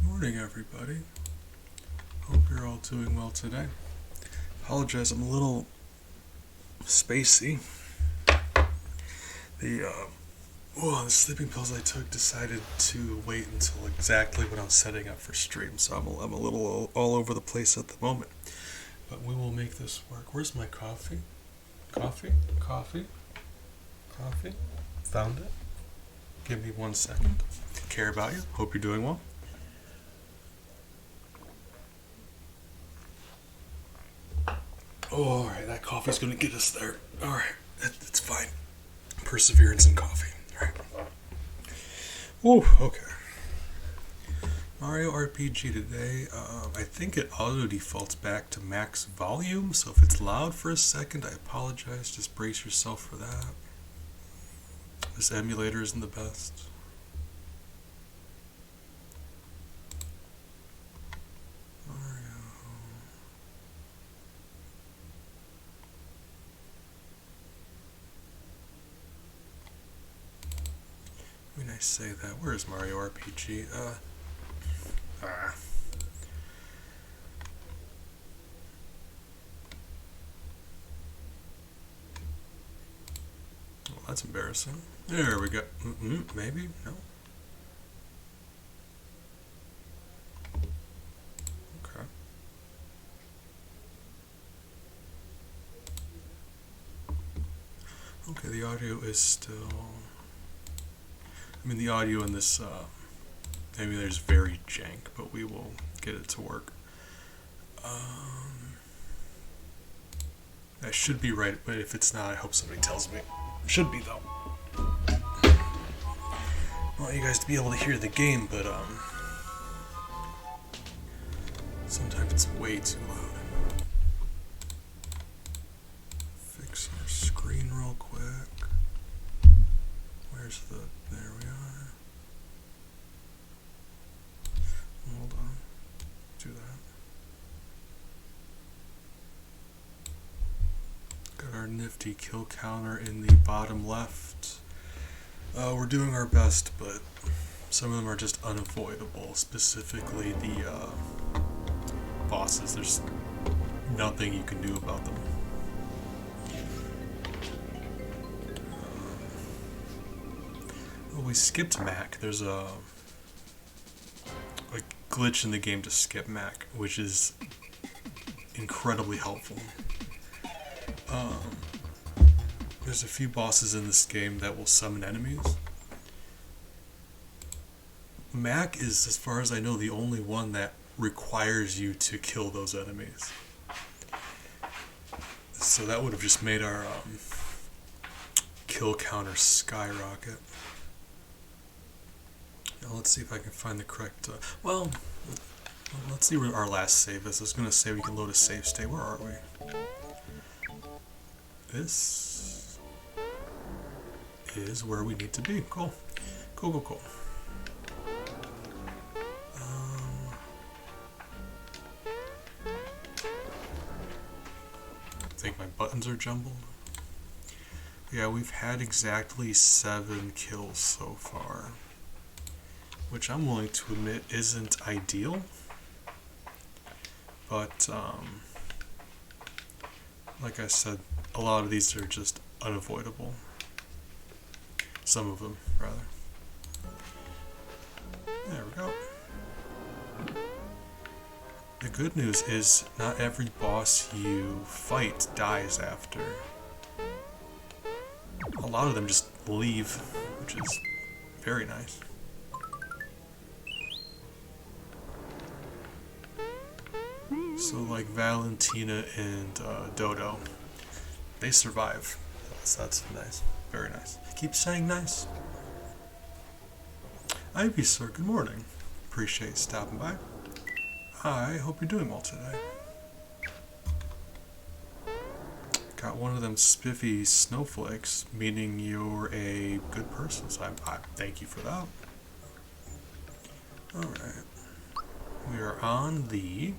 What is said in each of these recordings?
Morning, everybody. Hope you're all doing well today. Apologize, I'm a little spacey. The sleeping pills I took decided to wait until exactly when I was setting up for stream, so I'm a little all over the place at the moment. But we will make this work. Where's my coffee? Coffee? Found it. Give me 1 second. Care about you. Hope you're doing well. Oh, alright, that coffee's gonna get us there. Alright, that's fine. Perseverance and coffee. Alright. Okay. Mario RPG today, I think it auto defaults back to max volume, so if it's loud for a second, I apologize. Just brace yourself for that. This emulator isn't the best. When I say that, where is Mario RPG? Well, that's embarrassing. There we go. Maybe? No? Okay. Okay, the audio is still... the audio in this emulator is very jank, but we will get it to work. That should be right, but if it's not, I hope somebody tells me. Should be, though. I want you guys to be able to hear the game, but sometimes it's way too loud. Fix our screen real quick. Where's the... There we are. Hold on. Do that. Got our nifty kill counter in the bottom left. We're doing our best, but some of them are just unavoidable. Specifically the bosses. There's nothing you can do about them. Well, we skipped Mac. There's a glitch in the game to skip Mac, which is incredibly helpful. There's a few bosses in this game that will summon enemies. Mac is, as far as I know, the only one that requires you to kill those enemies. So that would have just made our kill counter skyrocket. Now let's see if I can find the correct... well, let's see where our last save is. I was going to say we can load a save state. Where are we? This is where we need to be. Cool. Cool, cool, cool. I think my buttons are jumbled. Yeah, we've had exactly 7 kills so far, which I'm willing to admit isn't ideal, but like I said, a lot of these are just unavoidable. Some of them, rather. There we go. The good news is not every boss you fight dies after. A lot of them just leave, which is very nice. So like Valentina and Dojo, they survive. That's nice. Very nice. Keep saying nice. Ivy, sir, good morning. Appreciate stopping by. I hope you're doing well today. Got one of them spiffy snowflakes, meaning you're a good person, so I thank you for that. Alright. We are on the...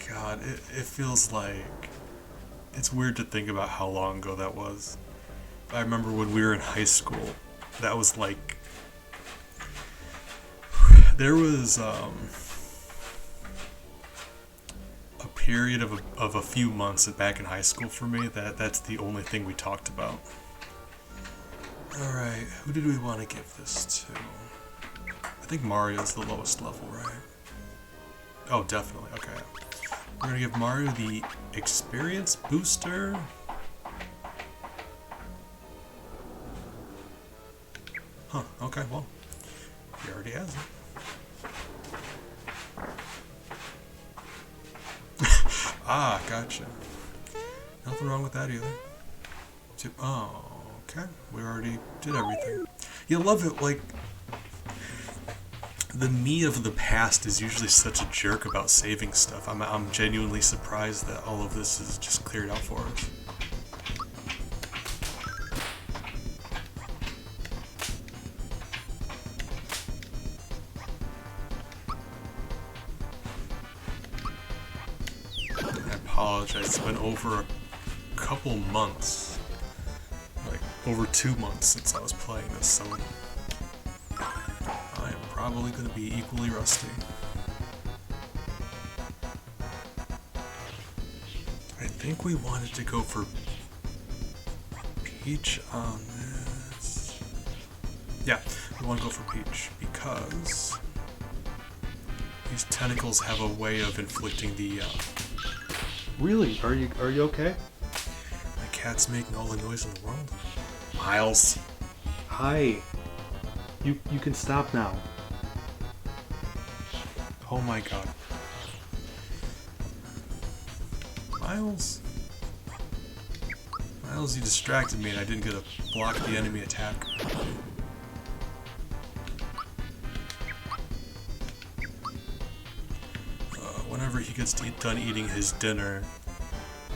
God, it feels like... It's weird to think about how long ago that was. I remember when we were in high school, that was like... There was a period of a few months back in high school for me that's the only thing we talked about. Alright, who did we want to give this to? I think Mario's the lowest level, right? Oh, definitely, okay. We're gonna give Mario the experience booster. Huh, okay, well, he already has it. Ah, gotcha. Nothing wrong with that either. Oh, okay, we already did everything. You love it, like, the me of the past is usually such a jerk about saving stuff. I'm genuinely surprised that all of this is just cleared out for us. I apologize, it's been over a couple months, like over 2 months since I was playing this, so I am probably going to be equally rusty. I think we wanted to go for Peach on this. Yeah, we want to go for Peach because these tentacles have a way of inflicting the... Really? Are you okay? My cat's making all the noise in the world. Miles. Hi. You can stop now. Oh my god. Miles? Miles, you distracted me and I didn't get to block the enemy attack. Whenever he gets done eating his dinner,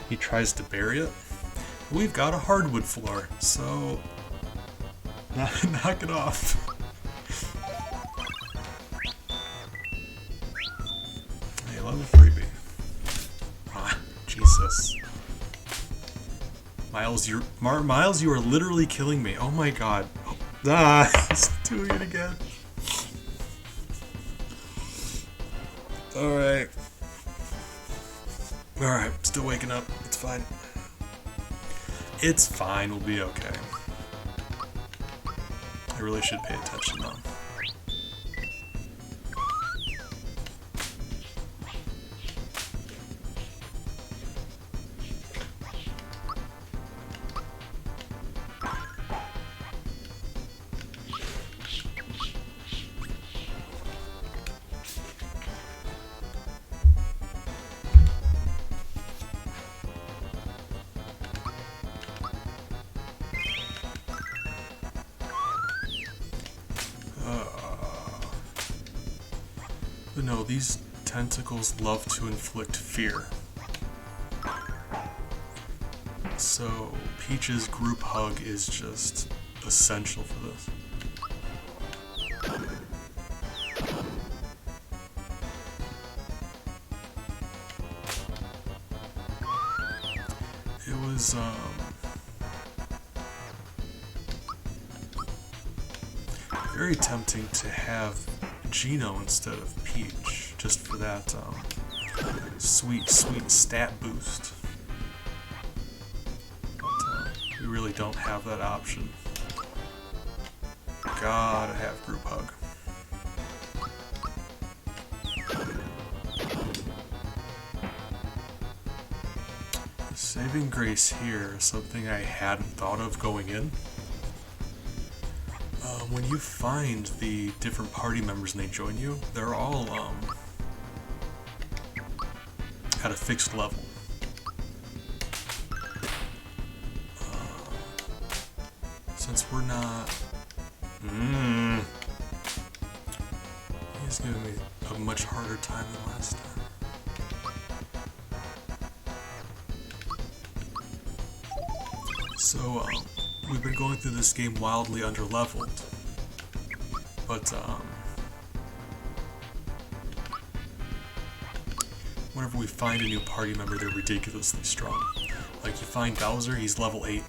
he tries to bury it. We've got a hardwood floor, so knock it off. love a freebie. Ah, Jesus. Miles, Miles, you are literally killing me. Oh my god. Ah, he's doing it again. Alright. Alright, still waking up. It's fine. It's fine, we'll be okay. I really should pay attention though. But no, these tentacles love to inflict fear. So Peach's group hug is just essential for this. It was very tempting to have Gino instead of Peach, just for that sweet stat boost. But we really don't have that option. Gotta have group hug. The saving grace here is something I hadn't thought of going in. When you find the different party members and they join you, they're all at a fixed level. Since we're not... He's giving me a much harder time than last time. So, we've been going through this game wildly underleveled. But, whenever we find a new party member, they're ridiculously strong. Like, you find Bowser, he's level 8.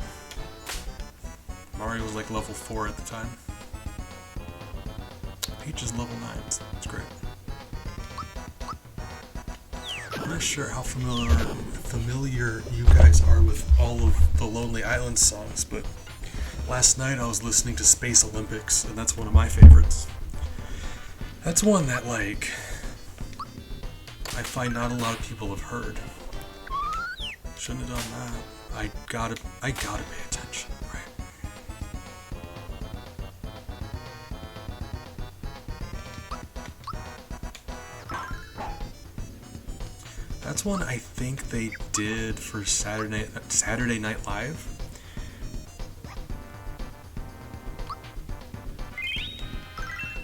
Mario was like level 4 at the time. Peach is level 9, so it's great. I'm not sure how familiar you guys are with all of the Lonely Island songs, but last night I was listening to Space Olympics, and that's one of my favorites. That's one that, like, I find not a lot of people have heard. Shouldn't have done that. I gotta pay attention, right? That's one I think they did for Saturday Night Live.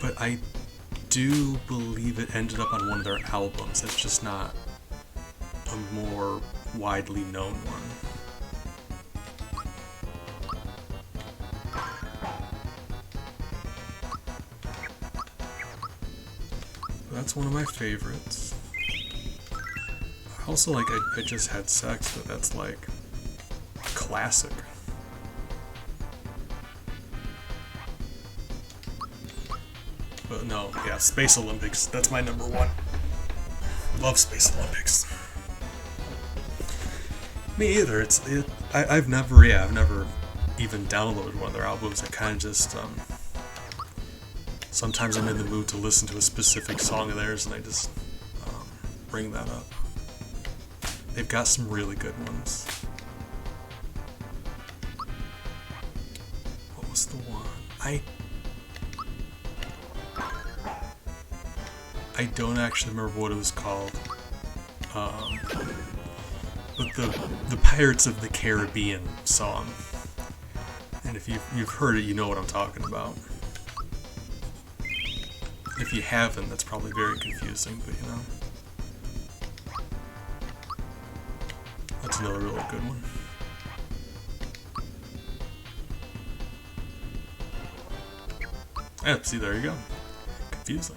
But I do believe it ended up on one of their albums. It's just not a more widely known one. That's one of my favorites. I also like I Just Had Sex, but that's like classic. But no, yeah, Space Olympics, that's my number one. Love Space Olympics. Me either. I've never even downloaded one of their albums. I kind of just sometimes I'm in the mood to listen to a specific song of theirs, and I just bring that up. They've got some really good ones. What was the one? I don't actually remember what it was called. But the Pirates of the Caribbean song. And if you've heard it, you know what I'm talking about. If you haven't, that's probably very confusing, but you know. That's another really good one. Yeah, see, there you go. Confusing.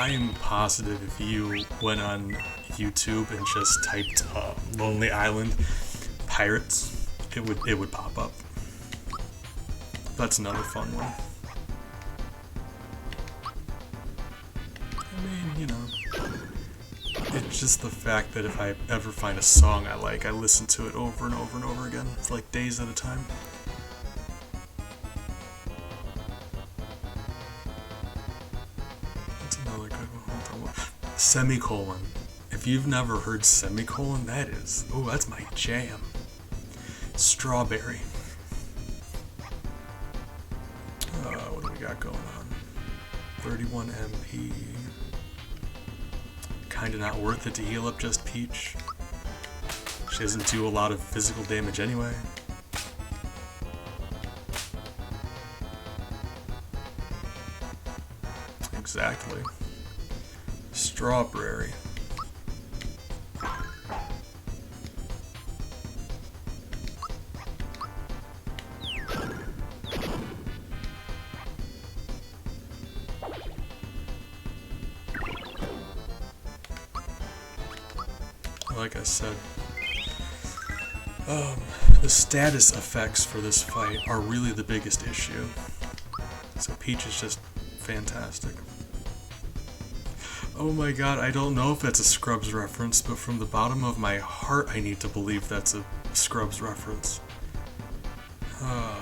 I am positive if you went on YouTube and just typed Lonely Island Pirates, it would pop up. That's another fun one. I mean, you know, it's just the fact that if I ever find a song I like, I listen to it over and over and over again for like days at a time. That's another good one. Hold on. Semicolon. If you've never heard Semicolon, that's my jam. Strawberry. What do we got going on? 31 MP. Kinda not worth it to heal up just Peach. She doesn't do a lot of physical damage anyway. Exactly. Strawberry. Like I said, the status effects for this fight are really the biggest issue. So Peach is just fantastic. Oh my god, I don't know if that's a Scrubs reference, but from the bottom of my heart I need to believe that's a Scrubs reference. I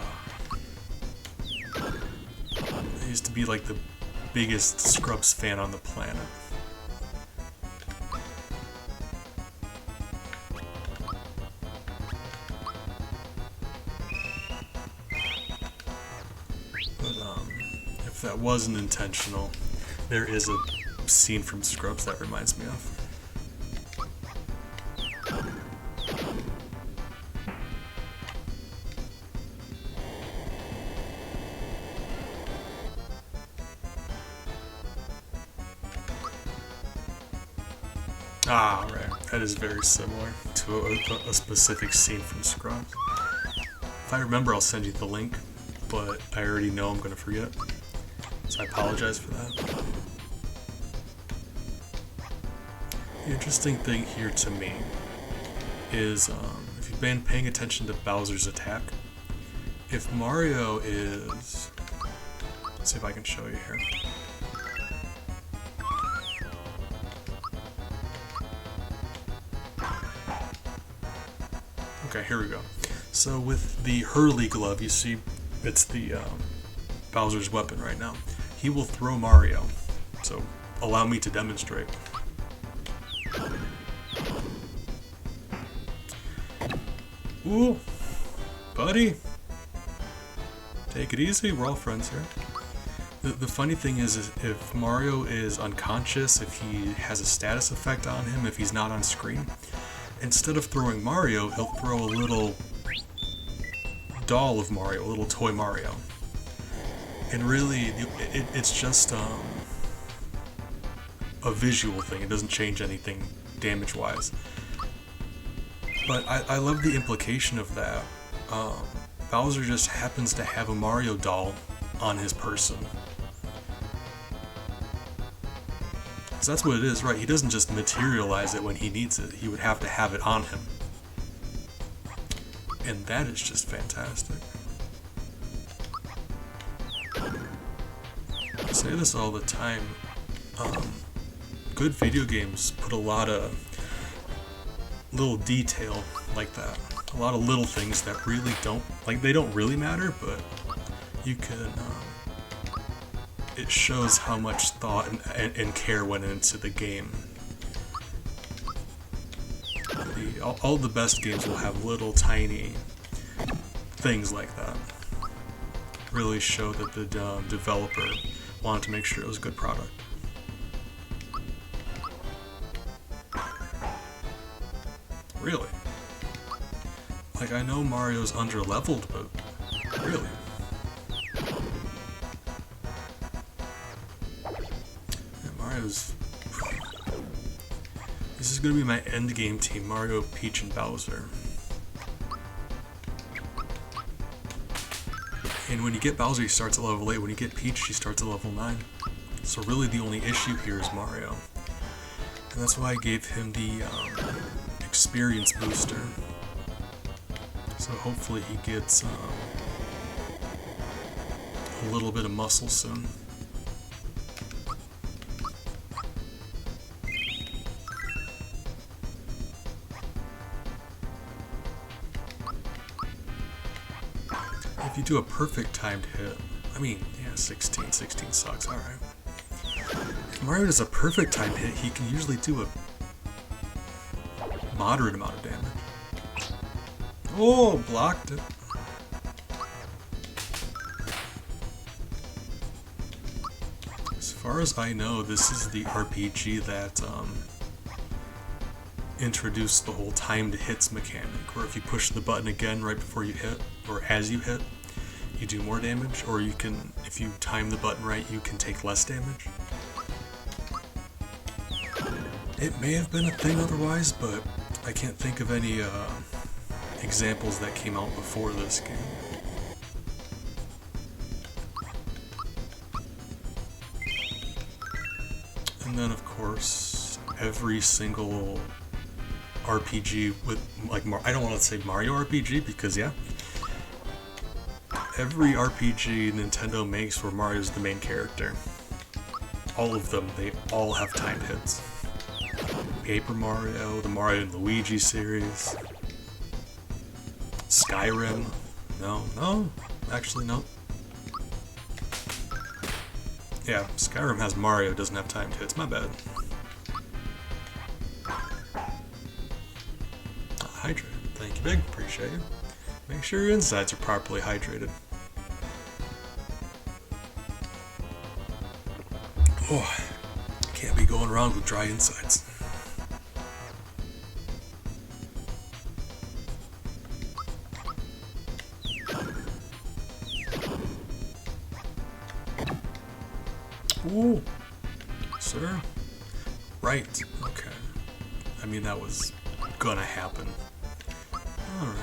used to be like the biggest Scrubs fan on the planet. If that wasn't intentional, there is a scene from Scrubs that reminds me of. Ah, right. That is very similar to a specific scene from Scrubs. If I remember, I'll send you the link, but I already know I'm going to forget. So I apologize for that. The interesting thing here to me is if you've been paying attention to Bowser's attack, if Mario is... Let's see if I can show you here. Okay, here we go. So with the Hurley glove, you see it's the Bowser's weapon right now. He will throw Mario. So allow me to demonstrate. Ooh, buddy. Take it easy, we're all friends here. The funny thing is if Mario is unconscious, if he has a status effect on him, if he's not on screen, instead of throwing Mario, he'll throw a little doll of Mario, a little toy Mario. And really, it's just a visual thing. It doesn't change anything damage-wise. But I love the implication of that. Bowser just happens to have a Mario doll on his person. So that's what it is, right? He doesn't just materialize it when he needs it. He would have to have it on him. And that is just fantastic. I say this all the time. Good video games put a lot of little detail like that. A lot of little things that really don't, like, they don't really matter, but you can, it shows how much thought and care went into the game. All the best games will have little tiny things like that. Really show that the developer wanted to make sure it was a good product. Really? Like, I know Mario's under-leveled, but really? Yeah, Mario's... This is gonna be my endgame team, Mario, Peach, and Bowser. And when you get Bowser, he starts at level 8. When you get Peach, she starts at level 9. So really the only issue here is Mario. And that's why I gave him the experience booster. So hopefully he gets a little bit of muscle soon. If you do a perfect timed hit, I mean, yeah, 16 sucks, alright. If Mario does a perfect timed hit, he can usually do a moderate amount of damage. Oh, blocked it. As far as I know, this is the RPG that introduced the whole timed hits mechanic, where if you push the button again right before you hit, or as you hit, you do more damage, or you can, if you time the button right, you can take less damage. It may have been a thing otherwise, but I can't think of any examples that came out before this game. And then, of course, every single RPG with, like, I don't want to say Mario RPG, because, yeah, every RPG Nintendo makes where Mario's the main character, all of them, they all have timed hits. Paper Mario, the Mario and Luigi series, Skyrim, no, actually no. Yeah, Skyrim has Mario, doesn't have timed hits, my bad. Hydrated, thank you big, appreciate you. Make sure your insides are properly hydrated. Oh, can't be going around with dry insides. Ooh, sir. Right, okay. I mean, that was gonna happen. Alright.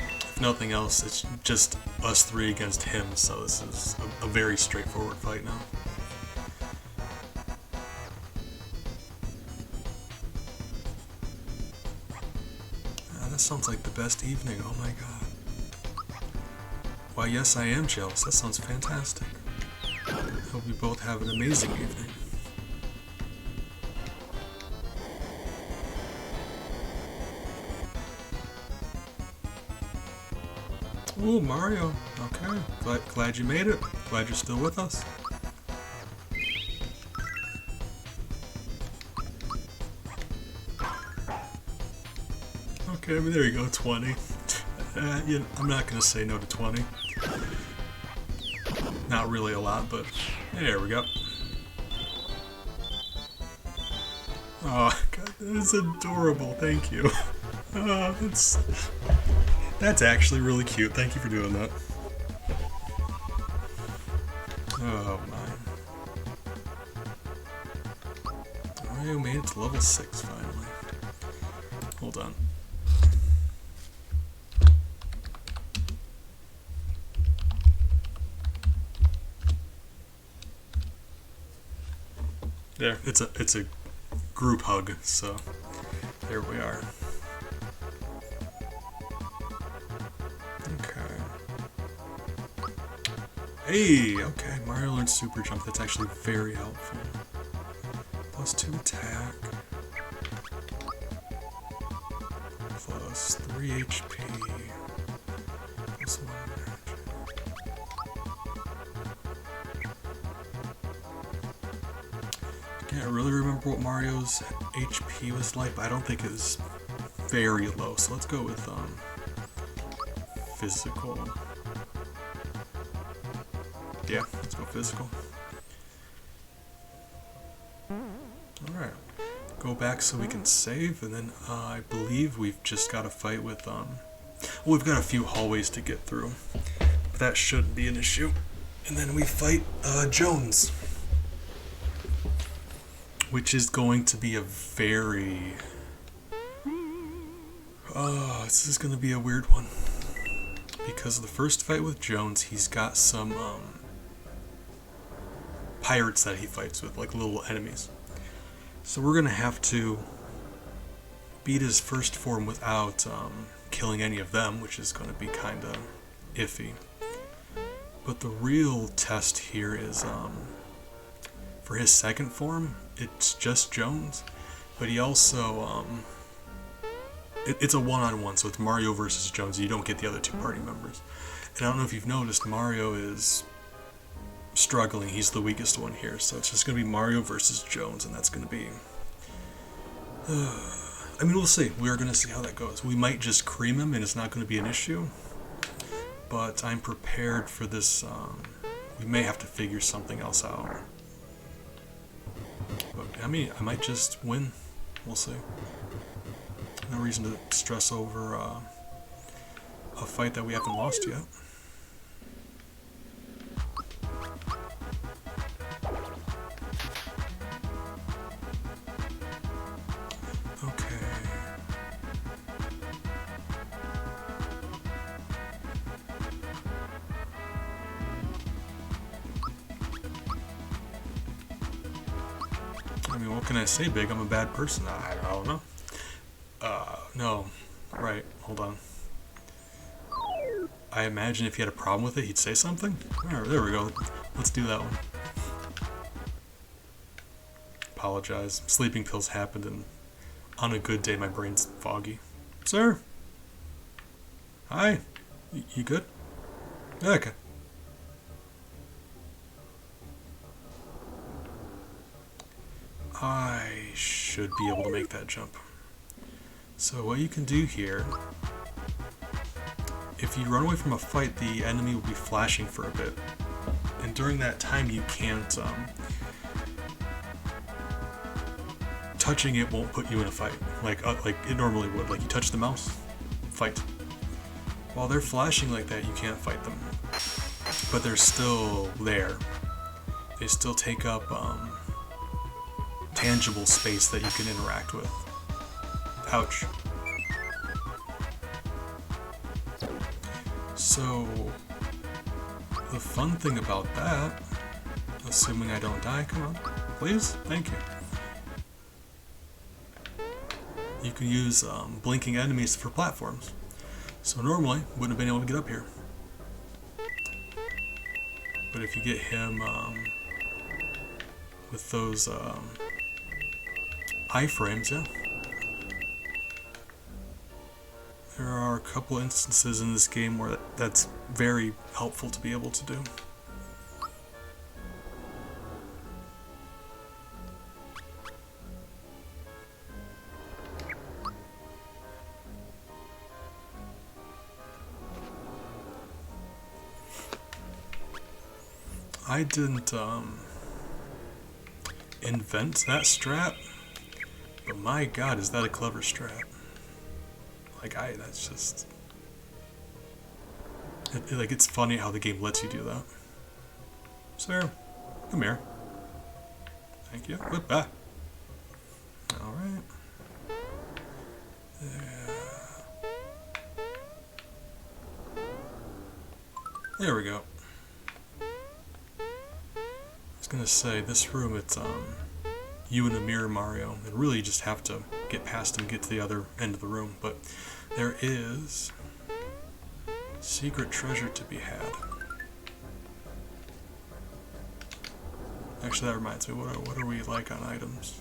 If nothing else, it's just us three against him, so this is a very straightforward fight now. That sounds like the best evening, oh my god. Why, yes, I am jealous. That sounds fantastic. Hope we both have an amazing evening. Ooh, Mario. Okay. Glad you made it. Glad you're still with us. Okay, there you go, 20. I'm not going to say no to 20. Not really a lot, but there we go. Oh, God, that is adorable. Thank you. Oh, that's actually really cute. Thank you for doing that. Oh, my. Mario made it to level 6, finally. Hold on. There, it's a group hug, so there we are. Okay. Hey, okay, Mario learned Super Jump. That's actually very helpful. +2 attack. +3 HP. +1 magic. Can't really remember what Mario's HP was like, but I don't think it was very low. So let's go with physical. Yeah, let's go physical. Alright. Go back so we can save, and then I believe we've just got to fight with well, we've got a few hallways to get through. But that shouldn't be an issue. And then we fight Jones. Which is going to be a very... Oh, this is going to be a weird one. Because the first fight with Jones, he's got some pirates that he fights with, like little enemies. So we're gonna have to beat his first form without killing any of them, which is gonna be kind of iffy. But the real test here is for his second form, it's just Jones, but he also it's a one-on-one, so it's Mario versus Jones. You don't get the other two party members. And I don't know if you've noticed, Mario is struggling. He's the weakest one here, so it's just going to be Mario versus Jones, and that's going to be... I mean, we'll see. We're going to see how that goes. We might just cream him, and it's not going to be an issue. But I'm prepared for this. We may have to figure something else out. But, I mean, I might just win. We'll see. No reason to stress over a fight that we haven't lost yet. Okay. I mean, what can I say, Big? I'm a bad person. I don't know. No. Right, hold on. I imagine if he had a problem with it, he'd say something? Alright, there we go. Let's do that one. Apologize. Sleeping pills happened, and on a good day, my brain's foggy. Sir? Hi? You good? Okay. I should be able to make that jump. So what you can do here, if you run away from a fight, the enemy will be flashing for a bit. And during that time you can't, touching it won't put you in a fight, like it normally would. Like you touch the mouse, fight. While they're flashing like that, you can't fight them. But they're still there. They still take up, tangible space that you can interact with. Ouch. So, the fun thing about that, assuming I don't die, come on, please, thank you. You can use blinking enemies for platforms. So normally, wouldn't have been able to get up here. But if you get him with those iframes, yeah. There are a couple instances in this game where that's very helpful to be able to do. I didn't invent that strat, but my god, is that a clever strat. Like, that's just... it's funny how the game lets you do that. Sir, come here. Thank you. Whip back. Alright. Yeah. There we go. I was gonna say, this room, it's, you in a mirror, Mario, and really you just have to get past him, get to the other end of the room, but there is secret treasure to be had. Actually, that reminds me, what are we like on items?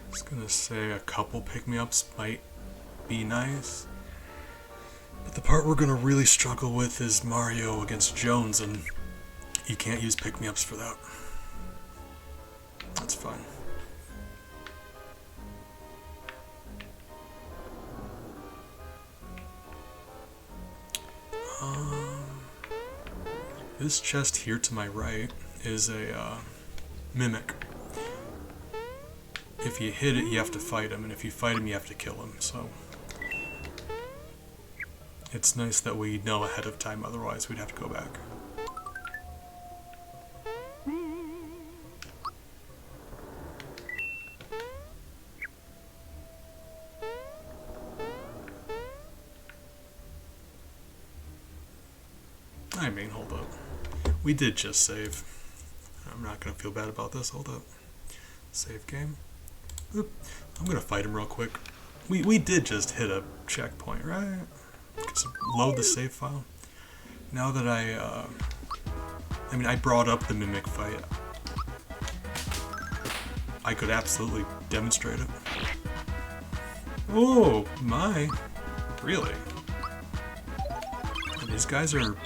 I was gonna say a couple pick-me-ups might be nice. But the part we're gonna really struggle with is Mario against Jones, and you can't use pick-me-ups for that. That's fine. This chest here to my right is a mimic. If you hit it, you have to fight him, and if you fight him, you have to kill him, so... It's nice that we know ahead of time, otherwise we'd have to go back. I mean, hold up. We did just save. I'm not gonna feel bad about this. Hold up. Save game. Oop. I'm gonna fight him real quick. We did just hit a checkpoint, right? Just load the save file. Now that I brought up the mimic fight. I could absolutely demonstrate it. Oh my! Really? And these guys are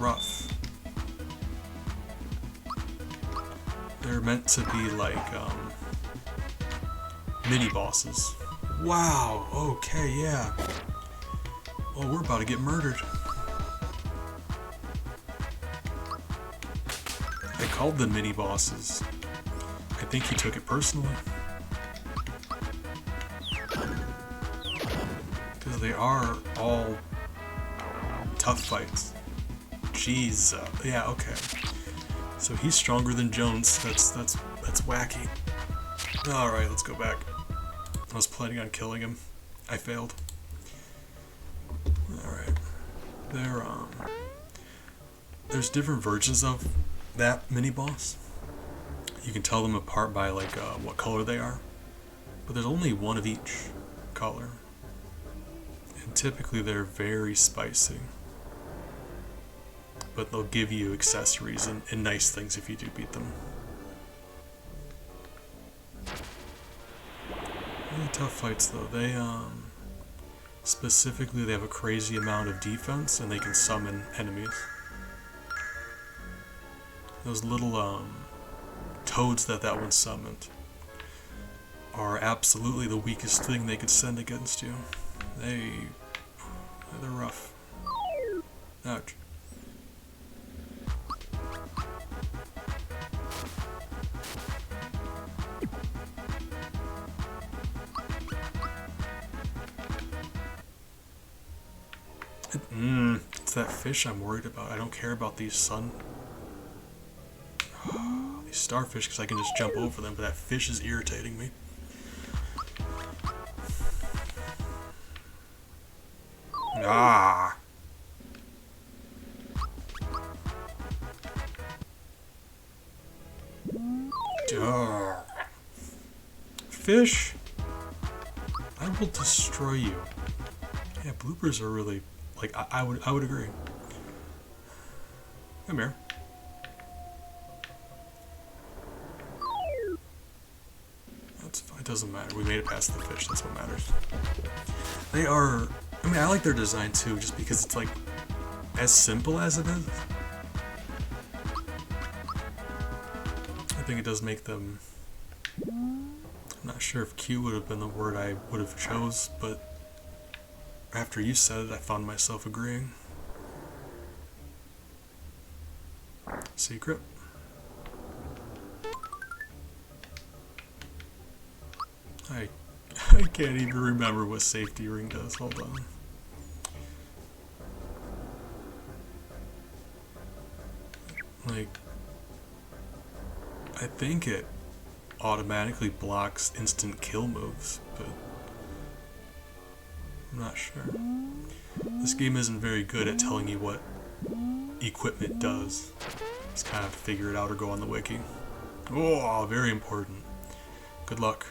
rough. They're meant to be like mini bosses. Wow. Okay. Yeah. Oh, we're about to get murdered. I called them mini bosses. I think he took it personally. Because they are all tough fights. Jeez. Yeah, okay. So he's stronger than Jones. That's wacky. Alright, let's go back. I was planning on killing him. I failed. Alright. There's different versions of that mini-boss. You can tell them apart by like what color they are. But there's only one of each color. And typically they're very spicy. But they'll give you accessories and nice things if you do beat them. Really tough fights though. They specifically they have a crazy amount of defense and they can summon enemies. Those little toads that one summoned are absolutely the weakest thing they could send against you. They're rough. Ouch. It's that fish I'm worried about. I don't care about these these starfish because I can just jump over them, but that fish is irritating me. Ah! Duh. Fish! I will destroy you. Yeah, bloopers are really... Like, I would agree. Come here. That's fine. It doesn't matter. We made it past the fish. That's what matters. They are... I mean, I like their design too, just because it's like as simple as it is. I think it does make them... I'm not sure if cute would have been the word I would have chose, but after you said it, I found myself agreeing. Secret. I can't even remember what safety ring does. Hold on. Like, I think it automatically blocks instant kill moves, but I'm not sure. This game isn't very good at telling you what equipment does. Just kind of figure it out or go on the wiki. Oh, very important. Good luck.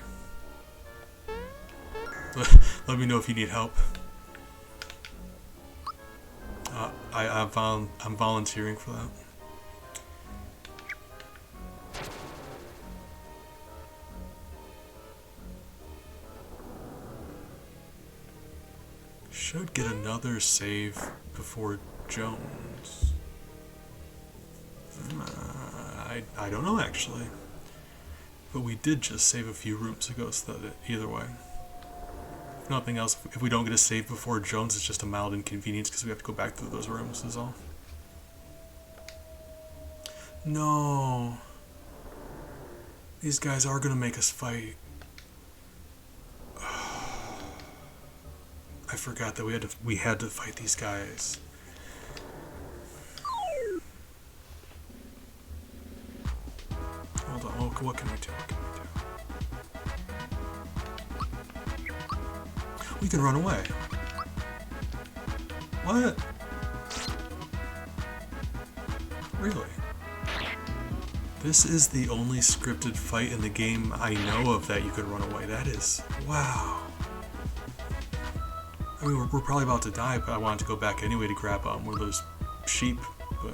Let me know if you need help. I'm volunteering for that. Should get another save before Jones. I don't know actually. But we did just save a few rooms ago, so that either way. If nothing else, if we don't get a save before Jones, it's just a mild inconvenience because we have to go back through those rooms is all. No. These guys are gonna make us fight. I forgot that we had to fight these guys. Hold on. Oh, what can we do? We can run away. What? Really? This is the only scripted fight in the game I know of that you could run away. That is... wow. I mean, we're probably about to die, but I wanted to go back anyway to grab one of those sheep, but...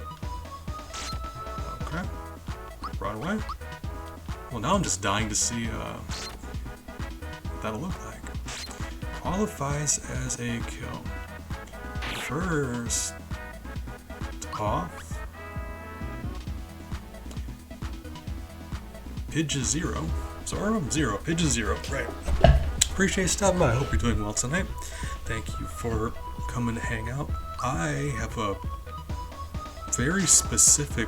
okay. Run away. Well, now I'm just dying to see what that'll look like. Qualifies as a kill. First off... Pidge is 0. Zoro? 0. Pidge is 0. Right. Appreciate you stopping by. I hope you're doing well tonight. Thank you for coming to hang out. I have a very specific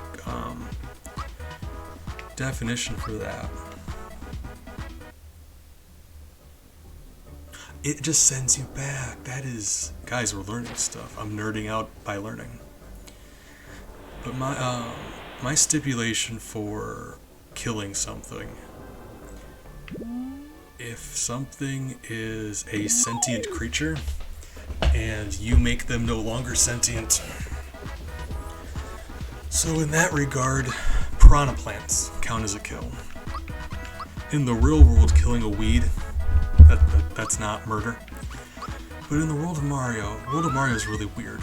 definition for that. It just sends you back. That is... guys, we're learning stuff. I'm nerding out by learning. But my stipulation for killing something, if something is a sentient creature and you make them no longer sentient, so in that regard, piranha plants count as a kill. In the real world, killing a weed, that's not murder. But in the world of Mario is really weird,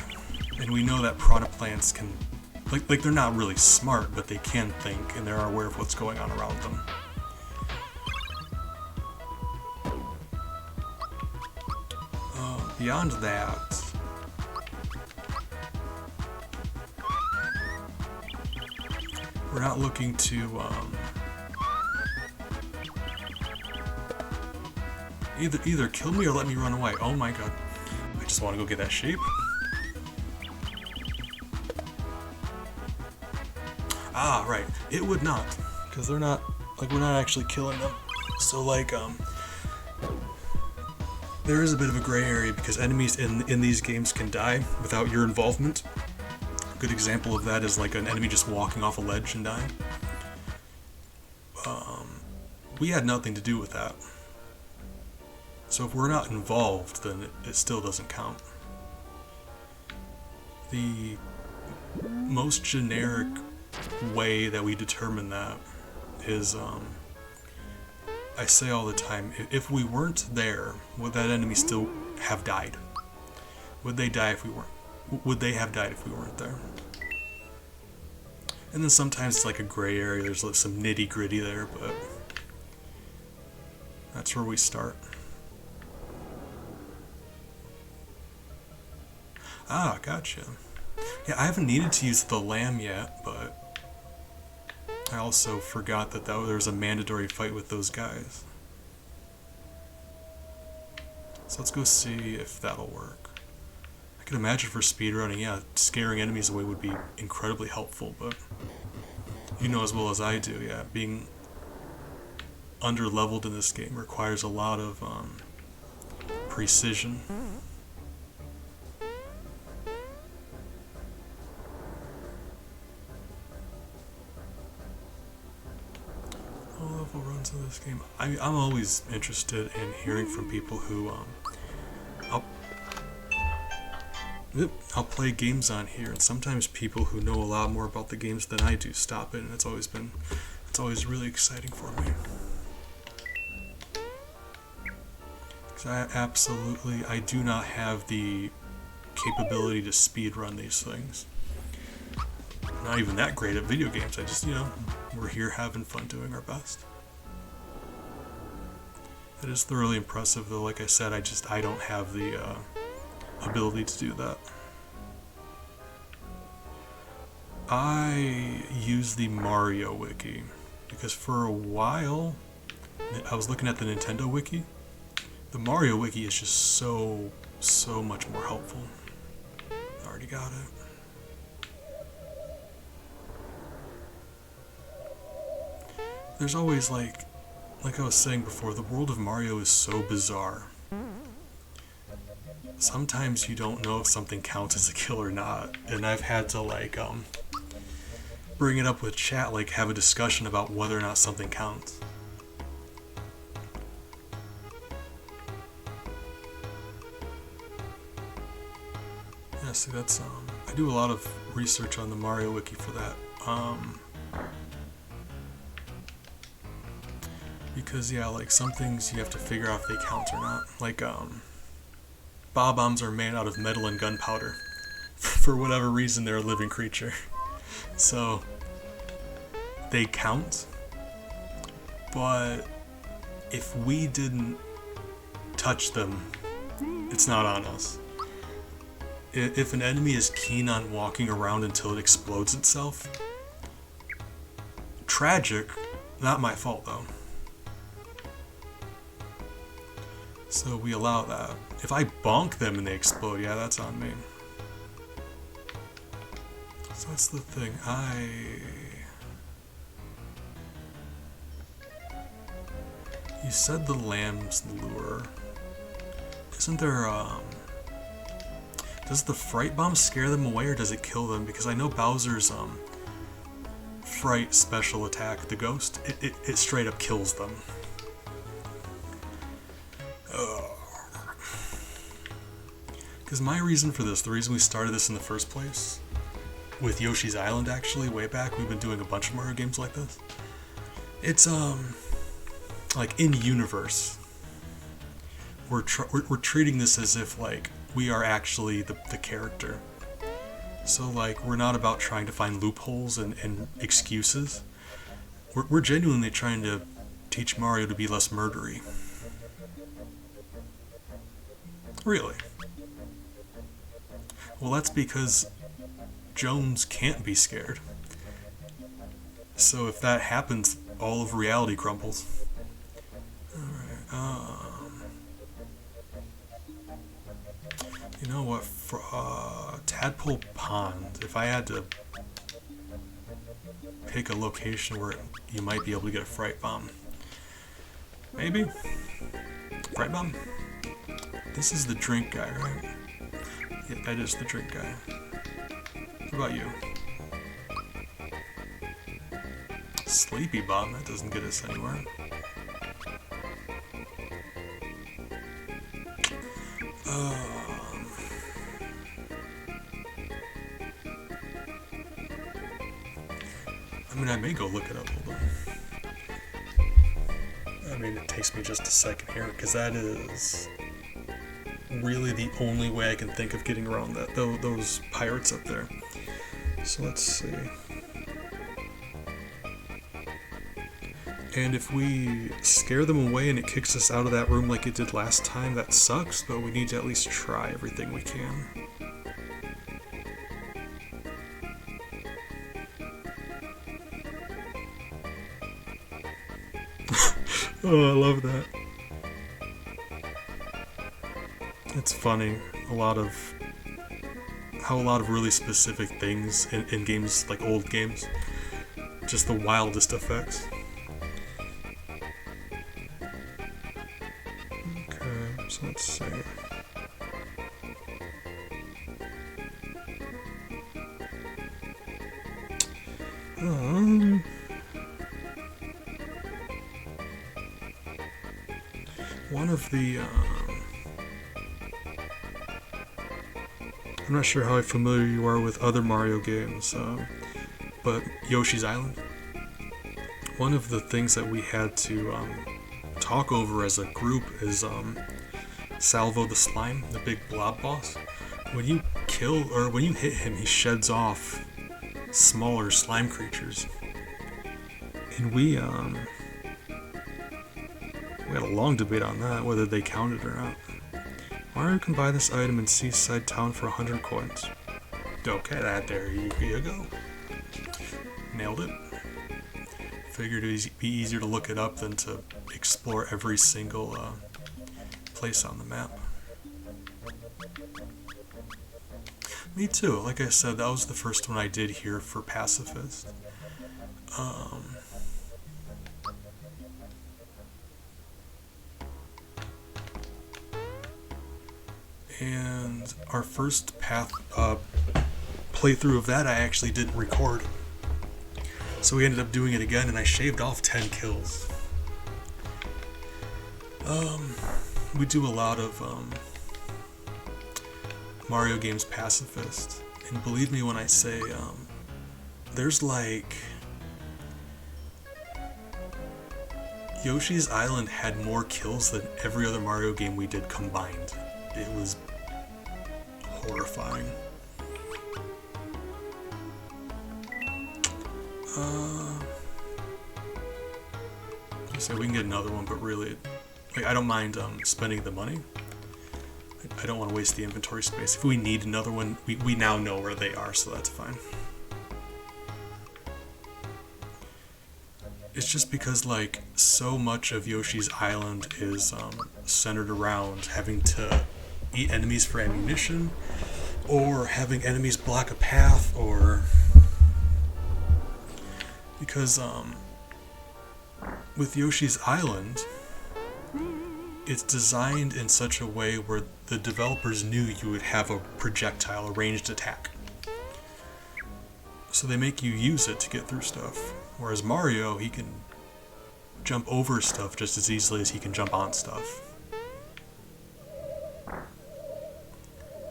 and we know that piranha plants can like they're not really smart, but they can think, and they're aware of what's going on around them. Beyond that, we're not looking to either kill me or let me run away. Oh my god. I just want to go get that sheep. Ah, right. It would not, because they're not, like, we're not actually killing them. So, like, there is a bit of a gray area because enemies in these games can die without your involvement. A good example of that is like an enemy just walking off a ledge and dying. We had nothing to do with that. So if we're not involved, then it still doesn't count. The most generic way that we determine that is, I say all the time, if we weren't there, would that enemy still have died? Would they die if we weren't? Would they have died if we weren't there? And then sometimes it's like a gray area, there's like some nitty gritty there, but that's where we start. Ah, gotcha. Yeah, I haven't needed to use the lamb yet, but I also forgot that there's a mandatory fight with those guys. So let's go see if that'll work. I can imagine for speedrunning, yeah, scaring enemies away would be incredibly helpful, but you know as well as I do, yeah, being under-leveled in this game requires a lot of precision. Level runs of this game. I'm always interested in hearing from people who I'll play games on here, and sometimes people who know a lot more about the games than I do stop it, and it's always really exciting for me. Because I do not have the capability to speedrun these things. Not even that great at video games. I just, we're here having fun doing our best. It is thoroughly impressive, though. Like I said, I don't have the ability to do that. I use the Mario Wiki because for a while I was looking at the Nintendo Wiki. The Mario Wiki is just so much more helpful. I already got it. There's always like I was saying before, the world of Mario is so bizarre. Sometimes you don't know if something counts as a kill or not, and I've had to bring it up with chat, have a discussion about whether or not something counts. Yeah, see, that's I do a lot of research on the Mario Wiki for that Because yeah, like some things you have to figure out if they count or not. Like bob-ombs are made out of metal and gunpowder. For whatever reason, they're a living creature. So they count. But if we didn't touch them, it's not on us. If an enemy is keen on walking around until it explodes itself, tragic, not my fault though. So we allow that. If I bonk them and they explode, yeah, that's on me. So that's the thing. You said the lamb's lure. Isn't there, does the fright bomb scare them away or does it kill them? Because I know Bowser's, fright special attack, the ghost, it straight up kills them. Because my reason for this, the reason we started this in the first place, with Yoshi's Island actually, way back, we've been doing a bunch of Mario games like this. It's, like, in-universe. We're treating this as if, like, we are actually the character. So, like, we're not about trying to find loopholes and excuses. We're genuinely trying to teach Mario to be less murdery. Really. Well, that's because Jones can't be scared. So if that happens, all of reality crumbles. Alright, you know what, for, Tadpole Pond, if I had to pick a location where you might be able to get a fright bomb. Maybe? Fright bomb? This is the drink guy, right? Yeah, that is the drink guy. What about you? Sleepy bomb, that doesn't get us anywhere. I mean, I may go look it up, hold on. I mean, it takes me just a second here, because that is really the only way I can think of getting around that, those pirates up there. So let's see. And if we scare them away and it kicks us out of that room like it did last time, that sucks, but we need to at least try everything we can. Oh, I love that. It's funny, how a lot of really specific things in games, like old games, just the wildest effects. Okay, so let's see. One of the, I'm not sure how familiar you are with other Mario games, but Yoshi's Island. One of the things that we had to talk over as a group is Salvo the Slime, the big blob boss. When you hit him, he sheds off smaller slime creatures. And we had a long debate on that, whether they counted or not. Mario can buy this item in Seaside Town for 100 coins. Okay, there you go. Nailed it. Figured it'd be easier to look it up than to explore every single place on the map. Me too. Like I said, that was the first one I did here for Pacifist. And our first playthrough of that I actually didn't record. So we ended up doing it again and I shaved off 10 kills. We do a lot of Mario games Pacifist. And believe me when I say there's like Yoshi's Island had more kills than every other Mario game we did combined. It was horrifying. So we can get another one, but really, like, I don't mind spending the money. I don't want to waste the inventory space. If we need another one, we now know where they are, so that's fine. It's just because, like, so much of Yoshi's Island is centered around having to eat enemies for ammunition, or having enemies block a path, or because with Yoshi's Island, it's designed in such a way where the developers knew you would have a projectile, a ranged attack. So they make you use it to get through stuff. Whereas Mario, he can jump over stuff just as easily as he can jump on stuff.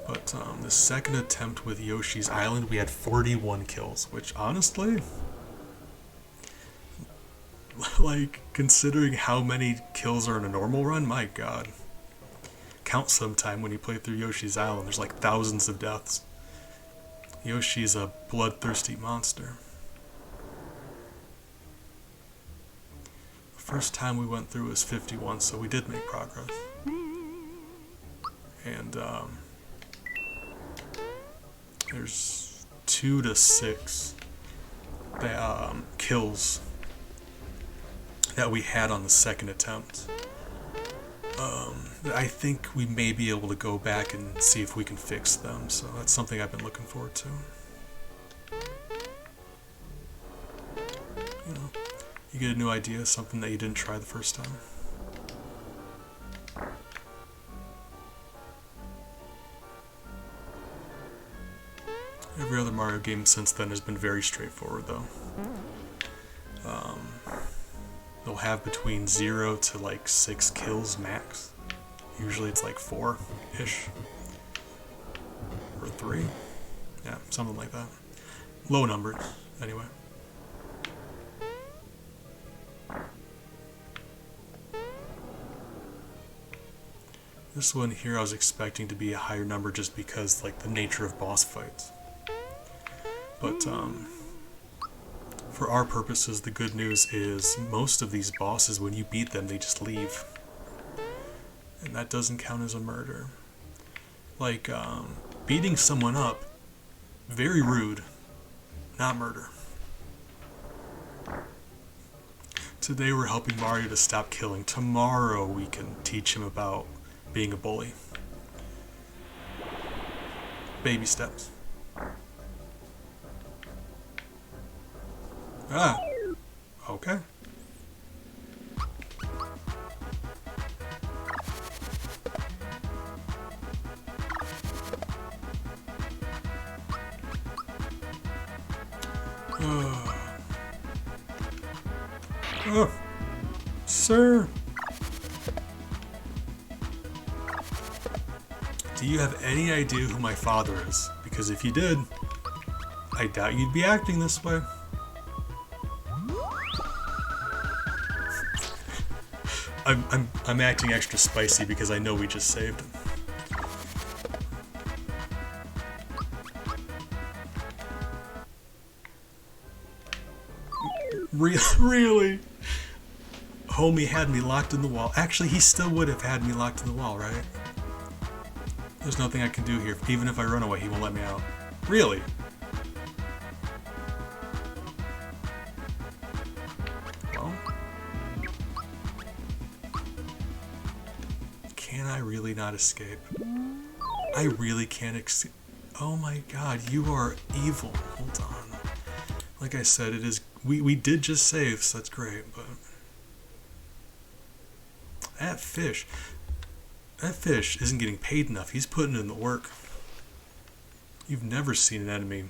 But the second attempt with Yoshi's Island, we had 41 kills, which honestly, like, considering how many kills are in a normal run, my god. Count sometime when you play through Yoshi's Island, there's like thousands of deaths. Yoshi's a bloodthirsty monster. The first time we went through was 51, so we did make progress. And there's 2 to 6 kills that we had on the second attempt. I think we may be able to go back and see if we can fix them, so that's something I've been looking forward to. You know, you get a new idea, something that you didn't try the first time. Every other Mario game since then has been very straightforward, though. They'll have between 0 to like 6 kills max. Usually it's like 4-ish. Or 3. Yeah, something like that. Low numbers, anyway. This one here I was expecting to be a higher number just because, like, the nature of boss fights. But, for our purposes, the good news is most of these bosses, when you beat them, they just leave. And that doesn't count as a murder. Like, beating someone up, very rude, not murder. Today we're helping Mario to stop killing. Tomorrow we can teach him about being a bully. Baby steps. Ah, okay. Oh, sir. Do you have any idea who my father is? Because if you did, I doubt you'd be acting this way. I'm acting extra spicy because I know we just saved him. Really? Homie had me locked in the wall. Actually, he still would have had me locked in the wall, right? There's nothing I can do here. Even if I run away, he won't let me out. Really? Well, can I really not escape? I really can't escape. Oh my god, you are evil. Hold on. Like I said, it is. We did just save, so that's great, but that fish isn't getting paid enough. He's putting in the work. You've never seen an enemy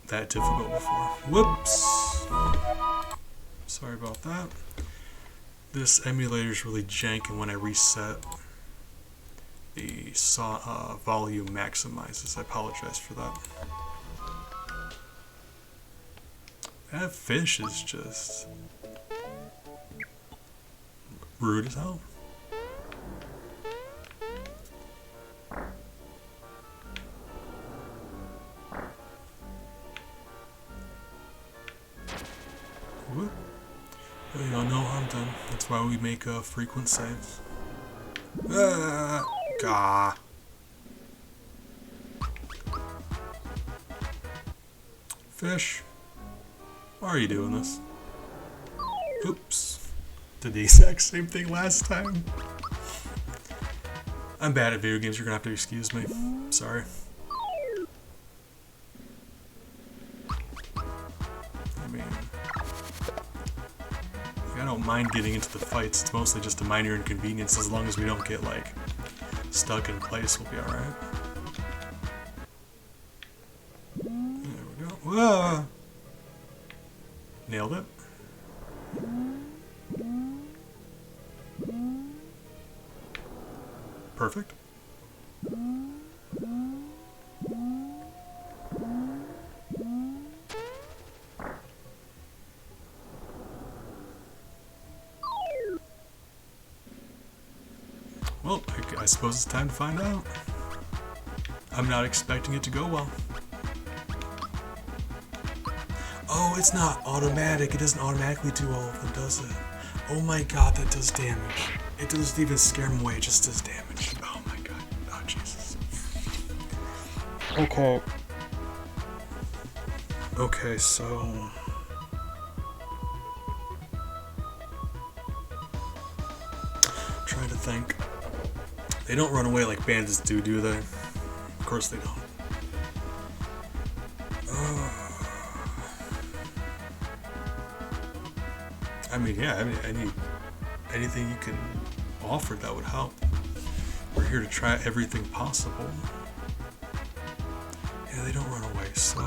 that difficult before. Whoops. Sorry about that. This emulator is really jank, and when I reset, the volume maximizes. I apologize for that. That fish is just rude as hell. What? You know, no harm done. That's why we make frequent saves. Gah. Fish. Why are you doing this? Oops. Did the exact same thing last time. I'm bad at video games, you're gonna have to excuse me. Sorry. I mean, I don't mind getting into the fights, it's mostly just a minor inconvenience. As long as we don't get, like, stuck in place, we'll be alright. There we go. Whoa! Nailed it. Perfect. Well, I suppose it's time to find out. I'm not expecting it to go well. Oh, it's not automatic. It doesn't automatically do all of them, does it? Oh my god, that does damage. It doesn't even scare him away, it just does damage. Oh my god. Oh, Jesus. Okay. Okay, so... trying to think. They don't run away like bandits do they? Of course they don't. I mean, yeah, I mean, anything you can offer that would help. We're here to try everything possible. Yeah, they don't run away, so...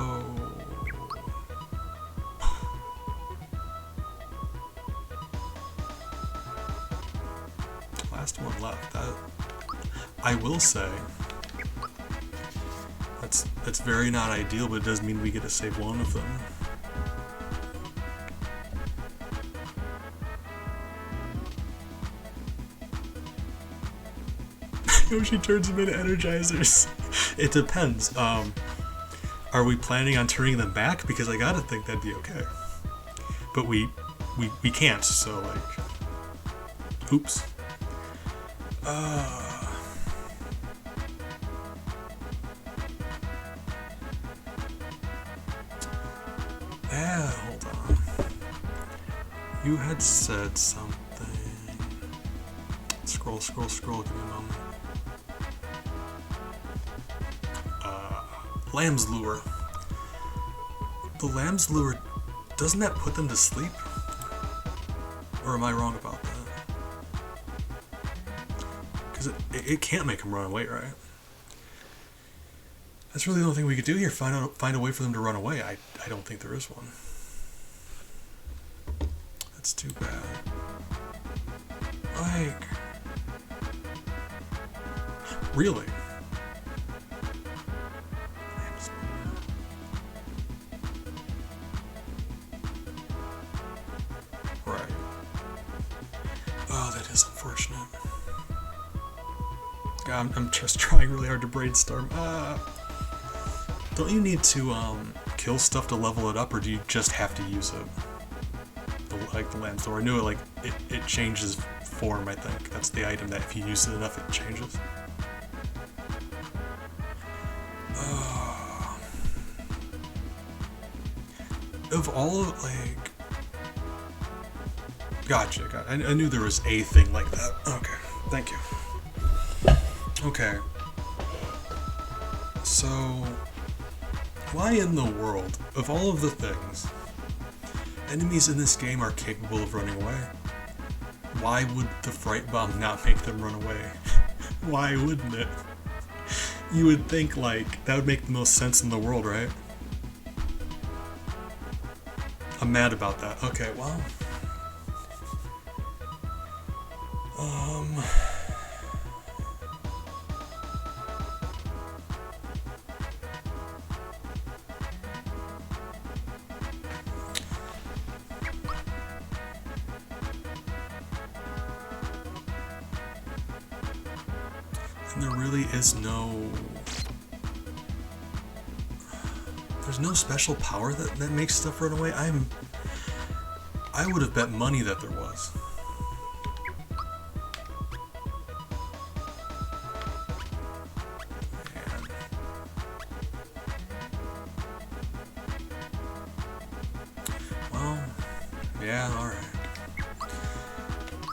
Last one left. I will say, that's very not ideal, but it does mean we get to save one of them. Yoshi turns them into energizers. It depends. Are we planning on turning them back? Because I gotta think that'd be okay. But we can't, so like... Oops. Yeah, hold on. You had said something. Scroll, give me a moment. Lamb's lure. The lamb's lure, doesn't that put them to sleep? Or am I wrong about that? Because it can't make them run away, right? That's really the only thing we could do here, find a way for them to run away. I don't think there is one. That's too bad. Like... Really? Right. Oh, that is unfortunate. God, I'm just trying really hard to brainstorm. Don't you need to kill stuff to level it up, or do you just have to use it? Like the lamb's lure. I knew it changes form, I think. That's the item that if you use it enough, it changes. Of all of, like... Gotcha. I knew there was a thing like that. Okay, thank you. Okay. So... why in the world, of all of the things, enemies in this game are capable of running away? Why would the Fright Bomb not make them run away? Why wouldn't it? You would think, like, that would make the most sense in the world, right? I'm mad about that. Okay, well... And there really is no... There's no special power that makes stuff run away. I would have bet money that there was. Man. Well, yeah, alright.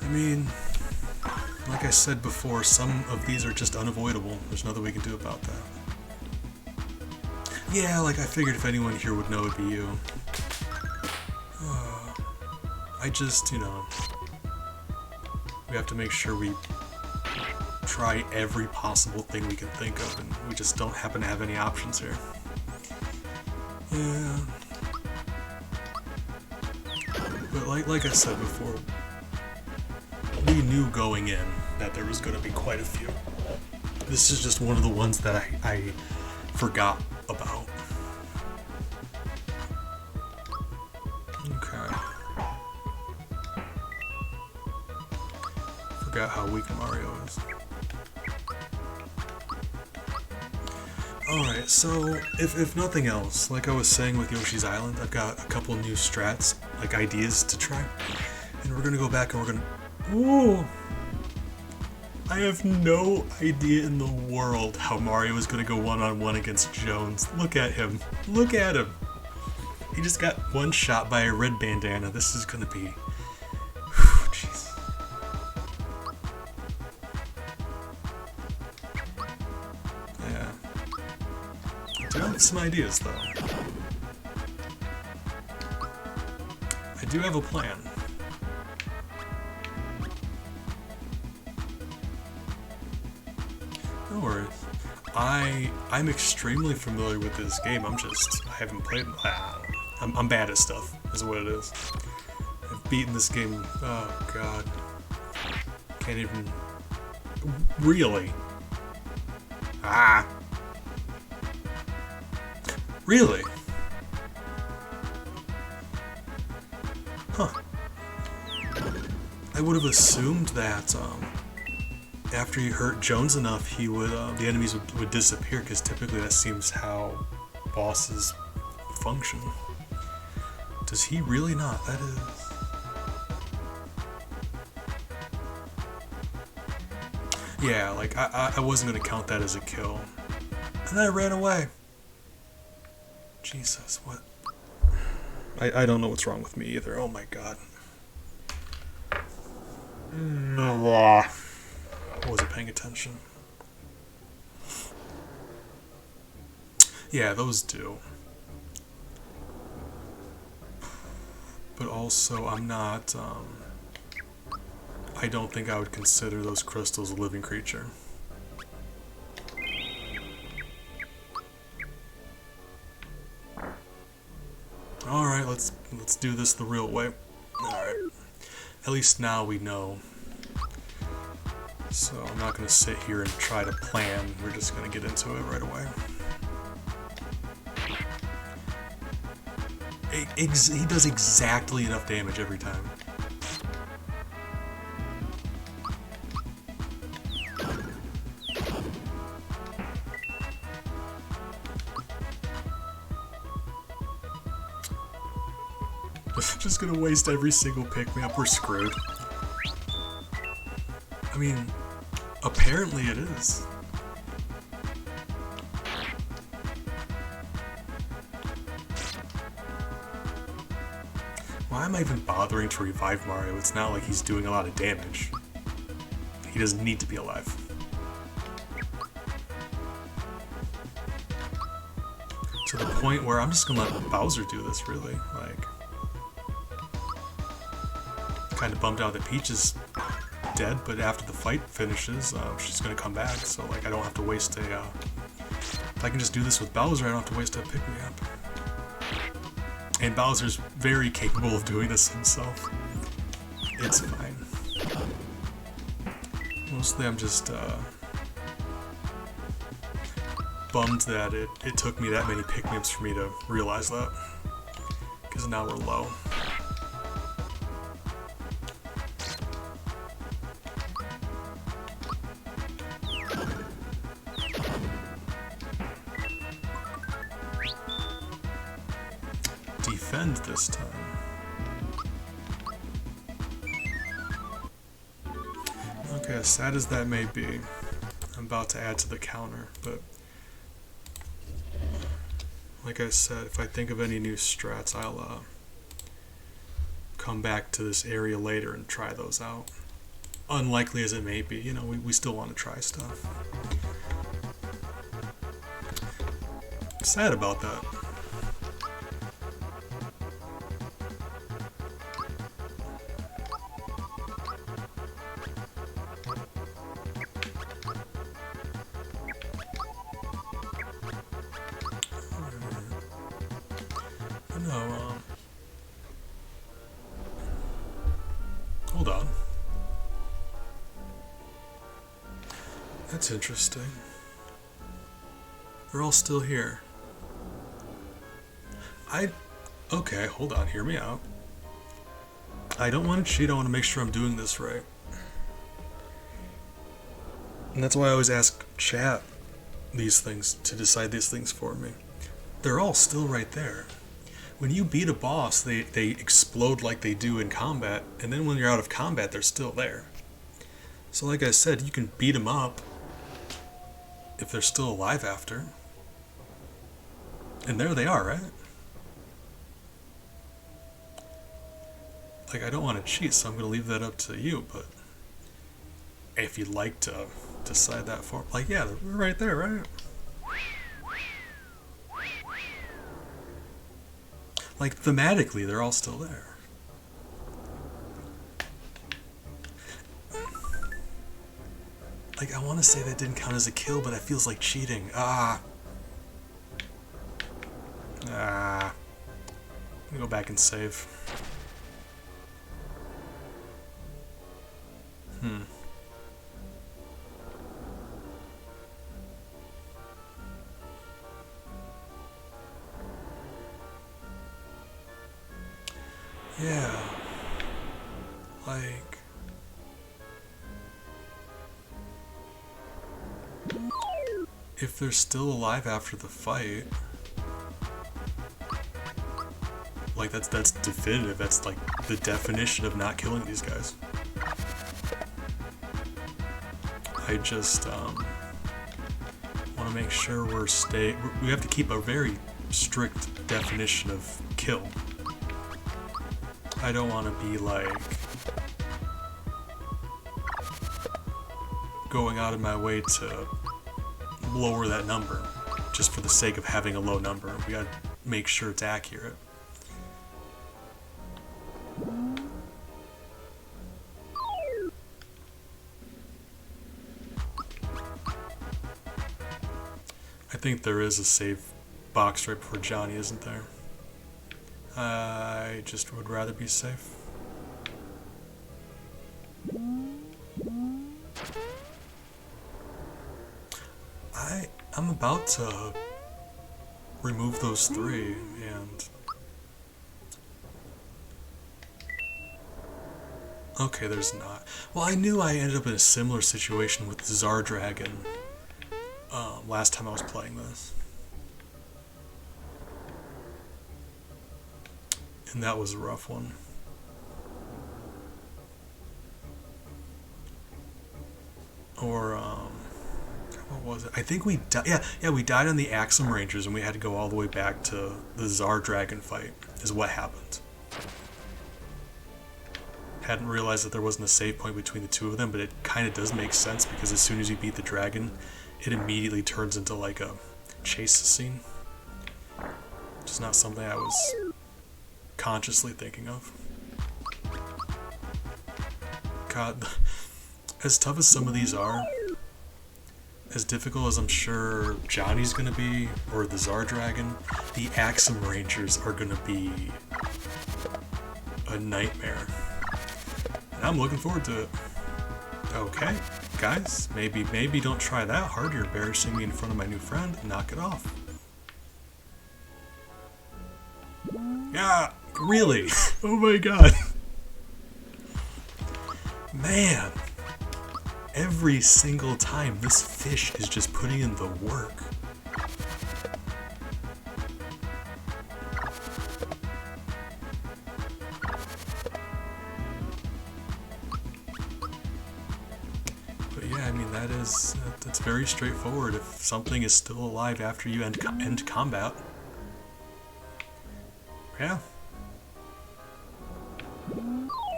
I mean, like I said before, some of these are just unavoidable. There's nothing we can do about that. Yeah, like I figured if anyone here would know, it'd be you. I just, you know, we have to make sure we try every possible thing we can think of, and we just don't happen to have any options here. Yeah. But like I said before, we knew going in that there was going to be quite a few. This is just one of the ones that I forgot about. Okay. Forgot how weak Mario is. Alright, so if nothing else, like I was saying with Yoshi's Island, I've got a couple new strats, like ideas to try. And we're gonna go back and we're gonna... Ooh! I have no idea in the world how Mario is gonna go one-on-one against Jones. Look at him. Look at him! He just got one shot by a red bandana. This is gonna be... Jeez. Yeah. I do have some ideas, though. I do have a plan. No worries. I'm extremely familiar with this game. I haven't played. I'm bad at stuff, is what it is. I've beaten this game. Oh god, can't even. Really? Really? Huh. I would have assumed that after you hurt Jones enough, he would the enemies would disappear, because typically that seems how bosses function. Does he really not? That is... Yeah, like I wasn't gonna count that as a kill, and I ran away. Jesus, what? I don't know what's wrong with me either. Oh my god. I wasn't paying attention. Yeah, those do. But also, I'm not, I don't think I would consider those crystals a living creature. Alright, let's do this the real way. Alright. At least now we know. So I'm not going to sit here and try to plan, we're just going to get into it right away. He does exactly enough damage every time. Just going to waste every single pick-me-up, we're screwed. I mean, apparently it is. Why am I even bothering to revive Mario? It's not like he's doing a lot of damage. He doesn't need to be alive. To the point where I'm just gonna let Bowser do this, really. Like, kind of bummed out that Peach is dead, but after the fight finishes, she's gonna come back, so like I don't have to waste a, if I can just do this with Bowser, I don't have to waste a pick-me-up. And Bowser's very capable of doing this himself. It's fine. Mostly I'm just, bummed that it took me that many pick-me-ups for me to realize that. Because now we're low. defend this time. Okay, as sad as that may be, I'm about to add to the counter, but like I said, if I think of any new strats, I'll come back to this area later and try those out. Unlikely as it may be, you know, we still want to try stuff. Sad about that. No, hold on. That's interesting. They're all still here. Okay, hold on, hear me out. I don't want to cheat, I want to make sure I'm doing this right. And that's why I always ask chat these things, to decide these things for me. They're all still right there. When you beat a boss, they explode like they do in combat, and then when you're out of combat, they're still there. So like I said, you can beat them up if they're still alive after. And there they are, right? Like, I don't want to cheat, so I'm going to leave that up to you, but if you'd like to decide that for... Like, yeah, they're right there, right? Like, thematically, they're all still there. Like, I want to say that didn't count as a kill, but that feels like cheating. I'm gonna go back and save. Yeah. Like... if they're still alive after the fight... like, that's definitive. That's, like, the definition of not killing these guys. I just, want to make sure we have to keep a very strict definition of kill. I don't want to be, like, going out of my way to lower that number just for the sake of having a low number. We gotta make sure it's accurate. I think there is a save box right before Johnny, isn't there? I just would rather be safe. I'm about to remove those three, and... okay, there's not. Well, I knew I ended up in a similar situation with the Tsar Dragon last time I was playing this. And that was a rough one. Or, what was it? I think we died. Yeah, we died on the Axum Rangers and we had to go all the way back to the Tsar Dragon fight, is what happened. Hadn't realized that there wasn't a save point between the two of them, but it kind of does make sense because as soon as you beat the dragon, it immediately turns into like a chase scene. Which is not something I was consciously thinking of. God, as tough as some of these are, as difficult as I'm sure Johnny's gonna be, or the Tsar Dragon, the Axum Rangers are gonna be a nightmare. And I'm looking forward to it. Okay, guys, maybe don't try that hard. You're embarrassing me in front of my new friend. Knock it off. Yeah, really? Oh my god. Man. Every single time, this fish is just putting in the work. that's very straightforward. If something is still alive after you end combat, yeah.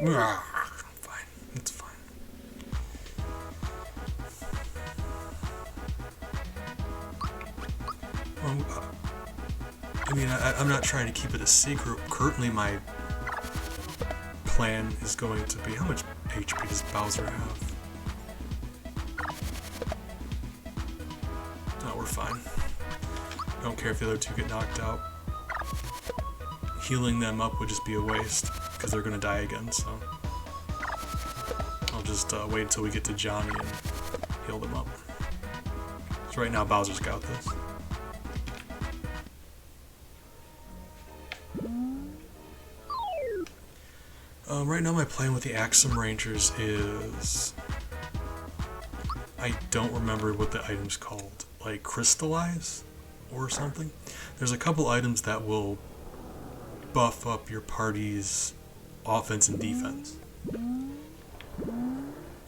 Fine, it's fine. I mean, I'm not trying to keep it a secret. Currently, my plan is going to be... How much HP does Bowser have? No, we're fine. Don't care if the other two get knocked out. Healing them up would just be a waste, because they're going to die again, so... I'll just wait until we get to Johnny and heal them up. So right now, Bowser's got this. Right now my plan with the Axum Rangers is... I don't remember what the item's called. Like, Crystallize? Or something? There's a couple items that will buff up your party's offense and defense. And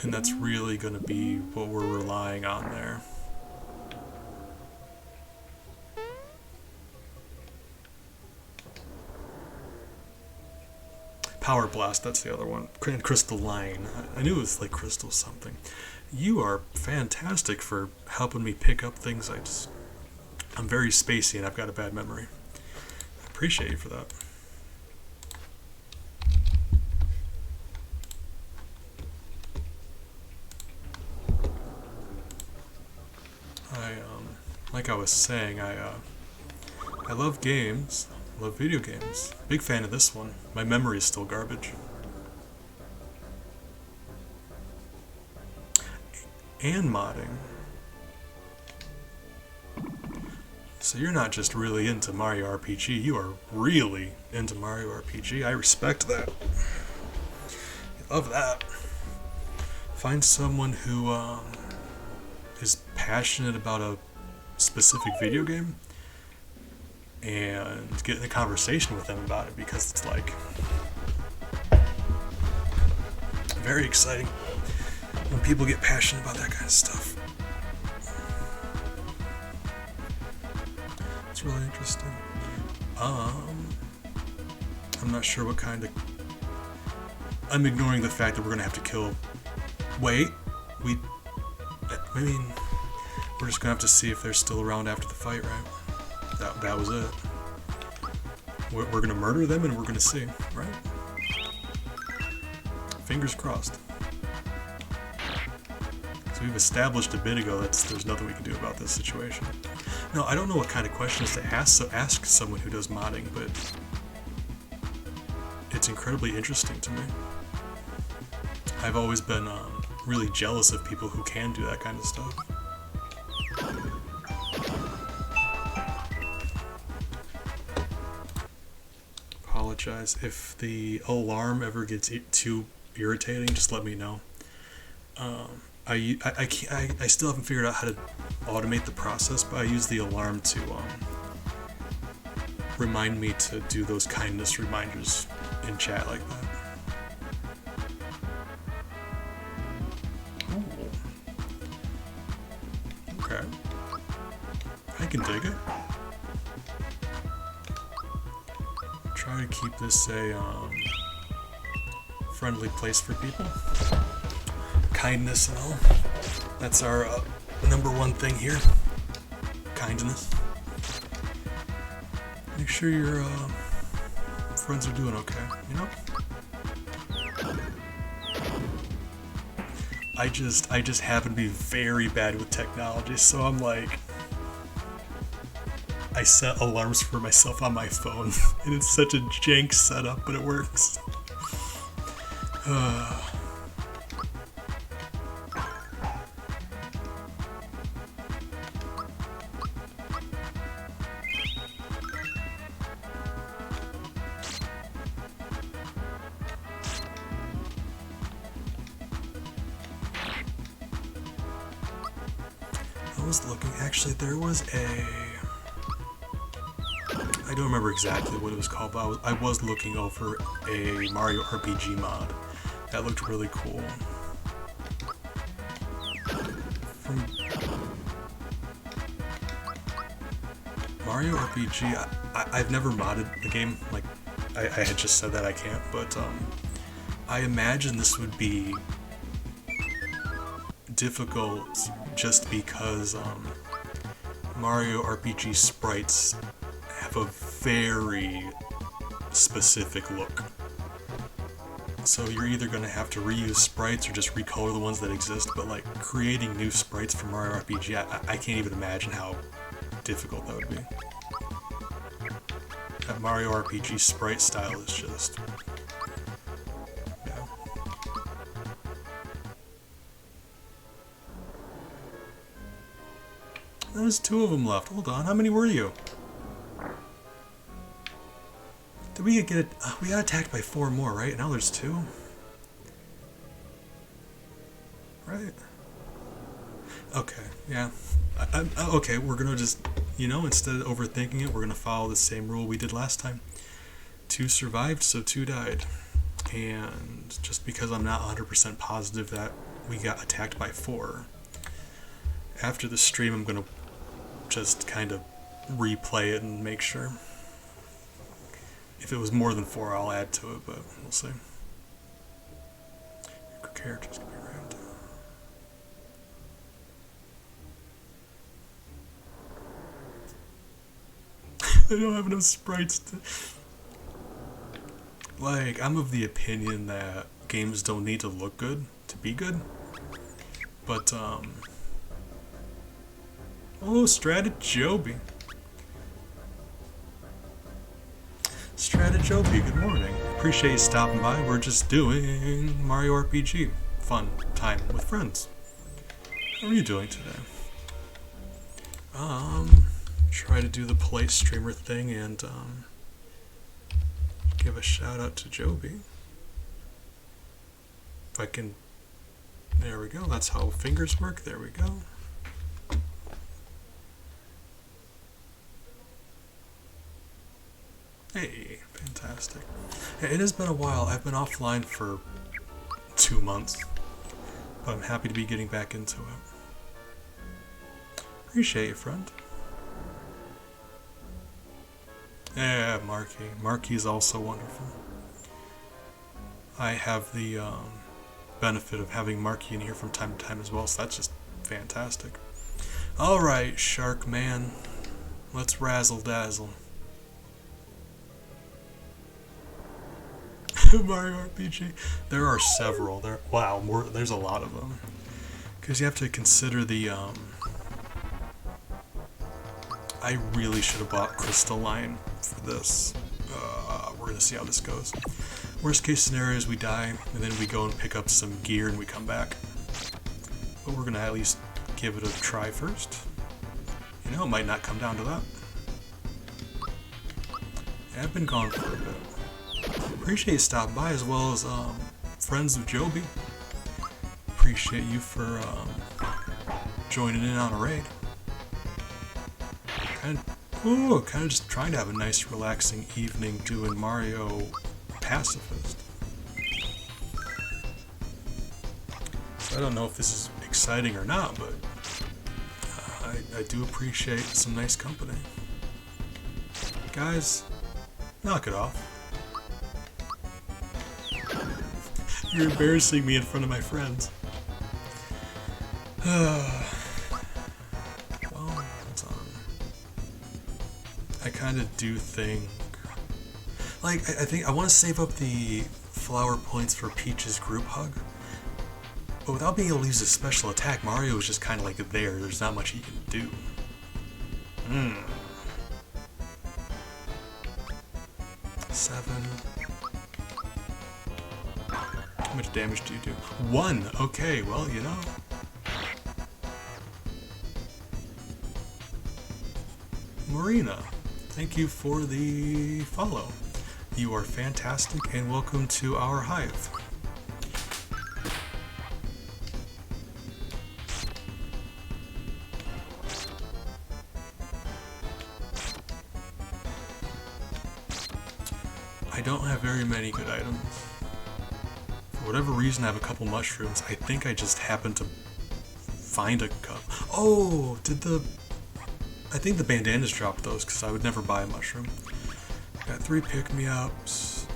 that's really going to be what we're relying on there. Power Blast, that's the other one. Crystalline. I knew it was like crystal something. You are fantastic for helping me pick up things. I'm very spacey and I've got a bad memory. I appreciate you for that. Like I was saying, I love games. Love video games. Big fan of this one. My memory is still garbage. And modding. So you're not just really into Mario RPG, you are really into Mario RPG. I respect that. I love that. Find someone who is passionate about a specific video game and get in a conversation with them about it, because it's like very exciting when people get passionate about that kind of stuff. It's really interesting. I'm not sure what kind of... I'm ignoring the fact that we're gonna have to kill... Wait, I mean, we're just gonna have to see if they're still around after the fight, right? That was it. We're gonna murder them and we're gonna see, right? Fingers crossed. So we've established a bit ago that there's nothing we can do about this situation. Now, I don't know what kind of questions to ask someone who does modding, but it's incredibly interesting to me. I've always been really jealous of people who can do that kind of stuff. Apologize if the alarm ever gets too irritating. Just let me know. I still haven't figured out how to automate the process, but I use the alarm to remind me to do those kindness reminders in chat like that. Ooh. Okay, I can dig it. Try to keep this a friendly place for people. Kindness and all. That's our number one thing here. Kindness. Make sure your friends are doing okay, you know? I just happen to be very bad with technology, so I'm like... I set alarms for myself on my phone, and it's such a jank setup, but it works. I was looking, actually there was I don't remember exactly what it was called, but I was looking over a Mario RPG mod that looked really cool. from Mario RPG. I've never modded the game. Like, I had just said that I can't, but I imagine this would be difficult just because Mario RPG sprites have a very specific look. So you're either going to have to reuse sprites or just recolor the ones that exist, but like creating new sprites for Mario RPG, I can't even imagine how difficult that would be. That Mario RPG sprite style is just... yeah. There's 2 of them left. Hold on, how many were you? Did we get it? We got attacked by 4 more, right? Now there's 2. Right? Okay, yeah. Okay, we're gonna just, you know, instead of overthinking it, we're gonna follow the same rule we did last time. 2 survived, so 2 died. And just because I'm not 100% positive that we got attacked by 4, after the stream I'm gonna just kind of replay it and make sure. If it was more than 4, I'll add to it, but we'll see. Your characters can be random. I don't have enough sprites to... Like, I'm of the opinion that games don't need to look good to be good. But, oh, Stratajobi. Stratajobi, good morning. Appreciate you stopping by. We're just doing Mario RPG. Fun time with friends. How are you doing today? Try to do the polite streamer thing and give a shout out to Joby. If I can... There we go. That's how fingers work. There we go. Hey, fantastic. It has been a while. I've been offline for 2 months, but I'm happy to be getting back into it. Appreciate you, friend. Yeah, Marky. Marky's also wonderful. I have the benefit of having Marky in here from time to time as well, so that's just fantastic. Alright, Shark Man. Let's razzle dazzle. Mario RPG. There are several. There's a lot of them. Because you have to consider the, I really should have bought Crystalline for this. We're going to see how this goes. Worst case scenario is we die, and then we go and pick up some gear and we come back. But we're going to at least give it a try first. You know, it might not come down to that. Yeah, I've been gone for a bit. Appreciate you stopping by, as well as friends of Joby. Appreciate you for joining in on a raid. Kind of just trying to have a nice, relaxing evening doing Mario Pacifist. So I don't know if this is exciting or not, but I do appreciate some nice company. Guys, knock it off. You're embarrassing me in front of my friends. Well, it's on. I kind of do think... Like, I think I want to save up the flower points for Peach's group hug. But without being able to use a special attack, Mario is just kind of like there. There's not much he can do. Hmm. 7... How much damage do you do? 1! Okay, well, you know. Marina, thank you for the follow. You are fantastic and welcome to our hive. I don't have very many good items. For whatever reason, I have a couple mushrooms. I think I just happened to find a cup. Oh, I think the bandanas dropped those because I would never buy a mushroom. Got 3 pick-me-ups,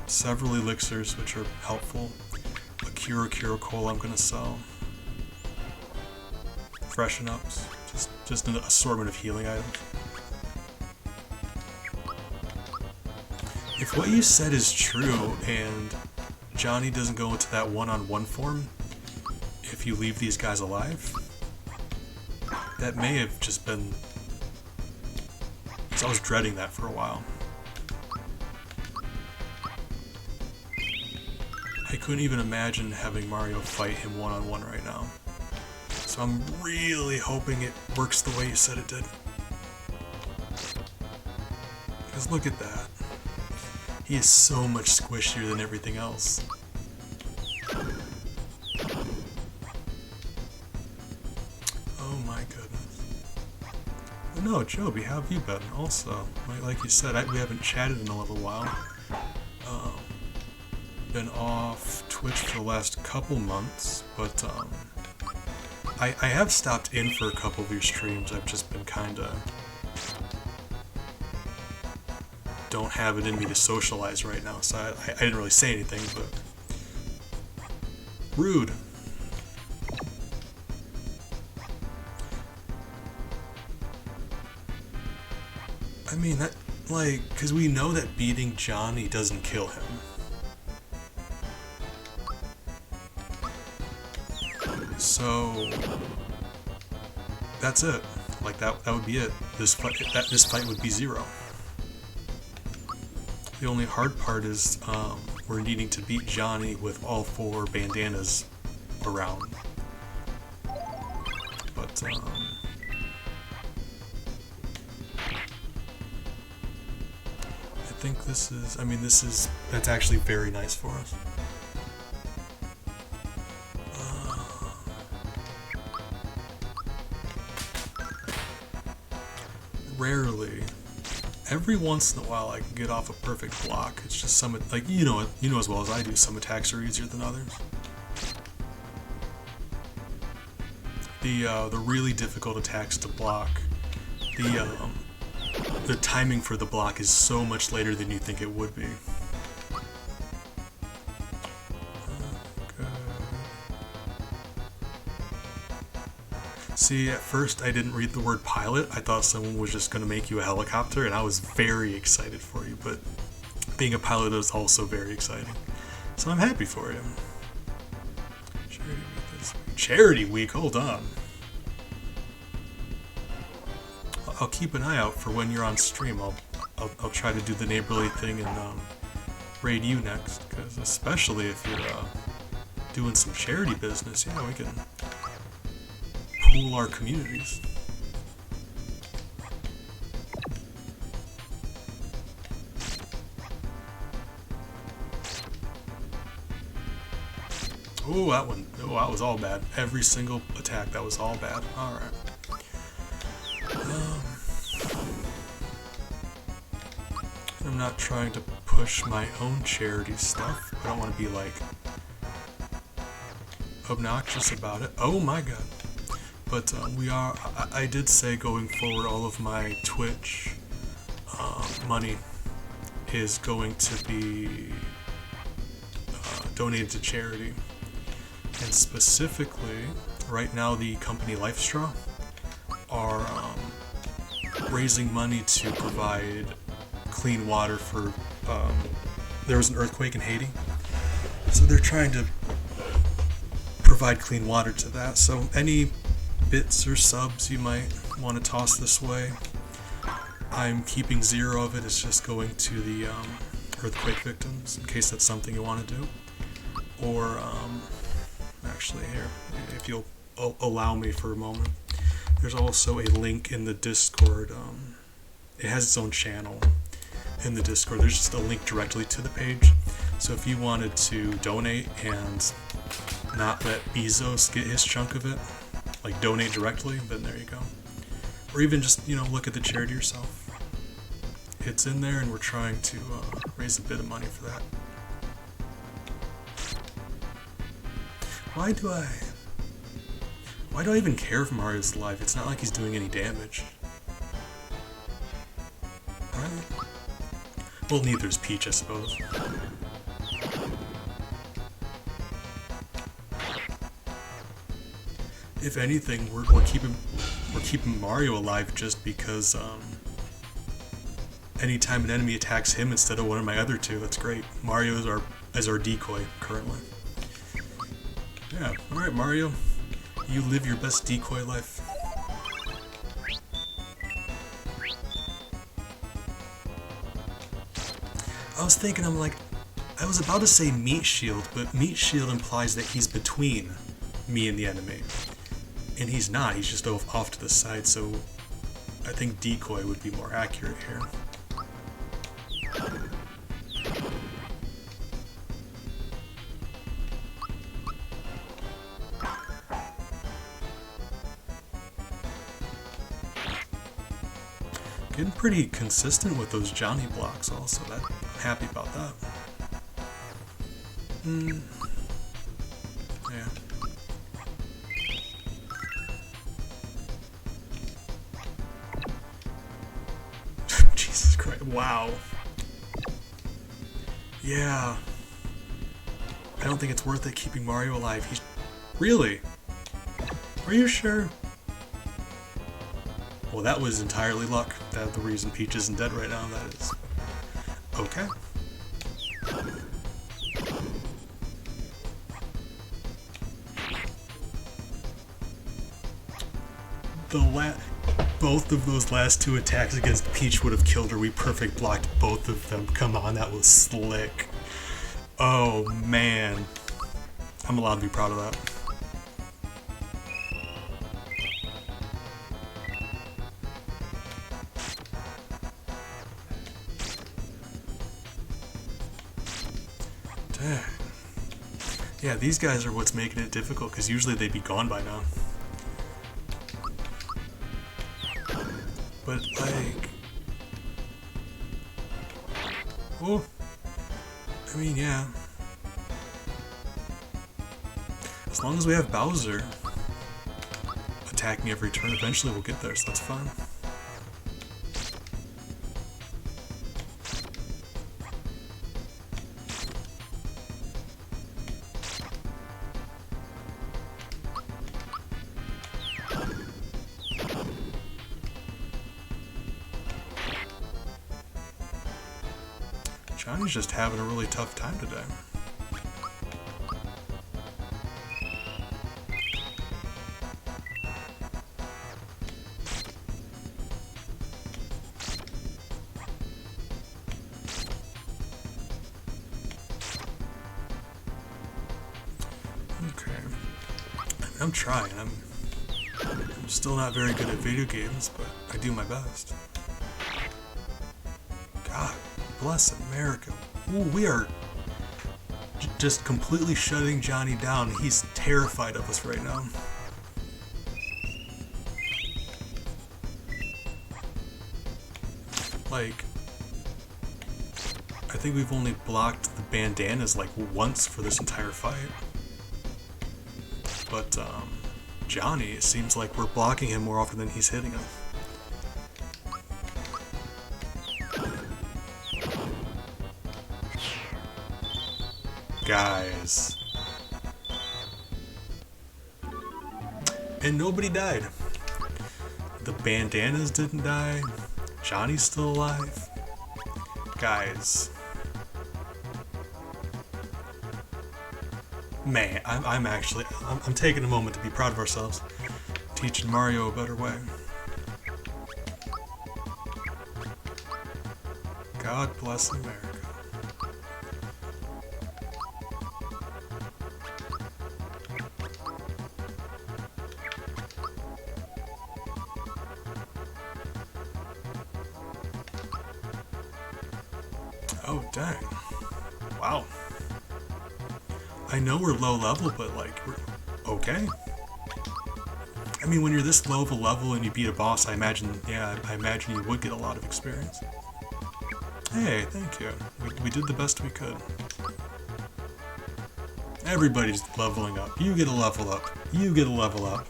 several elixirs which are helpful, a cure cola I'm gonna sell, freshen ups, just an assortment of healing items. If what you said is true and Johnny doesn't go into that one-on-one form, if you leave these guys alive, that may have just been... because I was dreading that for a while. I couldn't even imagine having Mario fight him one-on-one right now. So I'm really hoping it works the way you said it did. Because look at that. He is so much squishier than everything else. Oh my goodness. But no, Joby, how have you been? Also, like you said, we haven't chatted in a little while. Been off Twitch for the last couple months, but I have stopped in for a couple of your streams. I've just been kinda... don't have it in me to socialize right now, so I didn't really say anything, but... rude. I mean, that, like, because we know that beating Johnny doesn't kill him. So... that's it. Like, that would be it. This fight would be 0. The only hard part is we're needing to beat Johnny with all 4 bandanas around. But I think this is, that's actually very nice for us. Rarely. Every once in a while I can get off a perfect block. It's just some, like, you know as well as I do, some attacks are easier than others. The really difficult attacks to block, the timing for the block is so much later than you think it would be. See, at first I didn't read the word pilot. I thought someone was just going to make you a helicopter, and I was very excited for you, but being a pilot is also very exciting. So I'm happy for you. Charity Week this week. Charity Week? Hold on. I'll keep an eye out for when you're on stream. I'll try to do the neighborly thing and raid you next, because especially if you're doing some charity business, yeah, we can pool our communities. Oh, that one. Oh, that was all bad. Every single attack, that was all bad. Alright. I'm not trying to push my own charity stuff. I don't want to be, like, obnoxious about it. Oh my god. But I did say going forward all of my Twitch money is going to be donated to charity. And specifically, right now the company LifeStraw are raising money to provide clean water for, there was an earthquake in Haiti. So they're trying to provide clean water to that. So any bits or subs you might want to toss this way, I'm keeping 0 of it. It's just going to the earthquake victims, in case that's something you want to do. Or actually, here, if you'll allow me for a moment, there's also a link in the Discord. It has its own channel in the Discord. There's just a link directly to the page. So if you wanted to donate and not let Bezos get his chunk of it, like donate directly, then there you go. Or even just, look at the charity yourself. It's in there, and we're trying to raise a bit of money for that. Why do I even care if Mario's alive? It's not like he's doing any damage. Alright. Well, neither's Peach, I suppose. If anything, we're keeping Mario alive just because anytime an enemy attacks him instead of one of my other two, that's great. Mario is our decoy currently. Yeah, alright Mario. You live your best decoy life. I was thinking, I was about to say meat shield, but meat shield implies that he's between me and the enemy. And he's not, he's just off to the side, so I think decoy would be more accurate here. Getting pretty consistent with those Johnny blocks also, I'm happy about that. Yeah. Jesus Christ, wow. Yeah. I don't think it's worth it keeping Mario alive. He's... Really? Are you sure? Well, that was entirely luck. That's the reason Peach isn't dead right now, that is. Okay. Both of those last two attacks against Peach would have killed her. We perfect blocked both of them. Come on, that was slick. Oh, man. I'm allowed to be proud of that. Dang. Yeah, these guys are what's making it difficult, because usually they'd be gone by now. But, like... Oh. I mean, yeah. As long as we have Bowser attacking every turn, eventually we'll get there, so that's fine. Johnny's just having a really tough time today. Okay. I'm trying. I'm still not very good at video games, but I do my best. God bless America. Ooh, we are just completely shutting Johnny down. He's terrified of us right now. Like, I think we've only blocked the bandanas like once for this entire fight. But, Johnny, it seems like we're blocking him more often than he's hitting him. Guys. And nobody died. The bandanas didn't die. Johnny's still alive. Guys. Man, I'm taking a moment to be proud of ourselves. Teaching Mario a better way. God bless America. Oh, dang. Wow. I know we're low level, but like, we're okay. I mean, when you're this low of a level and you beat a boss, I imagine you would get a lot of experience. Hey, thank you. We did the best we could. Everybody's leveling up. You get a level up. You get a level up.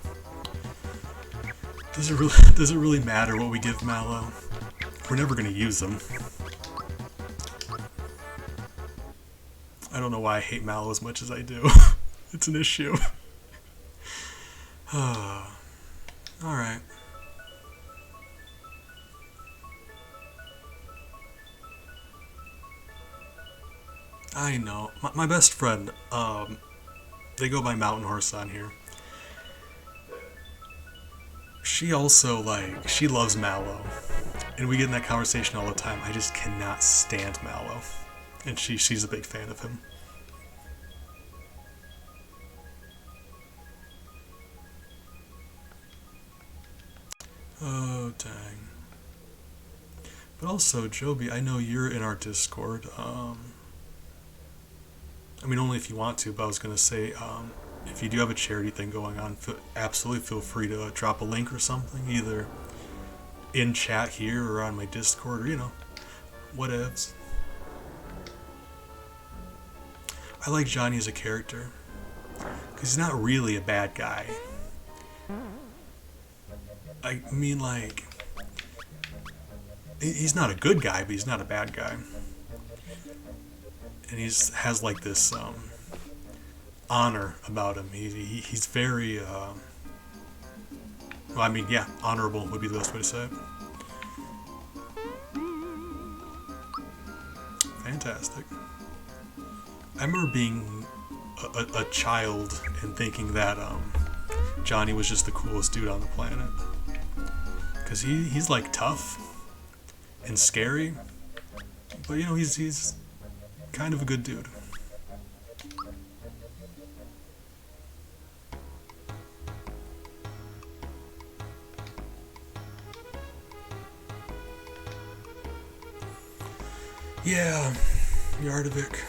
does it really matter what we give Mallow? We're never gonna use him. I don't know why I hate Mallow as much as I do. It's an issue. Alright. I know. My best friend, they go by Mountain Horse on here. She also, like, she loves Mallow. And we get in that conversation all the time. I just cannot stand Mallow. And she's a big fan of him. Oh, dang. But also, Joby, I know you're in our Discord. I mean, only if you want to, but I was going to say, if you do have a charity thing going on, absolutely feel free to drop a link or something, either in chat here or on my Discord, or, you know, whatevs. I like Johnny as a character, because he's not really a bad guy. I mean, like, he's not a good guy, but he's not a bad guy. And has like this honor about him. He's very, well, I mean, yeah, honorable would be the best way to say it. Fantastic. I remember being a child and thinking that Johnny was just the coolest dude on the planet. Because he's like tough and scary, but you know, he's kind of a good dude. Yeah, Yardovic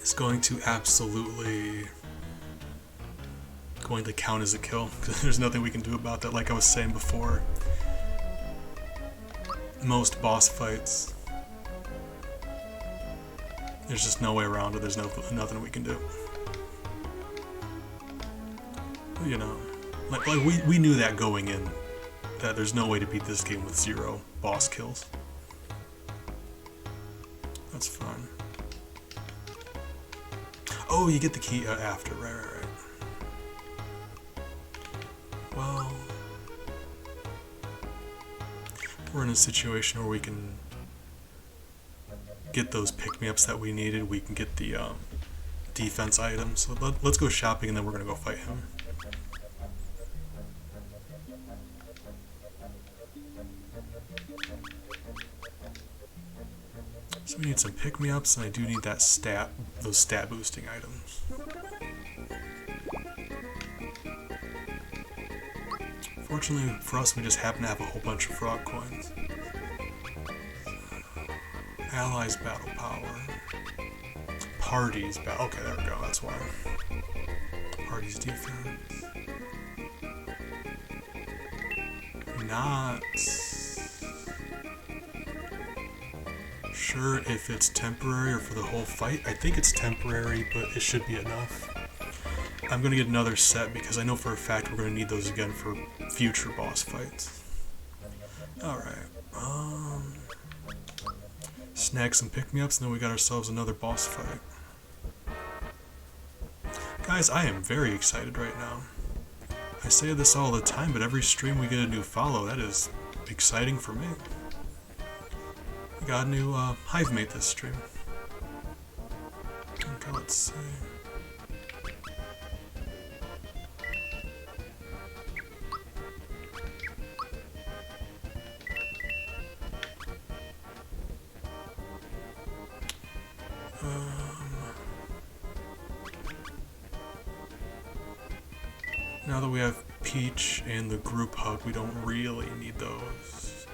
is going to absolutely going to count as a kill, because there's nothing we can do about that. Like I was saying before, most boss fights, there's just no way around it. There's nothing we can do. You know, like we knew that going in, that there's no way to beat this game with 0 boss kills. That's fun. Oh, you get the key after, right. Well, we're in a situation where we can get those pick-me-ups that we needed. We can get the defense items. So let's go shopping, and then we're going to go fight him. So we need some pick-me-ups, and I do need those stat boosting items. Fortunately for us, we just happen to have a whole bunch of frog coins. Allies battle power. Parties battle. Okay, there we go. That's why. Parties defense. Not sure if it's temporary or for the whole fight. I think it's temporary, but it should be enough. I'm going to get another set because I know for a fact we're going to need those again for future boss fights. Alright. Snag some pick-me-ups, and then we got ourselves another boss fight. Guys, I am very excited right now. I say this all the time, but every stream we get a new follow. That is exciting for me. We got a new hive mate this stream. Okay, let's see. Now that we have Peach and the group hug, we don't really need those.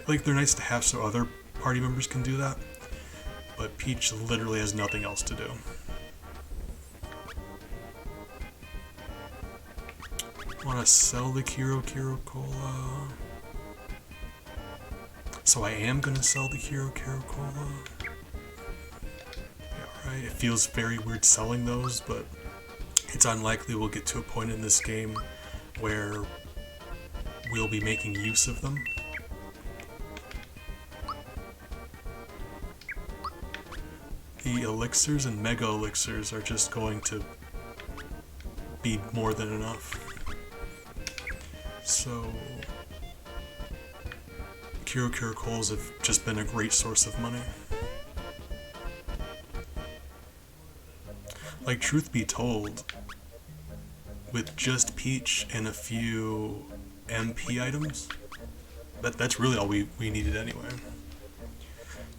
Like they're nice to have so other party members can do that, but Peach literally has nothing else to do. Want to sell the Kiro Cola? So I am gonna sell the Kiro Cola. Yeah, right. It feels very weird selling those, but It's unlikely we'll get to a point in this game where we'll be making use of them. The elixirs and mega elixirs are just going to be more than enough. So Cure coals have just been a great source of money. Like, truth be told, with just Peach and a few MP items, that's really all we needed anyway.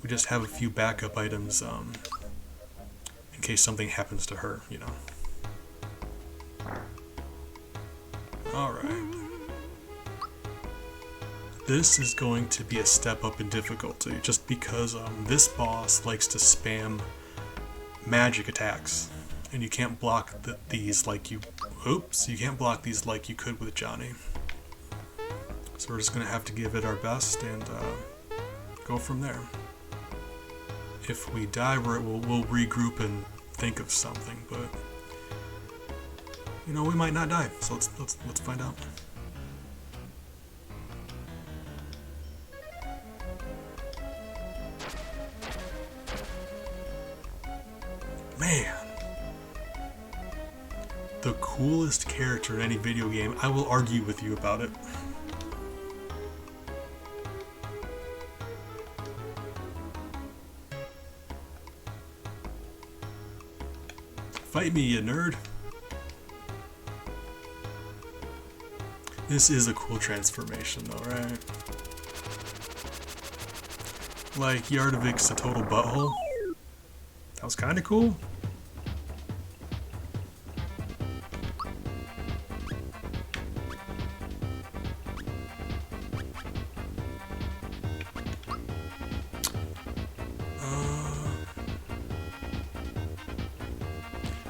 We just have a few backup items in case something happens to her, you know. Alright. This is going to be a step up in difficulty, just because this boss likes to spam magic attacks, and you can't block these like you... Oops, you can't block these like you could with Johnny. So we're just going to have to give it our best and go from there. If we die, we'll regroup and think of something, but you know, we might not die. So let's find out. Man, the coolest character in any video game. I will argue with you about it. Fight me, you nerd. This is a cool transformation though, right? Like, Yardovik's a total butthole. That was kinda cool.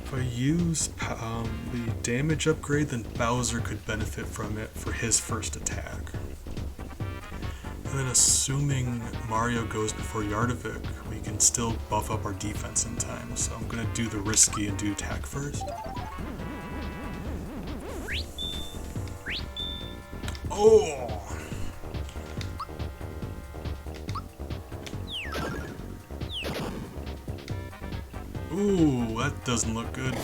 If I use the damage upgrade, then Bowser could benefit from it for his first attack. And then assuming Mario goes before Yardovik, we can still buff up our defense in time. So I'm gonna do the risky and do attack first. Oh! Ooh, that doesn't look good.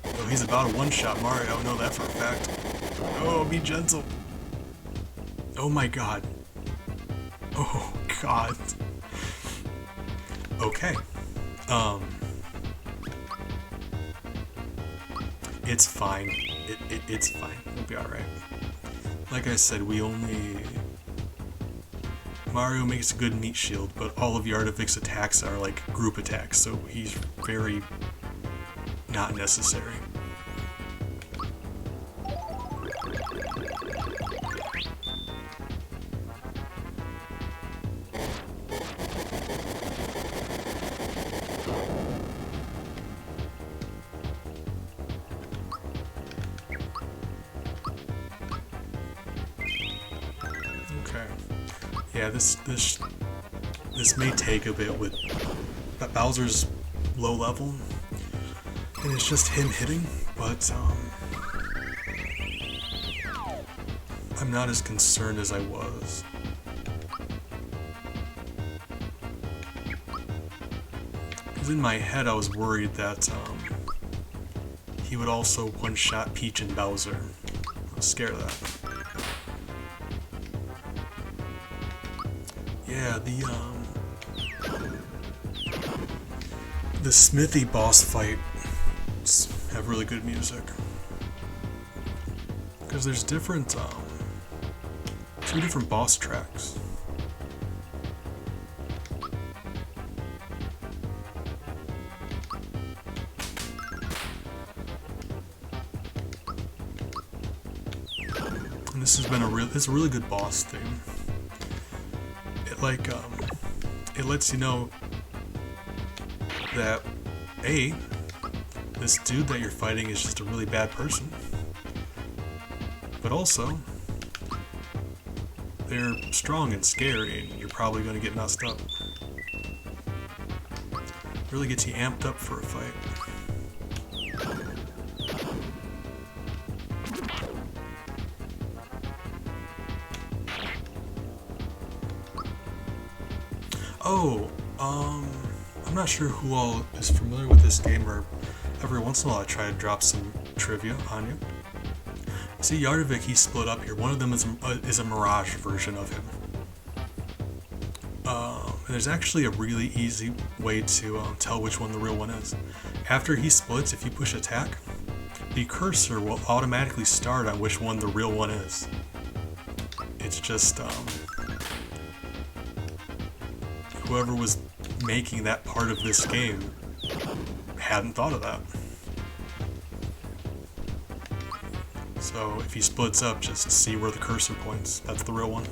Oh, he's about to one-shot Mario, I know that for a fact. Oh, be gentle. Oh my god. Oh god. Okay. It's fine. It's fine. We'll be alright. Like I said, Mario makes a good meat shield, but all of Yardovik's attacks are like group attacks, so he's very not necessary. Yeah, this may take a bit with Bowser's low level, and it's just him hitting, but I'm not as concerned as I was. Because in my head I was worried that he would also one-shot Peach and Bowser. I was scared of that. Yeah, the Smithy boss fights have really good music. Because there's different, 2 different boss tracks. And this has been it's a really good boss theme. Like, it lets you know that A, this dude that you're fighting is just a really bad person, but also they're strong and scary and you're probably going to get messed up. Really gets you amped up for a fight. Oh, I'm not sure who all is familiar with this game, or every once in a while I try to drop some trivia on you. See, Yardovic, he's split up here. One of them is a Mirage version of him. And there's actually a really easy way to tell which one the real one is. After he splits, if you push attack, the cursor will automatically start on which one the real one is. It's just whoever was making that part of this game hadn't thought of that. So if he splits up, just see where the cursor points. That's the real one.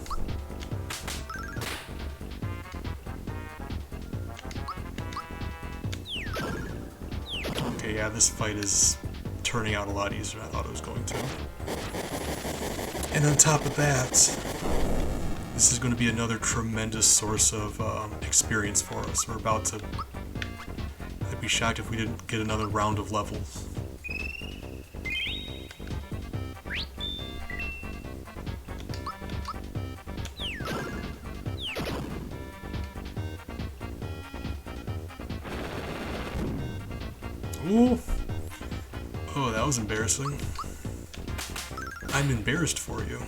Okay, yeah, this fight is turning out a lot easier than I thought it was going to. And on top of that, this is going to be another tremendous source of experience for us. We're about to... I'd be shocked if we didn't get another round of levels. Ooh! Oh, that was embarrassing. I'm embarrassed for you.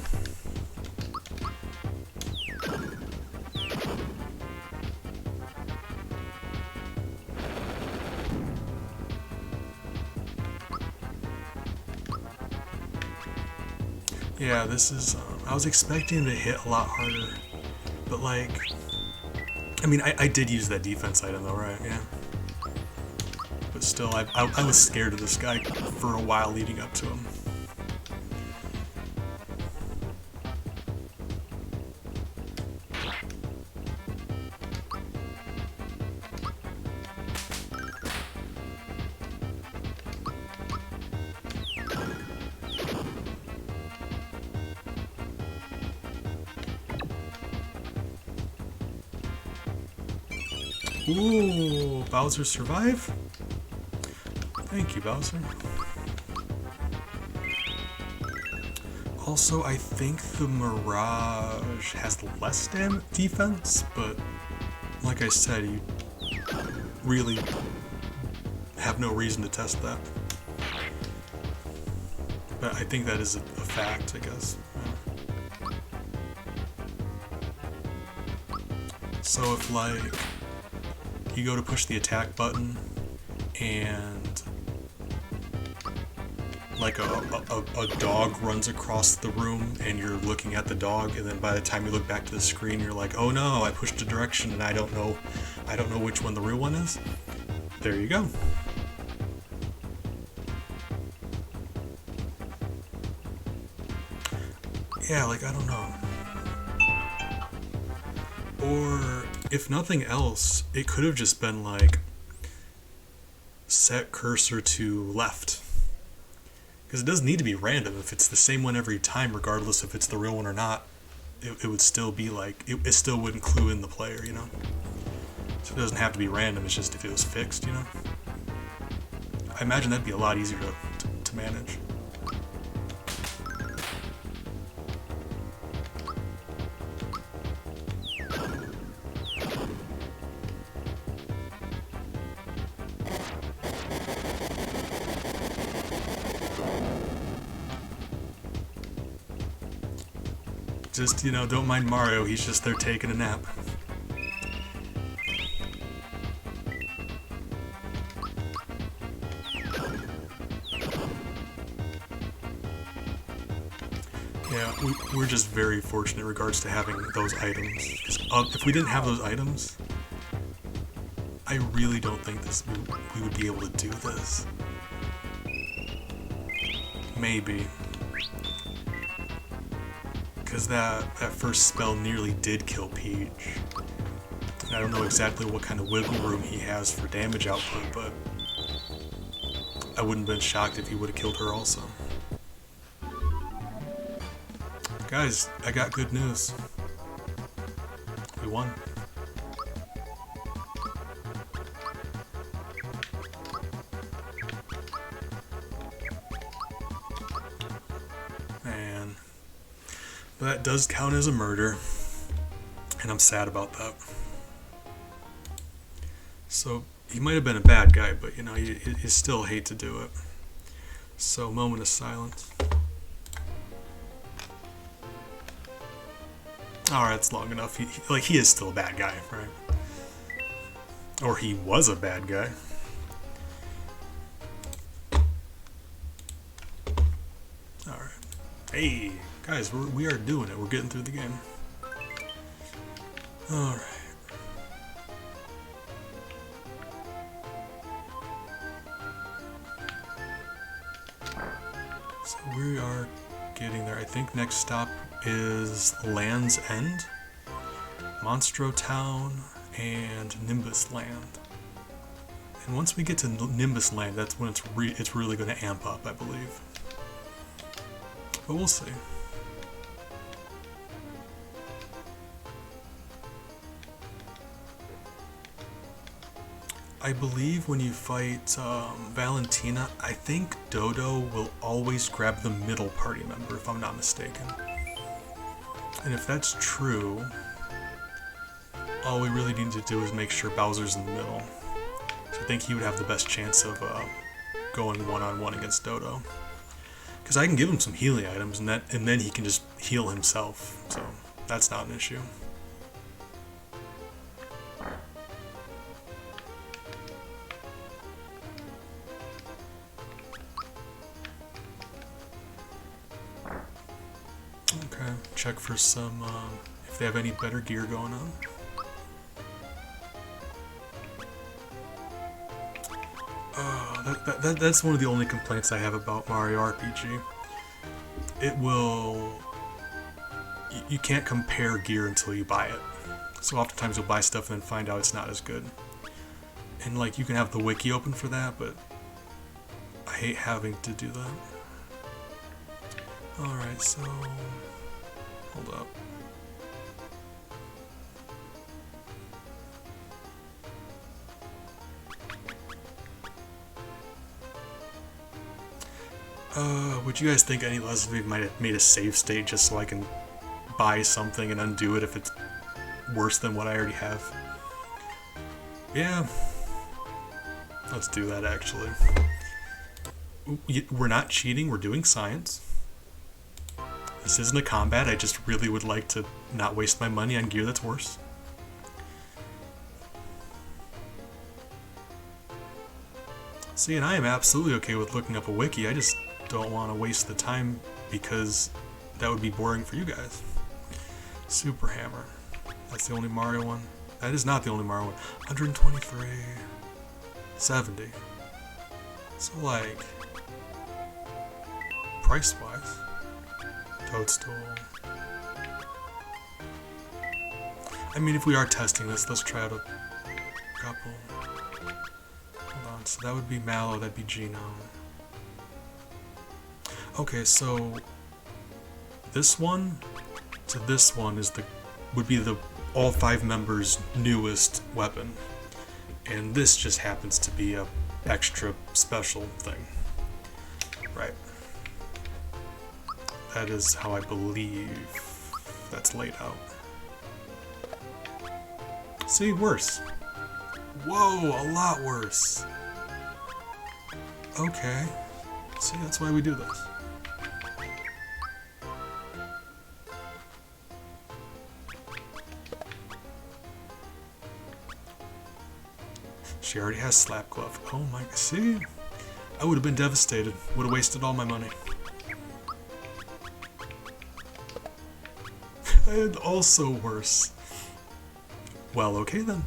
Yeah, this is, I was expecting to hit a lot harder, but like, I mean, I did use that defense item though, right? Yeah. But still, I was scared of this guy for a while leading up to him. Ooh, Bowser survive? Thank you, Bowser. Also, I think the Mirage has less defense, but like I said, you really have no reason to test that. But I think that is a fact, I guess. Yeah. So if, like, you go to push the attack button and like a dog runs across the room and you're looking at the dog, and then by the time you look back to the screen you're like, oh no, I pushed a direction and I don't know which one the real one is. There you go. Yeah, like, I don't know. Or if nothing else, it could have just been like set cursor to left. Because it doesn't need to be random. If it's the same one every time, regardless if it's the real one or not, it would still be like, it still wouldn't clue in the player, you know? So it doesn't have to be random, it's just if it was fixed, you know? I imagine that'd be a lot easier to manage. Just, you know, don't mind Mario, he's just there taking a nap. Yeah, we're just very fortunate in regards to having those items. If we didn't have those items, I really don't think we would be able to do this. Maybe. Because that first spell nearly did kill Peach. And I don't know exactly what kind of wiggle room he has for damage output, but I wouldn't have been shocked if he would have killed her also. Guys, I got good news. We won. Man. But that does count as a murder, and I'm sad about that. So he might have been a bad guy, but you know, you still hate to do it. So, moment of silence. Alright, it's long enough. He is still a bad guy, right? Or he was a bad guy. Alright. Hey, guys, we are doing it. We're getting through the game. Alright. So we are getting there. I think next stop is Land's End, Monstro Town, and Nimbus Land. And once we get to Nimbus Land, that's when it's really going to amp up, I believe. But we'll see. I believe when you fight Valentina, I think Dodo will always grab the middle party member, if I'm not mistaken. And if that's true, all we really need to do is make sure Bowser's in the middle. So I think he would have the best chance of going one-on-one against Dodo. Because I can give him some healing items, and then he can just heal himself. So that's not an issue. Okay, check for some, if they have any better gear going on. That's one of the only complaints I have about Mario RPG. It will... You can't compare gear until you buy it. So oftentimes you'll buy stuff and then find out it's not as good. And like, you can have the wiki open for that, but I hate having to do that. Alright, so... Hold up. Would you guys think any less of me might have made a save state just so I can buy something and undo it if it's worse than what I already have? Yeah. Let's do that, actually. We're not cheating, we're doing science. This isn't a combat, I just really would like to not waste my money on gear that's worse. See, and I am absolutely okay with looking up a wiki, I just don't want to waste the time because that would be boring for you guys. Super Hammer. That's the only Mario one. That is not the only Mario one. 123. 70. So like, price-wise, Toadstool. I mean, if we are testing this, let's try out a couple. Hold on, so that would be Mallow, that'd be Geno. Okay, so this one to this one would be the all 5 members' newest weapon, and this just happens to be a extra special thing, right? That is how I believe that's laid out. See, worse. Whoa, a lot worse. Okay. See, that's why we do this. She already has Slap Glove. Oh my, see? I would have been devastated. Would have wasted all my money. And also worse. Well, okay then.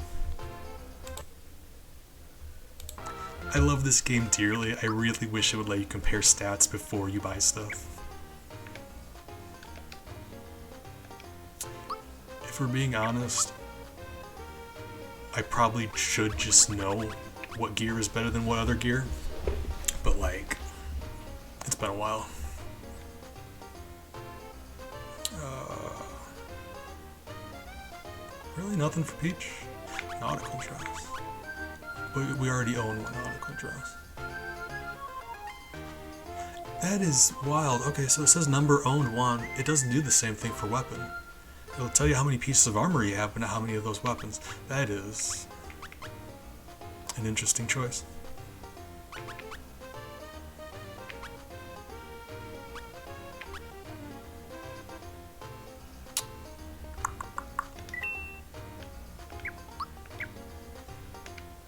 I love this game dearly. I really wish it would let you compare stats before you buy stuff. If we're being honest, I probably should just know what gear is better than what other gear, but like, it's been a while. Really nothing for Peach? Nautical dress. But we already own one nautical dress. That is wild. Okay, so it says number owned 1. It doesn't do the same thing for weapon. It'll tell you how many pieces of armor you have, but not how many of those weapons. That is an interesting choice.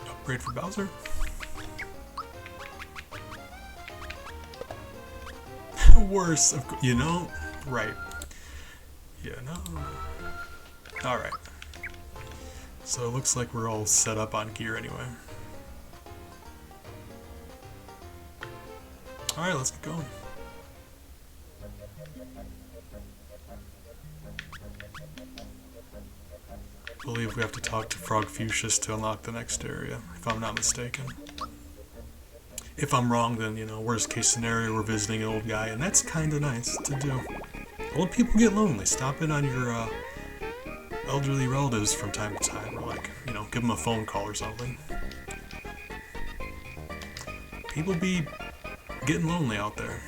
Upgrade for Bowser. Worse, you know? Right. Yeah, no. Alright. So it looks like we're all set up on gear anyway. Alright, let's get going. I believe we have to talk to Frog Fuchsius to unlock the next area, if I'm not mistaken. If I'm wrong, then, you know, worst case scenario, we're visiting an old guy, and that's kind of nice to do. Old people get lonely. Stop in on your elderly relatives from time to time, or like, you know, give them a phone call or something. People be getting lonely out there.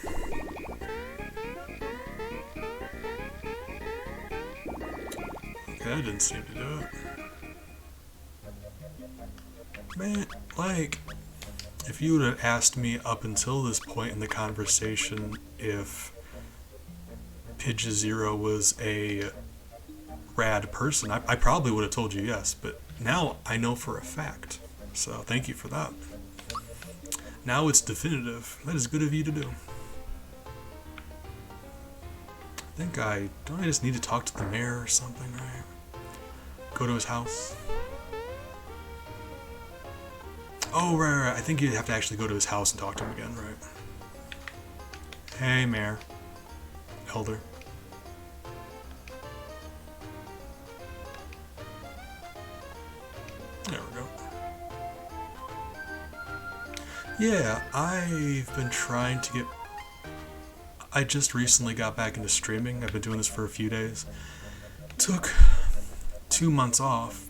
Okay, that didn't seem to do it. Man, like, if you would have asked me up until this point in the conversation if Pidgey Zero was a rad person, I probably would have told you yes, but now I know for a fact. So thank you for that. Now it's definitive. That is good of you to do. Don't I just need to talk to the mayor or something, right? Go to his house. Oh, right. I think you have to actually go to his house and talk to him again, right? Hey, Mayor. Elder. There we go. Yeah, I've been trying to get... I just recently got back into streaming. I've been doing this for a few days. Took 2 months off,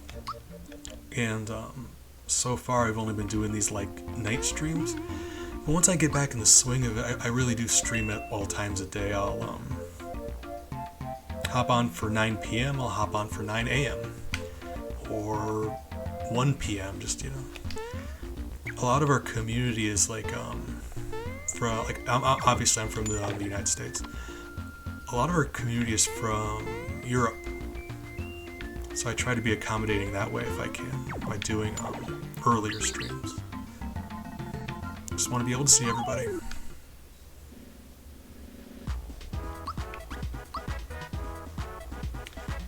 and so far I've only been doing these like night streams. But once I get back in the swing of it, I really do stream at all times a day. I'll hop on for 9 p.m., I'll hop on for 9 a.m. or 1 p.m. just, you know. A lot of our community is like obviously I'm from the United States. A lot of our community is from Europe, so I try to be accommodating that way if I can by doing earlier streams. Just want to be able to see everybody.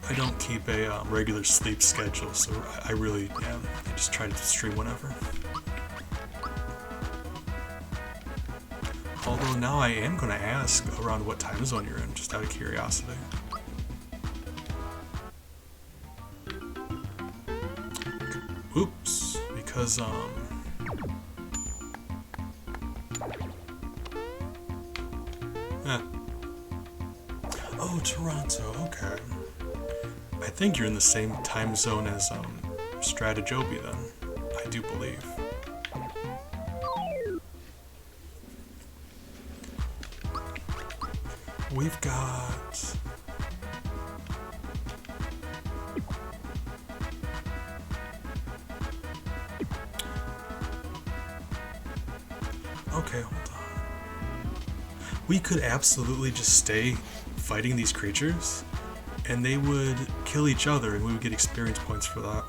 I don't keep a regular sleep schedule, so I really I just try to stream whenever. Although now I am going to ask around what time zone you're in, just out of curiosity. Oops, because Oh, Toronto, okay. I think you're in the same time zone as Stratajobi then, I do believe. We've got... Okay, hold on. We could absolutely just stay fighting these creatures, and they would kill each other, and we would get experience points for that.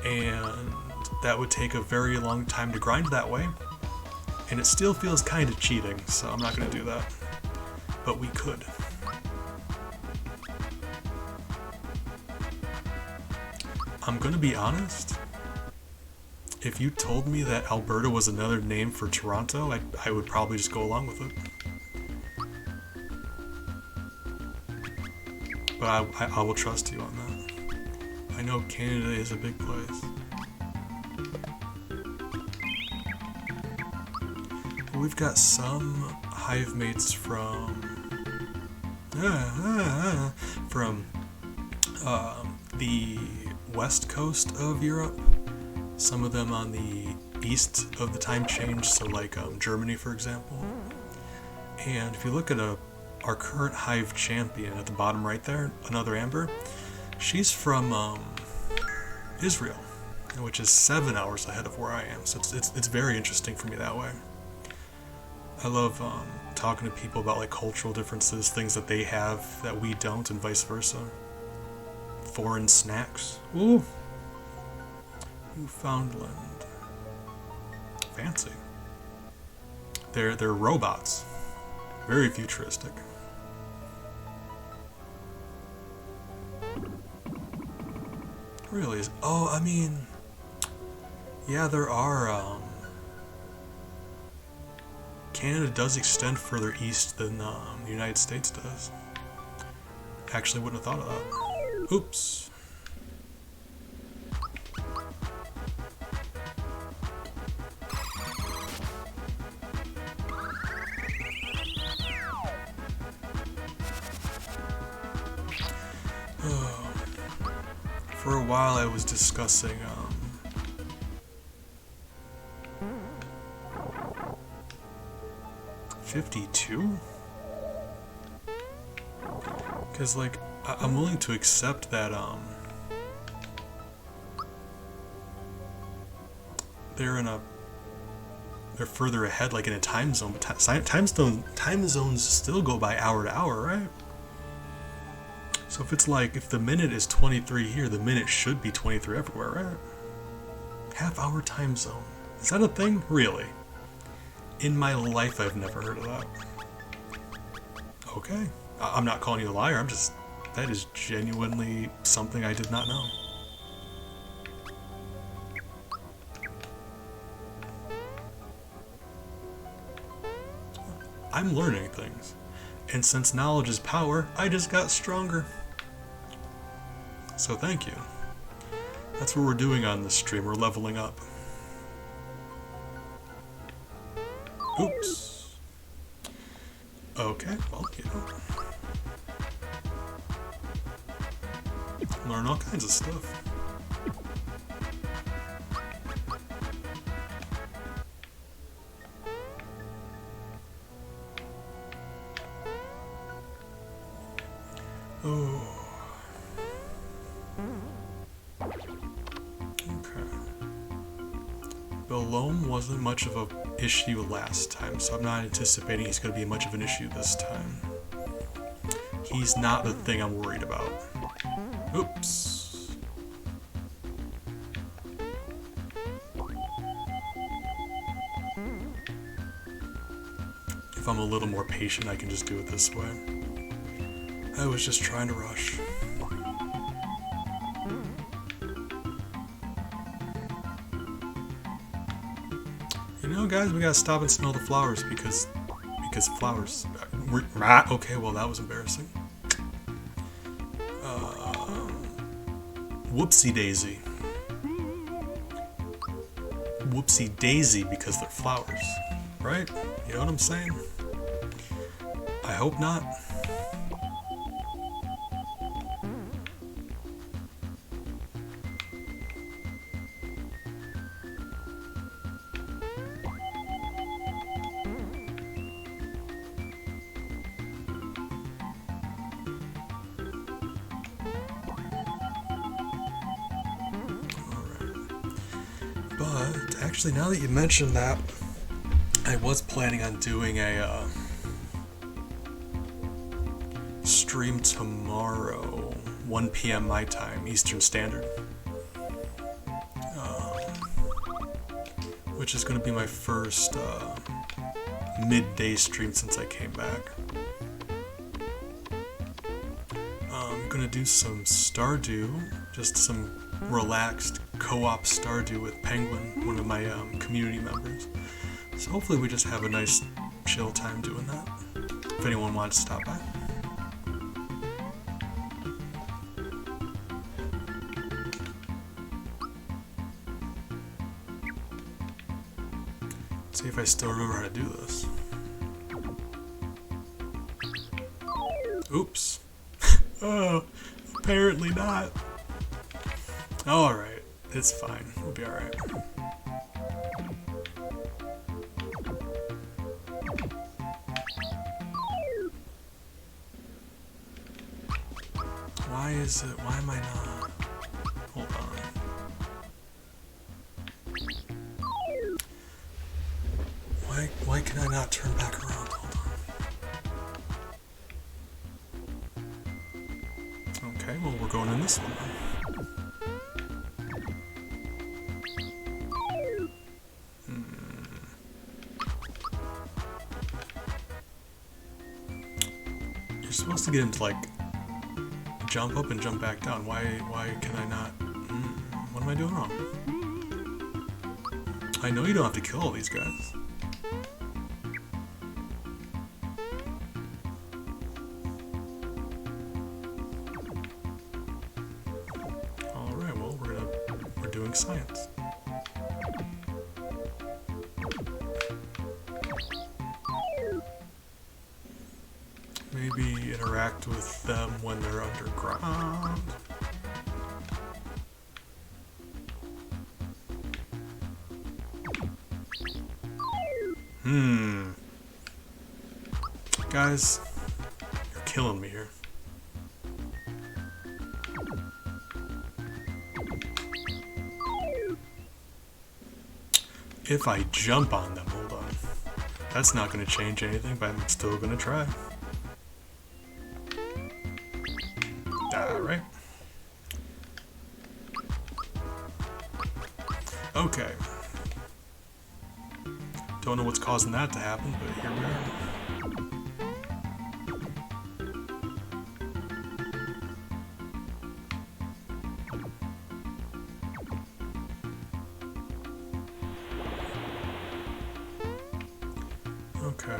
And that would take a very long time to grind that way, and it still feels kind of cheating, so I'm not going to do that. But we could. I'm gonna be honest, if you told me that Alberta was another name for Toronto, I would probably just go along with it. But I will trust you on that. I know Canada is a big place. We've got some hive mates from the west coast of Europe, some of them on the east of the time change, so like Germany for example. And if you look at our current hive champion at the bottom right there, another Amber, she's from Israel. which is 7 hours ahead of where I am. So it's very interesting for me that way. I love talking to people about like cultural differences, things that they have that we don't, and vice versa. Foreign snacks. Ooh. Newfoundland. Fancy. They're robots. Very futuristic. Really is. Oh, I mean, yeah, there are. Canada does extend further east than the United States does. Actually, wouldn't have thought of that. Oops. For a while, I was discussing 52? Because, like, I'm willing to accept that, they're further ahead, like, in a time zone, but time zones still go by hour to hour, right? So if it's like, if the minute is 23 here, the minute should be 23 everywhere, right? Half-hour time zone. Is that a thing? Really? In my life, I've never heard of that. Okay. I'm not calling you a liar, that is genuinely something I did not know. I'm learning things. And since knowledge is power, I just got stronger. So thank you. That's what we're doing on this stream, we're leveling up. Oops. Okay, well, you know. Learn all kinds of stuff. Oh. Okay. Belome wasn't much of an issue last time, so I'm not anticipating he's going to be much of an issue this time. He's not the thing I'm worried about. Oops. If I'm a little more patient, I can just do it this way. I was just trying to rush. You know, guys, we gotta stop and smell the flowers because flowers. Okay, well, that was embarrassing. Whoopsie daisy. Whoopsie daisy because they're flowers, right? You know what I'm saying? I hope not. But actually, now that you mentioned that, I was planning on doing a stream tomorrow, 1 p.m. my time, Eastern Standard, which is going to be my first midday stream since I came back. I'm going to do some Stardew, just some relaxed co-op Stardew with Penguin, one of my community members. So hopefully we just have a nice chill time doing that, if anyone wants to stop by. See if I still remember how to do this. Oops. Oh, apparently not. Alright, it's fine. We'll be alright. Why am I not? Hold on. can I not turn back around? Hold on. Okay, well, we're going in this one then. You're supposed to get him to, like, jump up and jump back down. Why can I not? What am I doing wrong? I know you don't have to kill all these guys. Alright, well, we're doing science. Maybe interact with them when they're underground. Guys, you're killing me here. If I jump on them, hold on. That's not going to change anything, but I'm still going to try. Alright. Okay. Don't know what's causing that to happen, but here we are. Okay.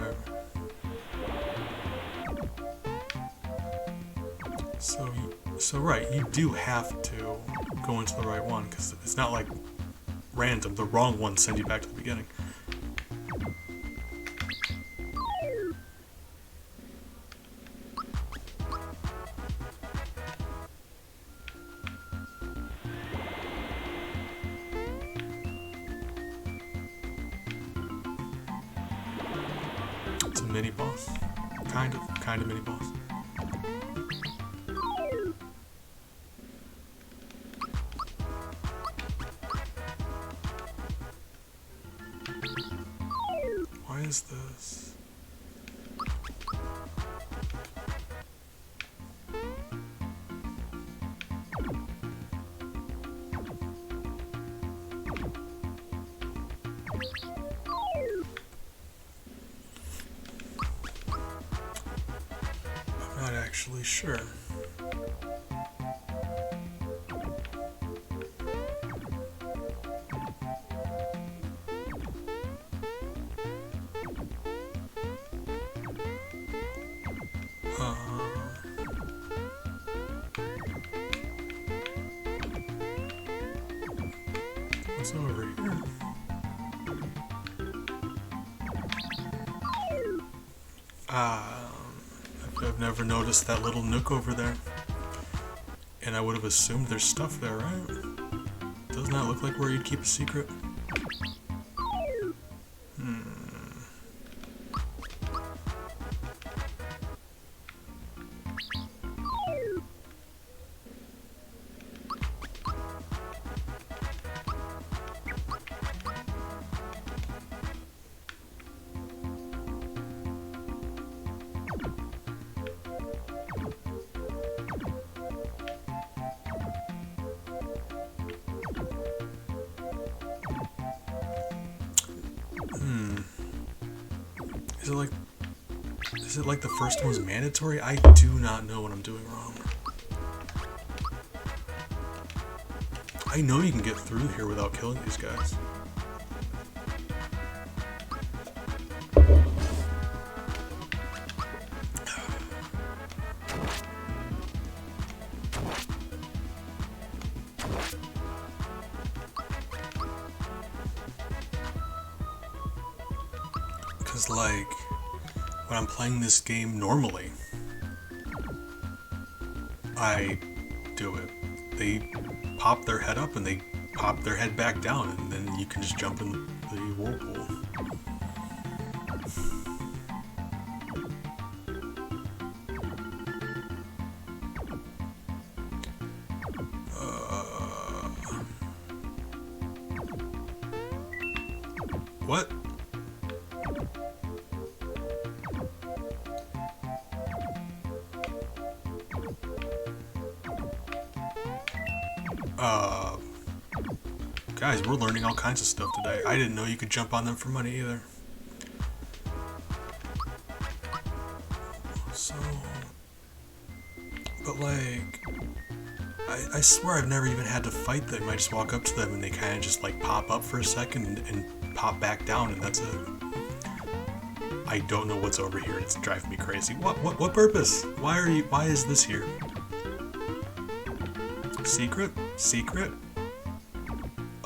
So right, you do have to go into the right one, because it's not like random. The wrong one sends you back to the beginning. It's a mini boss. Kind of mini boss. Why is this? I'm not actually sure. What's over here? I've never noticed that little nook over there. And I would have assumed there's stuff there, right? Doesn't that look like where you'd keep a secret? Is it like the first one was mandatory? I do not know what I'm doing wrong. I know you can get through here without killing these guys. Because, like, when I'm playing this game normally, I do it. They pop their head up and they pop their head back down, and then you can just jump in the whirlpool. What? Guys, we're learning all kinds of stuff today. I didn't know you could jump on them for money either. So... But like... I swear I've never even had to fight them. I just walk up to them and they kind of just like pop up for a second and pop back down and that's it. I don't know what's over here. It's driving me crazy. What purpose? Why is this here? Secret? Secret?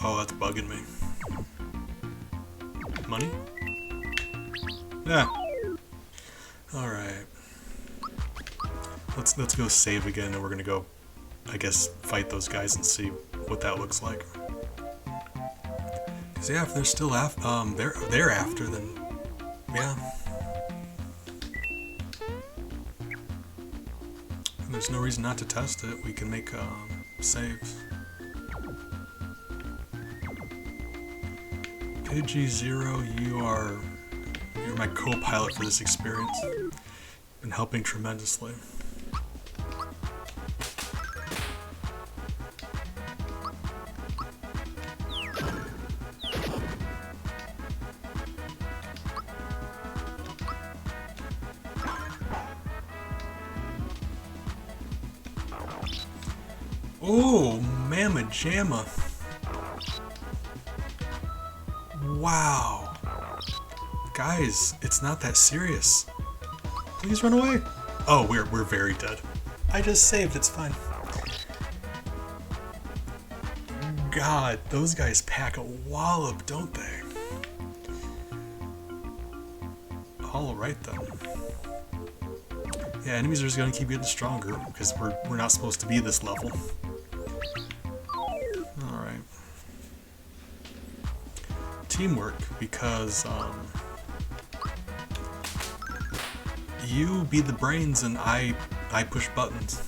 Oh, that's bugging me. Money? Yeah. Alright. Let's go save again and we're gonna go, I guess, fight those guys and see what that looks like. Cause yeah, if they're still they're after, then yeah. And there's no reason not to test it. We can make saves. KG0, you're my co-pilot for this experience. Been helping tremendously. Oh, mamma jamma. Wow. Guys, it's not that serious. Please run away. Oh, we're very dead. I just saved, it's fine. God, those guys pack a wallop, don't they? Alright then. Yeah, enemies are just gonna keep getting stronger because we're not supposed to be this level. Alright. Teamwork, because you be the brains and I push buttons.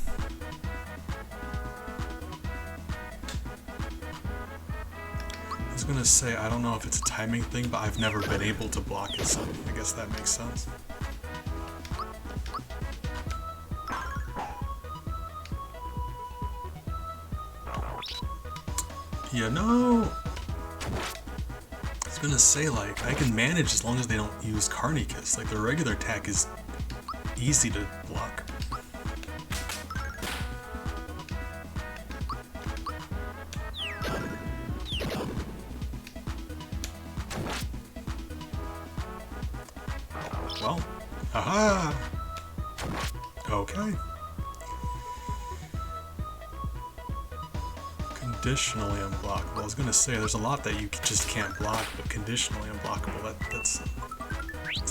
I was gonna say, I don't know if it's a timing thing, but I've never been able to block it, so I guess that makes sense. You know, I was gonna say, like, I can manage as long as they don't use Carnicus. Like, the regular attack is easy to block. Well, haha! Okay. Conditionally unblockable. I was gonna say, there's a lot that you just can't block, but conditionally unblockable, that's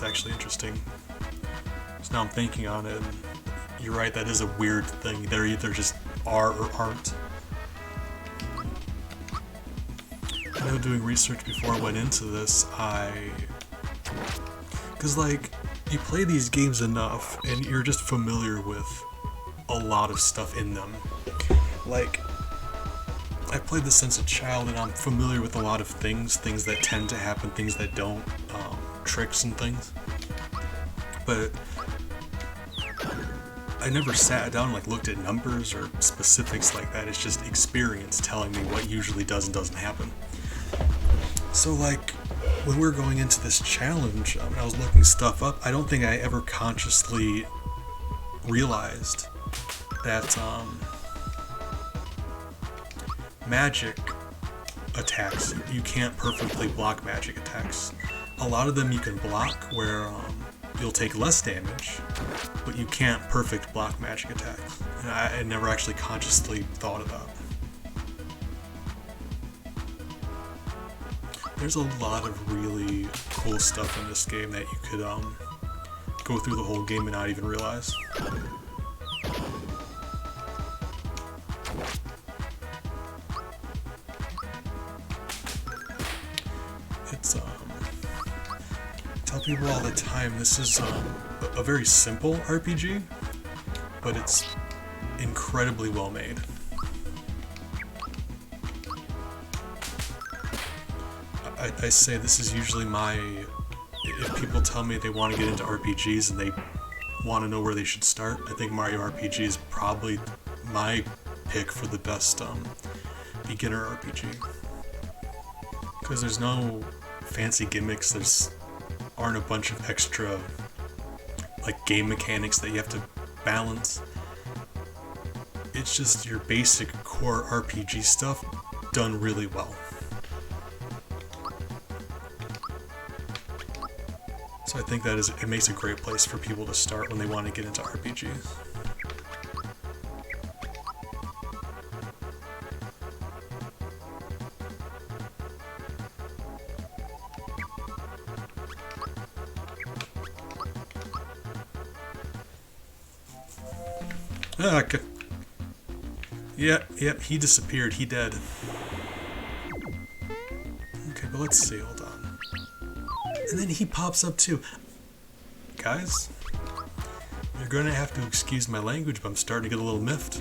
actually interesting. So now I'm thinking on it, and you're right, that is a weird thing. They're either just are or aren't. I know doing research before I went into this, because like, you play these games enough, and you're just familiar with a lot of stuff in them. Like, I played this since a child, and I'm familiar with a lot of things that tend to happen, things that don't, tricks and things. But I never sat down and like looked at numbers or specifics like that. It's just experience telling me what usually does and doesn't happen. So like, when we're going into this challenge, and I was looking stuff up, I don't think I ever consciously realized that magic attacks, you can't perfectly block magic attacks. A lot of them you can block where you'll take less damage, but you can't perfect block magic attacks. And I never actually consciously thought of that. There's a lot of really cool stuff in this game that you could go through the whole game and not even realize. It's I tell people all the time, this is a very simple RPG, but it's incredibly well made. I say this is usually if people tell me they want to get into RPGs and they want to know where they should start, I think Mario RPG is probably my pick for the best beginner RPG. Because there's no fancy gimmicks, aren't a bunch of extra like game mechanics that you have to balance. It's just your basic core RPG stuff done really well. So I think it makes a great place for people to start when they want to get into RPGs. Okay. Yep, he disappeared. He dead. Okay, but let's see. Hold on. And then he pops up too. Guys, you're gonna have to excuse my language, but I'm starting to get a little miffed.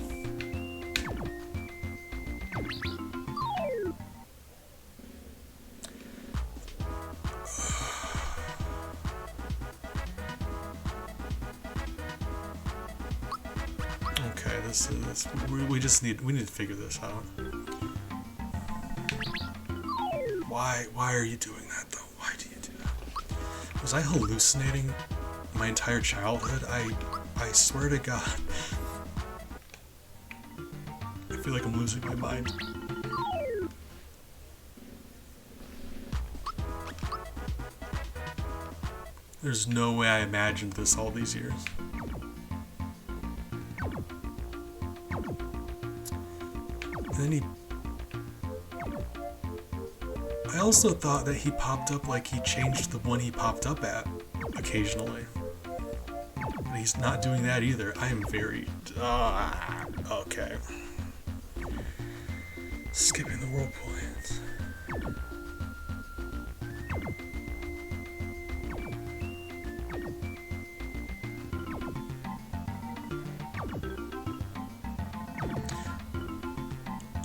Okay, we need to figure this out. Why are you doing that though? Why do you do that? Was I hallucinating my entire childhood? I swear to God. I feel like I'm losing my mind. There's no way I imagined this all these years. And then I also thought that he popped up like he changed the one he popped up at occasionally. But he's not doing that either. I am very... okay. Skipping the whirlpool hands.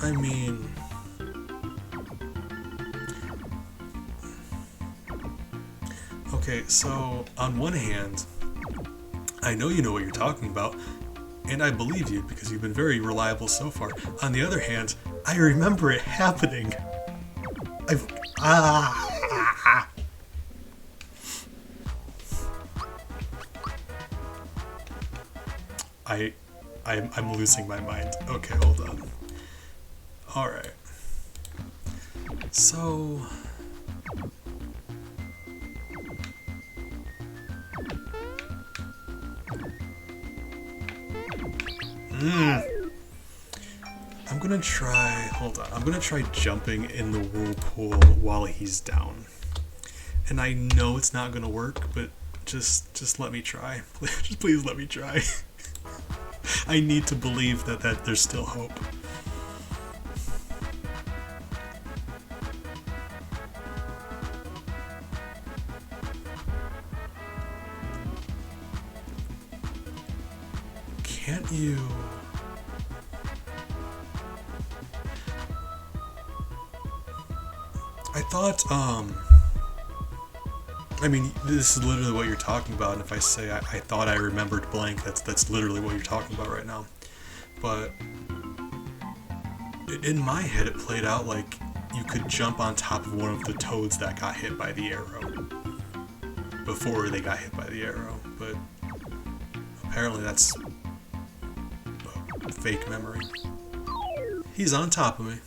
I mean... Okay, so on one hand, I know you know what you're talking about, and I believe you because you've been very reliable so far. On the other hand, I remember it happening. I'm losing my mind. Okay, hold on. Alright. So... I'm gonna try... Hold on. I'm gonna try jumping in the whirlpool while he's down. And I know it's not gonna work, but just let me try. Just please let me try. I need to believe that there's still hope. Can't you... I thought, I mean, this is literally what you're talking about, and if I say I thought I remembered blank, that's literally what you're talking about right now. But in my head, it played out like you could jump on top of one of the toads that got hit by the arrow before they got hit by the arrow, but apparently that's a fake memory. He's on top of me.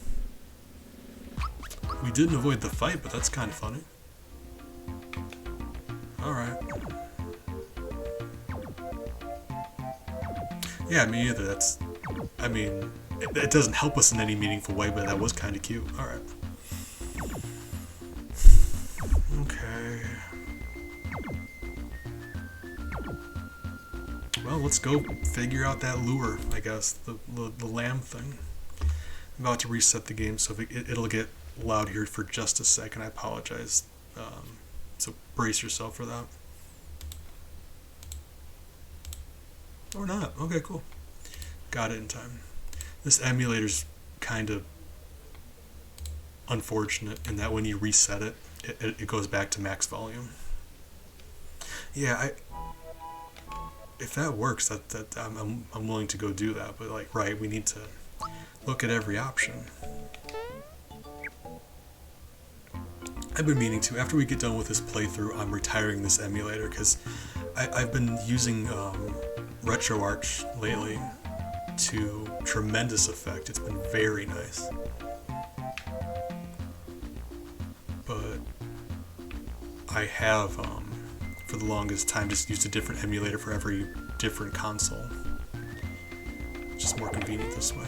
We didn't avoid the fight, but that's kind of funny. Alright. Yeah, me either. That's... I mean, it doesn't help us in any meaningful way, but that was kind of cute. Alright. Okay. Well, let's go figure out that lure, I guess. The lamb thing. I'm about to reset the game, so it'll get loud here for just a second. I apologize. So brace yourself for that. Or not. Okay, cool. Got it in time. This emulator's kind of unfortunate in that when you reset it, it goes back to max volume. Yeah, if that works, I'm willing to go do that. But like, right, we need to look at every option. I've been meaning to. After we get done with this playthrough, I'm retiring this emulator because I've been using RetroArch lately to tremendous effect. It's been very nice. But I have, for the longest time, just used a different emulator for every different console. It's just more convenient this way.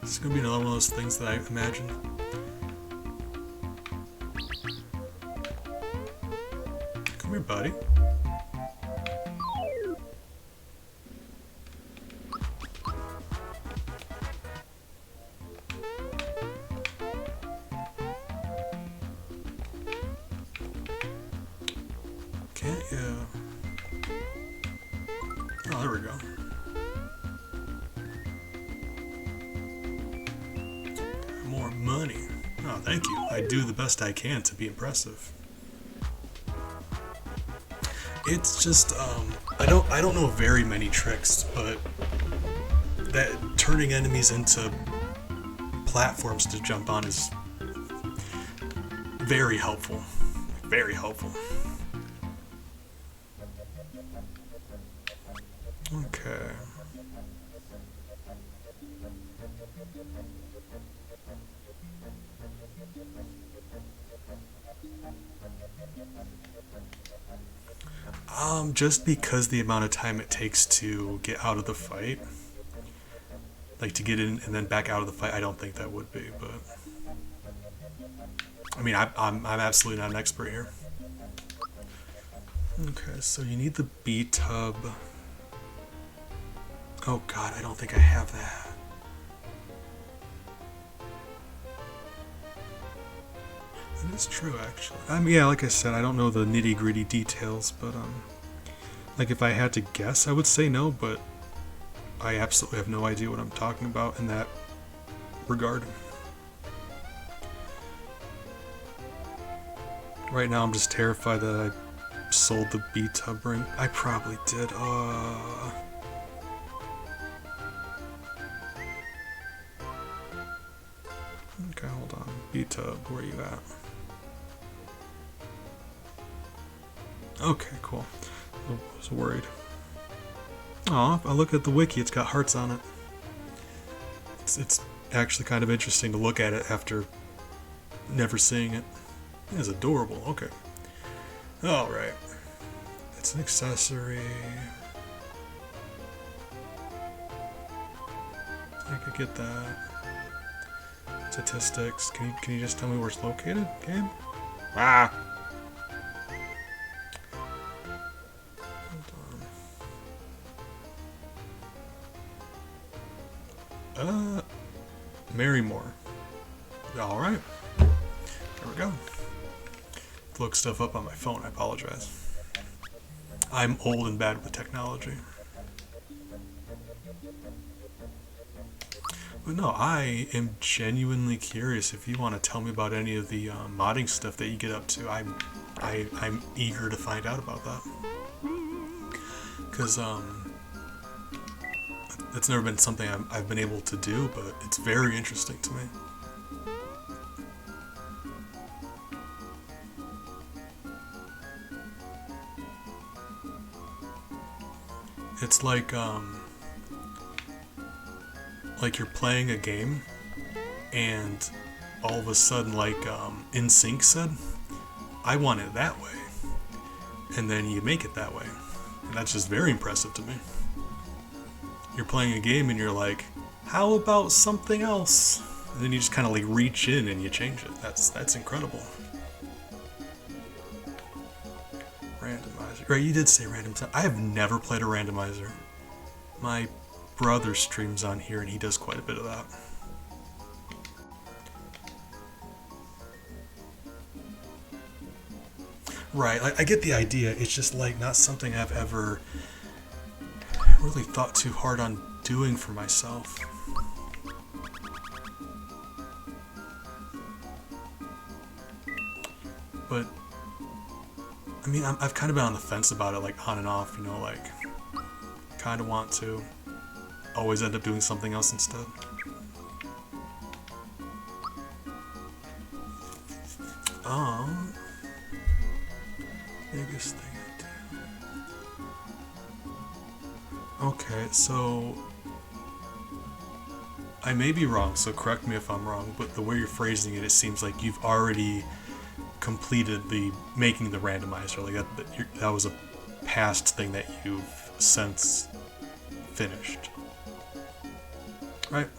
It's gonna be another one of those things that I imagined. Come here, buddy. Can't you? Oh, there we go. More money. Oh, thank you. I do the best I can to be impressive. It's just I don't know very many tricks, but that turning enemies into platforms to jump on is very helpful. Very helpful. Okay. Just because the amount of time it takes to get out of the fight, like to get in and then back out of the fight, I don't think that would be, but I mean, I'm absolutely not an expert here. Okay, so you need the B-tub. Oh god, I don't think I have that. That is true, actually. Yeah, like I said, I don't know the nitty-gritty details, but like if I had to guess, I would say no, but I absolutely have no idea what I'm talking about in that regard. Right now, I'm just terrified that I sold the B-tub ring. I probably did. Okay, hold on. B-tub, where are you at? Okay, cool. I was worried. Aw, I look at the wiki, it's got hearts on it. It's actually kind of interesting to look at it after never seeing it. It's adorable, okay. Alright. It's an accessory. I could get that. Statistics. Can you just tell me where it's located, game? Ah! Marymore. Alright. There we go. Look stuff up on my phone, I apologize. I'm old and bad with technology. But no, I am genuinely curious if you want to tell me about any of the modding stuff that you get up to. I'm eager to find out about that. Because it's never been something I've been able to do, but it's very interesting to me. It's like you're playing a game, and all of a sudden, like InSync said, I want it that way, and then you make it that way, and that's just very impressive to me. You're playing a game and you're like, how about something else? And then you just kind of like reach in and you change it. That's incredible. Randomizer. Right, you did say randomizer. I have never played a randomizer. My brother streams on here and he does quite a bit of that. Right, like, I get the idea. It's just like not something I've ever really thought too hard on doing for myself. but I mean, I've kind of been on the fence about it, like on and off, you know, like kind of want to always end up doing something else instead. Biggest thing I do. Okay, so I may be wrong, so correct me if I'm wrong, but the way you're phrasing it, it seems like you've already completed the making the randomizer. Like that was a past thing that you've since finished, right?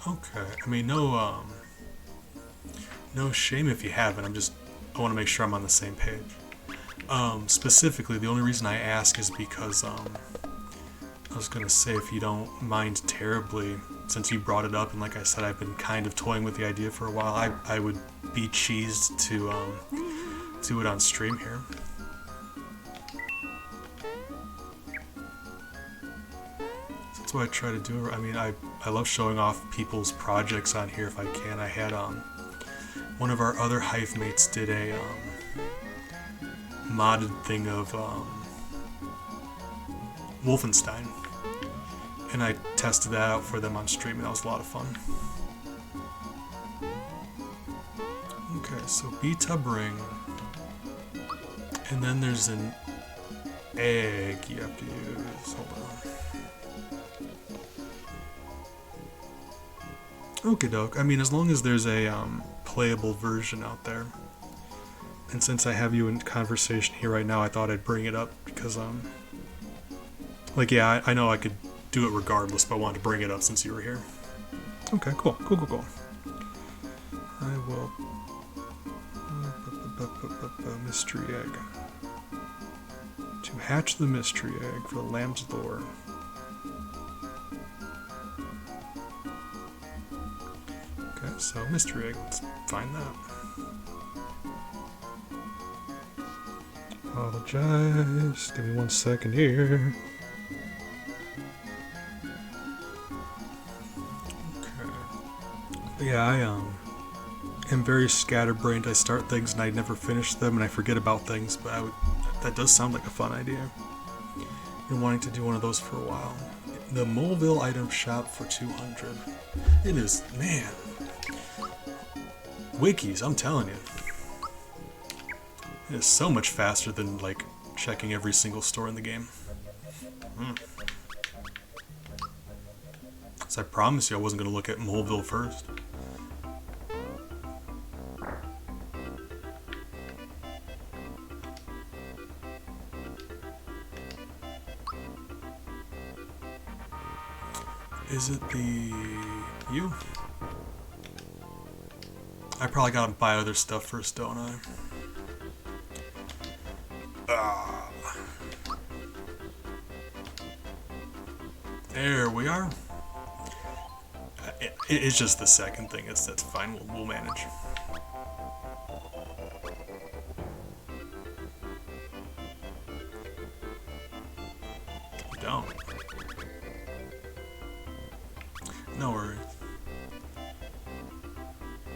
Okay. I mean, no shame if you haven't. I want to make sure I'm on the same page. Specifically, the only reason I ask is because I was gonna say, if you don't mind terribly, since you brought it up, and like I said, I've been kind of toying with the idea for a while. I would be cheesed to do it on stream here. That's what I try to do. I mean, I love showing off people's projects on here if I can. I had one of our other hive mates did a modded thing of Wolfenstein, and I tested that out for them on stream, and that was a lot of fun. Okay, so B-tub ring, and then there's an egg you have to use. Hold on. Okie doke. I mean, as long as there's a playable version out there. And since I have you in conversation here right now, I thought I'd bring it up because, like, yeah, I know I could do it regardless, but I wanted to bring it up since you were here. Okay, cool. I will. Mystery egg. To hatch the mystery egg for the lamb's lore. Okay, so mystery egg, let's find that. Apologize, give me 1 second here. Okay. But yeah, I am very scatterbrained. I start things and I never finish them, and I forget about things, but that does sound like a fun idea. Been wanting to do one of those for a while. The Moleville item shop for 200. It is, man. Wikis, I'm telling you. It is so much faster than, like, checking every single store in the game. So I promised you I wasn't going to look at Moleville first. Is it you? I probably gotta buy other stuff first, don't I? There we are. It's just the second thing. That's fine. We'll manage. Don't. No worries.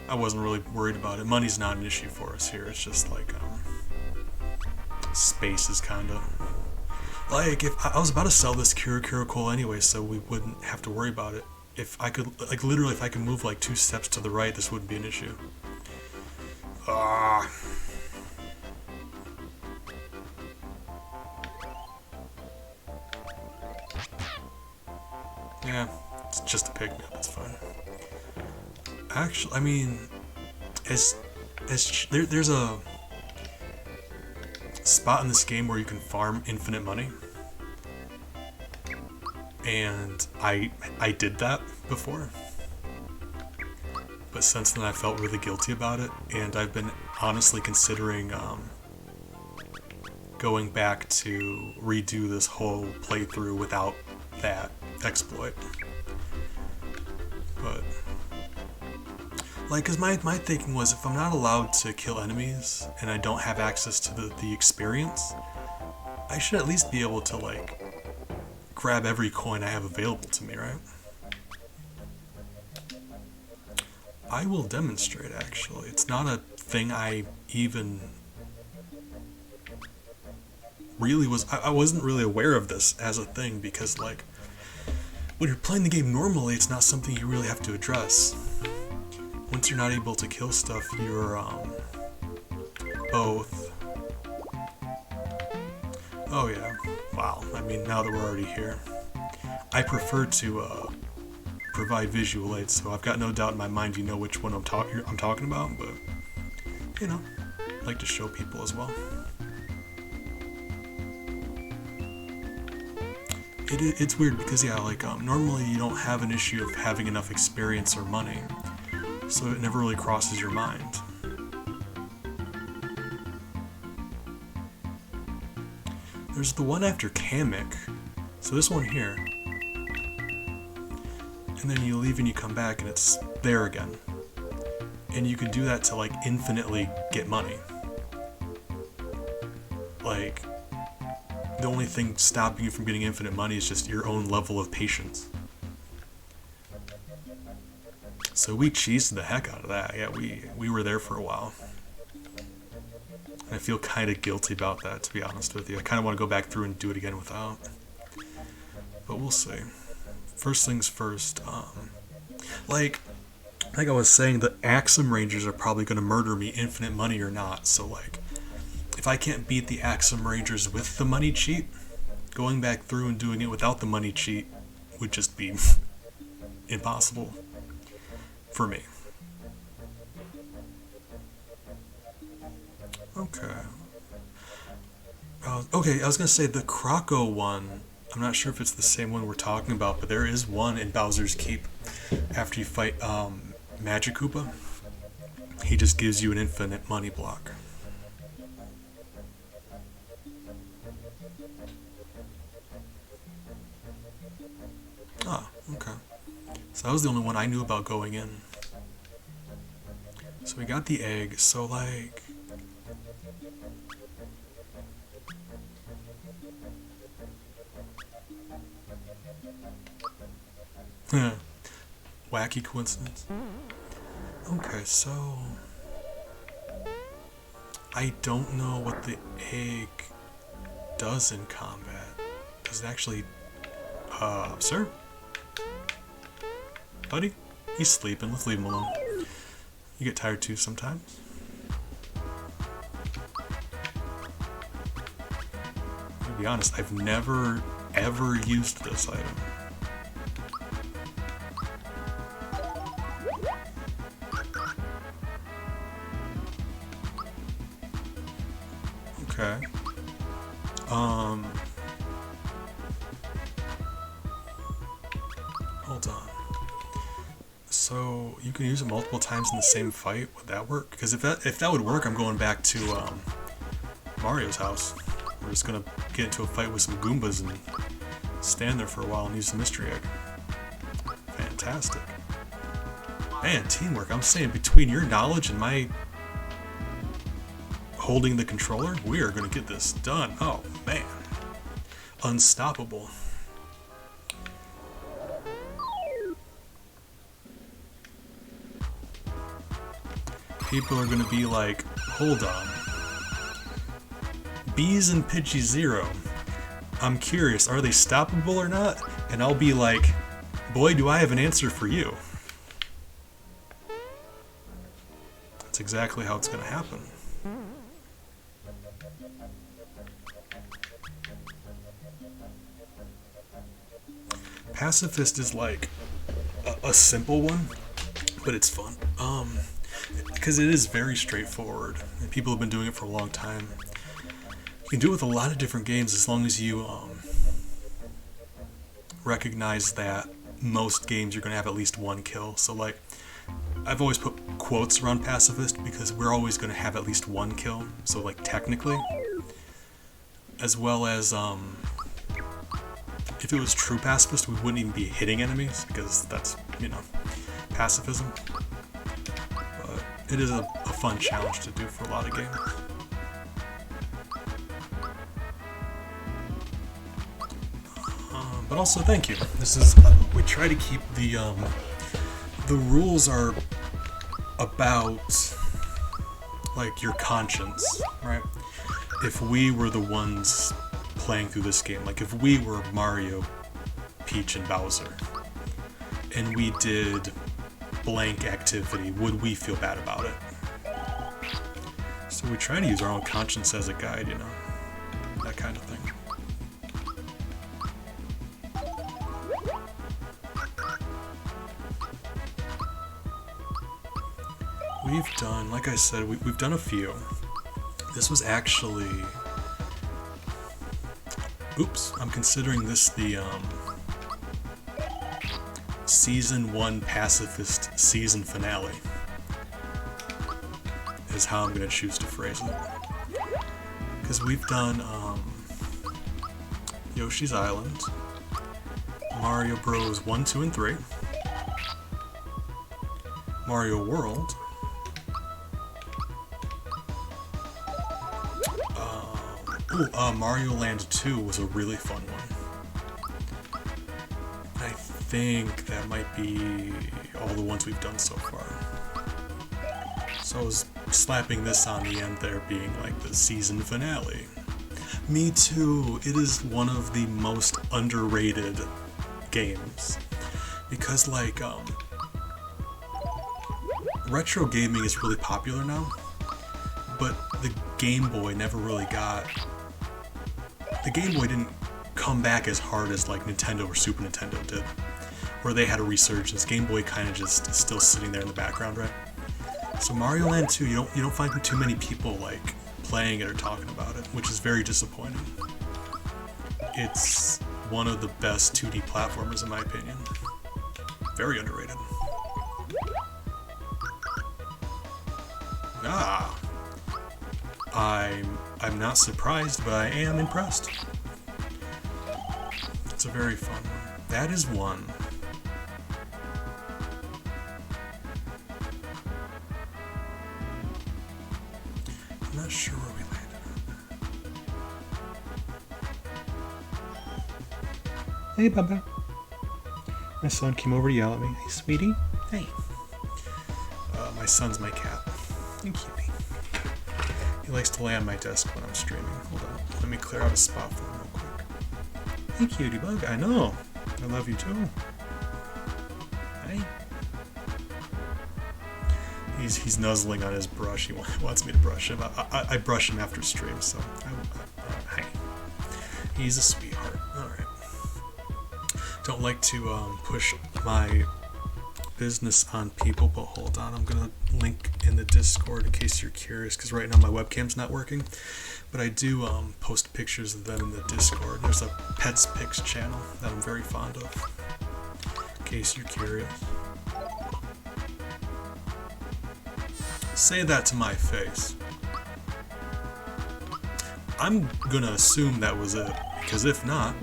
I wasn't really worried about it. Money's not an issue for us here. It's just like space is kind of like, if I was about to sell this Kira coal anyway, so we wouldn't have to worry about it. If I could, like, literally, if I could move like 2 steps to the right, this wouldn't be an issue. Yeah, it's just a pigment. That's fine. Actually, I mean, there's a spot in this game where you can farm infinite money, and I did that before, but since then I felt really guilty about it, and I've been honestly considering going back to redo this whole playthrough without that exploit. But like, cause my thinking was, if I'm not allowed to kill enemies and I don't have access to the experience, I should at least be able to, like, grab every coin I have available to me, right? I will demonstrate, actually. It's not a thing I even really was... I wasn't really aware of this as a thing because, like, when you're playing the game normally, it's not something you really have to address. Once you're not able to kill stuff, you're, both... Oh yeah, wow, I mean, now that we're already here. I prefer to, provide visual aids, so I've got no doubt in my mind you know which one I'm talking about, but, you know, I like to show people as well. It's weird because, yeah, like, normally you don't have an issue of having enough experience or money, so it never really crosses your mind. There's the one after Kamek, so this one here, and then you leave and you come back and it's there again. And you can do that to, like, infinitely get money. Like, the only thing stopping you from getting infinite money is just your own level of patience. So we cheesed the heck out of that. Yeah, we were there for a while. I feel kind of guilty about that, to be honest with you. I kind of want to go back through and do it again without. But we'll see. First things first, like I was saying, the Axum Rangers are probably going to murder me, infinite money or not. So, like, if I can't beat the Axum Rangers with the money cheat, going back through and doing it without the money cheat would just be impossible for me. Okay. Okay, I was going to say the Croco one, I'm not sure if it's the same one we're talking about, but there is one in Bowser's Keep after you fight Magic Koopa. He just gives you an infinite money block. Oh, okay. So that was the only one I knew about going in. So we got the egg, so like... Wacky coincidence. Okay, so... I don't know what the egg does in combat. Does it actually... sir? Buddy? He's sleeping. Let's leave him alone. You get tired too sometimes. To be honest, I've never, ever used this item. Okay. Hold on. So you can use it multiple times in the same fight. Would that work? Because if that would work, I'm going back to Mario's house. We're just gonna get into a fight with some Goombas and stand there for a while and use the mystery egg. Fantastic. Man, teamwork. I'm saying between your knowledge and my holding the controller, we are gonna get this done. Oh man, unstoppable. People are gonna be like, hold on. Bees and Pidgey Zero. I'm curious, are they stoppable or not? And I'll be like, boy, do I have an answer for you. That's exactly how it's gonna happen. Pacifist is like a simple one, but it's fun. Because it is very straightforward, and people have been doing it for a long time. You can do it with a lot of different games as long as you recognize that most games you're going to have at least one kill. So, like, I've always put quotes around Pacifist because we're always going to have at least one kill. So, like, technically, as well as if it was true Pacifist, we wouldn't even be hitting enemies because that's, you know, pacifism. But it is a fun challenge to do for a lot of games. But also, thank you. This is we try to keep the rules are about like your conscience, right? If we were the ones playing through this game, like if we were Mario, Peach, and Bowser, and we did blank activity, would we feel bad about it? So we try to use our own conscience as a guide, you know, that kind of thing. We've done, like I said, we've done a few. This was actually... Oops, I'm considering this the Season 1 Pacifist Season Finale. Is how I'm going to choose to phrase it. Because we've done Yoshi's Island, Mario Bros. 1, 2, and 3, Mario World, Mario Land 2 was a really fun one. I think that might be all the ones we've done so far. So I was slapping this on the end there being like the season finale. Me too. It is one of the most underrated games. Because like, retro gaming is really popular now, but the Game Boy never really got... The Game Boy didn't come back as hard as like Nintendo or Super Nintendo did, where they had a resurgence. Game Boy kind of just is still sitting there in the background, right? So Mario Land 2, you don't find too many people like playing it or talking about it, which is very disappointing. It's one of the best 2D platformers in my opinion. Very underrated. I'm not surprised, but I am impressed. It's a very fun one. That is one. I'm not sure where we landed on. Hey, Bubba. My son came over to yell at me. Hey, sweetie. Hey. My son's my cat. Thank you. He likes to lay on my desk when I'm streaming. Hold on. Let me clear out a spot for him real quick. Hey, cutie bug. I know. I love you too. Hey. He's nuzzling on his brush. He wants me to brush him. I brush him after stream, so... hey. He's a sweetheart. Alright. Don't like to push my business on people, but hold on, I'm gonna link in the Discord in case you're curious, because right now my webcam's not working, but I do post pictures of them in the Discord. There's a Pets Pics channel that I'm very fond of, in case you're curious. Say that to my face. I'm gonna assume that was it, because if not,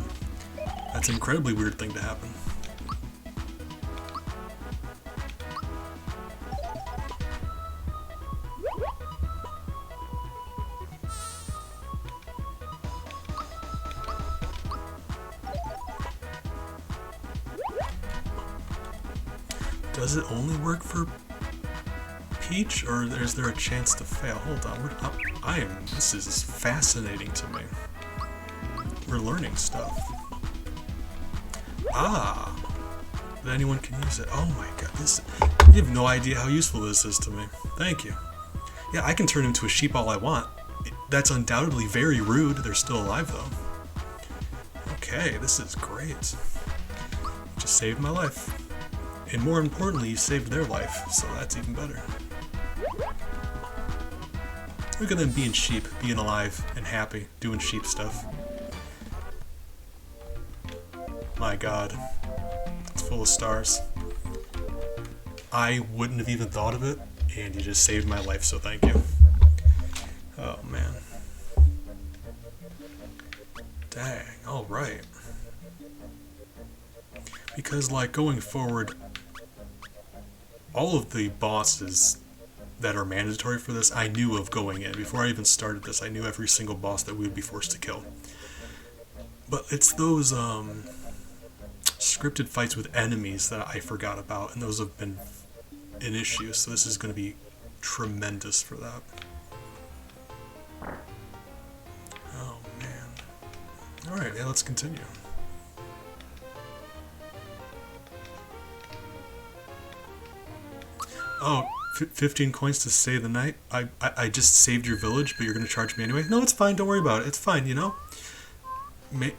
that's an incredibly weird thing to happen. Does it only work for Peach, or is there a chance to fail? Hold on, this is fascinating to me. We're learning stuff. That anyone can use it. Oh my god, you have no idea how useful this is to me. Thank you. Yeah, I can turn into a sheep all I want. That's undoubtedly very rude. They're still alive though. Okay, this is great. Just saved my life. And more importantly, you saved their life, so that's even better. Look at them being sheep, being alive and happy, doing sheep stuff. My god. It's full of stars. I wouldn't have even thought of it, and you just saved my life, so thank you. Oh man. Dang, alright. Because like going forward, all of the bosses that are mandatory for this, I knew of going in. Before I even started this, I knew every single boss that we would be forced to kill. But it's those scripted fights with enemies that I forgot about, and those have been an issue, so this is going to be tremendous for that. Oh man. Alright, yeah, let's continue. Oh, 15 coins to stay the night? I just saved your village, but you're going to charge me anyway? No, it's fine, don't worry about it. It's fine, you know?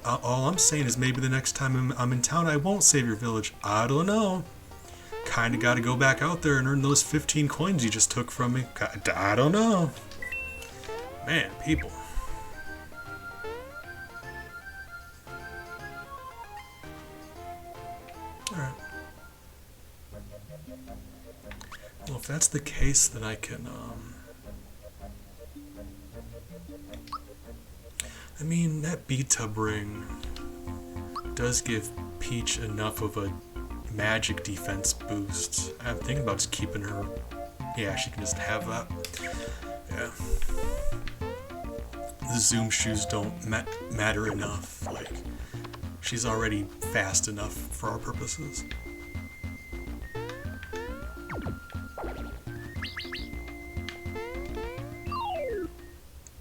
All I'm saying is maybe the next time I'm in town, I won't save your village. I don't know. Kinda gotta go back out there and earn those 15 coins you just took from me. I don't know. Man, people. Alright. Well, if that's the case, then I can, I mean, that B-Tub ring does give Peach enough of a magic defense boost. I'm thinking about just keeping her. Yeah, she can just have that. Yeah. The Zoom shoes don't matter enough. Like, she's already fast enough for our purposes.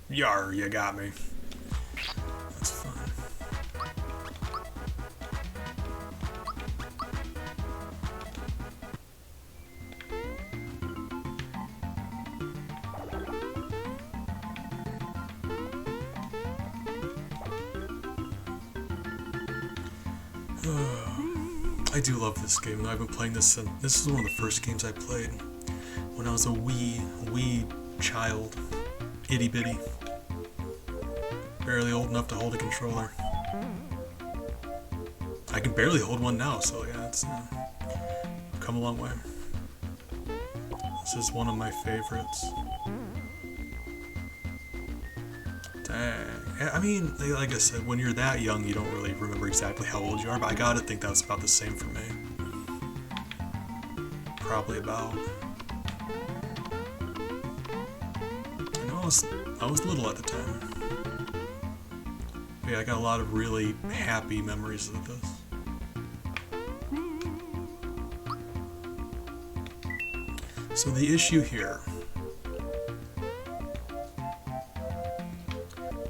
Yar, you got me. That's fine. I do love this game. I've been playing this since. This is one of the first games I played when I was a wee child. Itty bitty. Barely old enough to hold a controller. I can barely hold one now, so yeah, it's come a long way. This is one of my favorites. Dang. I mean, like I said, when you're that young, you don't really remember exactly how old you are, but I gotta think that's about the same for me. Probably about... I was little at the time. But yeah, I got a lot of really happy memories of this. So the issue here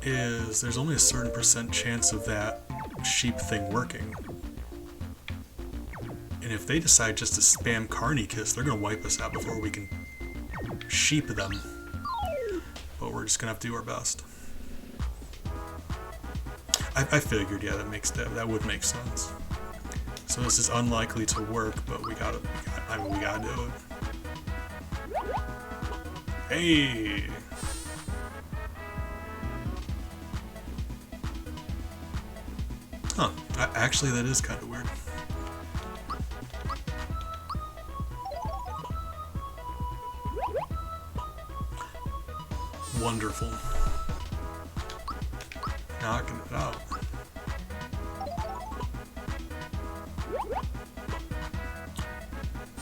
is there's only a certain % chance of that sheep thing working. And if they decide just to spam Carney Kiss, they're gonna wipe us out before we can sheep them. But we're just gonna have to do our best. I figured, yeah, that would make sense. So this is unlikely to work, but we gotta do it. Hey! Huh, actually that is kind of weird. Wonderful. Knocking it out.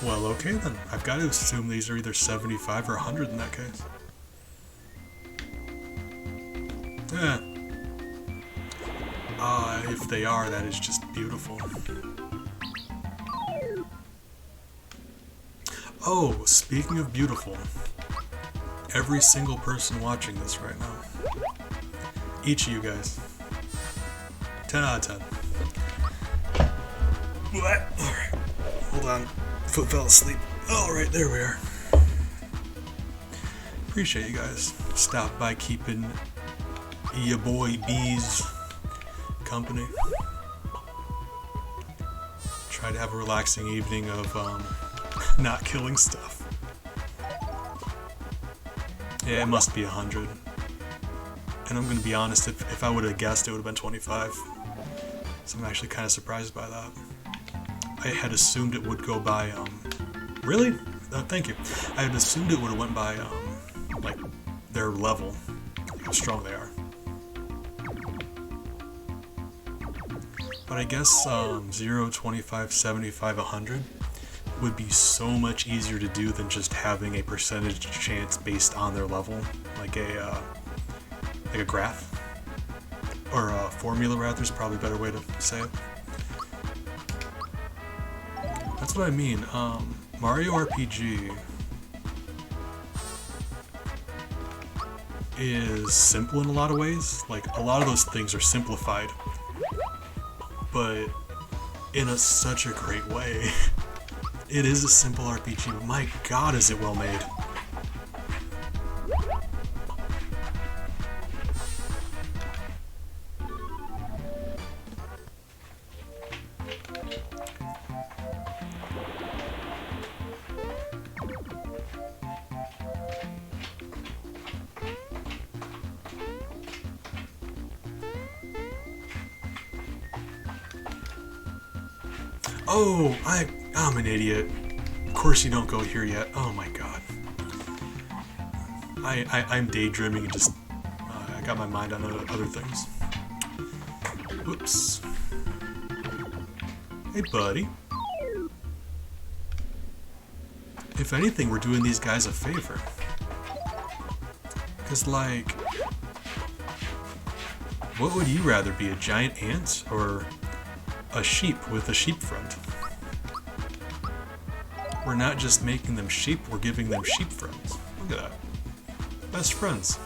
Well, okay then. I've got to assume these are either 75 or 100 in that case. Yeah. If they are, that is just beautiful. Oh, speaking of beautiful, every single person watching this right now, each of you guys, 10 out of 10. What? Alright, hold on, foot fell asleep. Alright, there we are. Appreciate you guys. Stop by keeping ya boy B's company. Try to have a relaxing evening of not killing stuff. Yeah, it must be 100. And I'm gonna be honest, if I would have guessed, it would have been 25. So I'm actually kind of surprised by that. I had assumed it would go by, really? Thank you. I had assumed it would have went by, like, their level, how strong they are. But I guess 0, 25, 75, 100 would be so much easier to do than just having a percentage chance based on their level, like a graph or a formula. Rather, is probably a better way to say it. That's what I mean. Mario RPG is simple in a lot of ways. Like, a lot of those things are simplified, but in such a great way. It is a simple RPG, but my god is it well made. Oh, I'm an idiot. Of course you don't go here yet. Oh my god. I'm daydreaming and just I got my mind on other things. Whoops. Hey buddy. If anything, we're doing these guys a favor. Cause like, what would you rather be, a giant ant or a sheep with a sheep front? We're not just making them sheep, we're giving them sheep friends. Look at that. Best friends.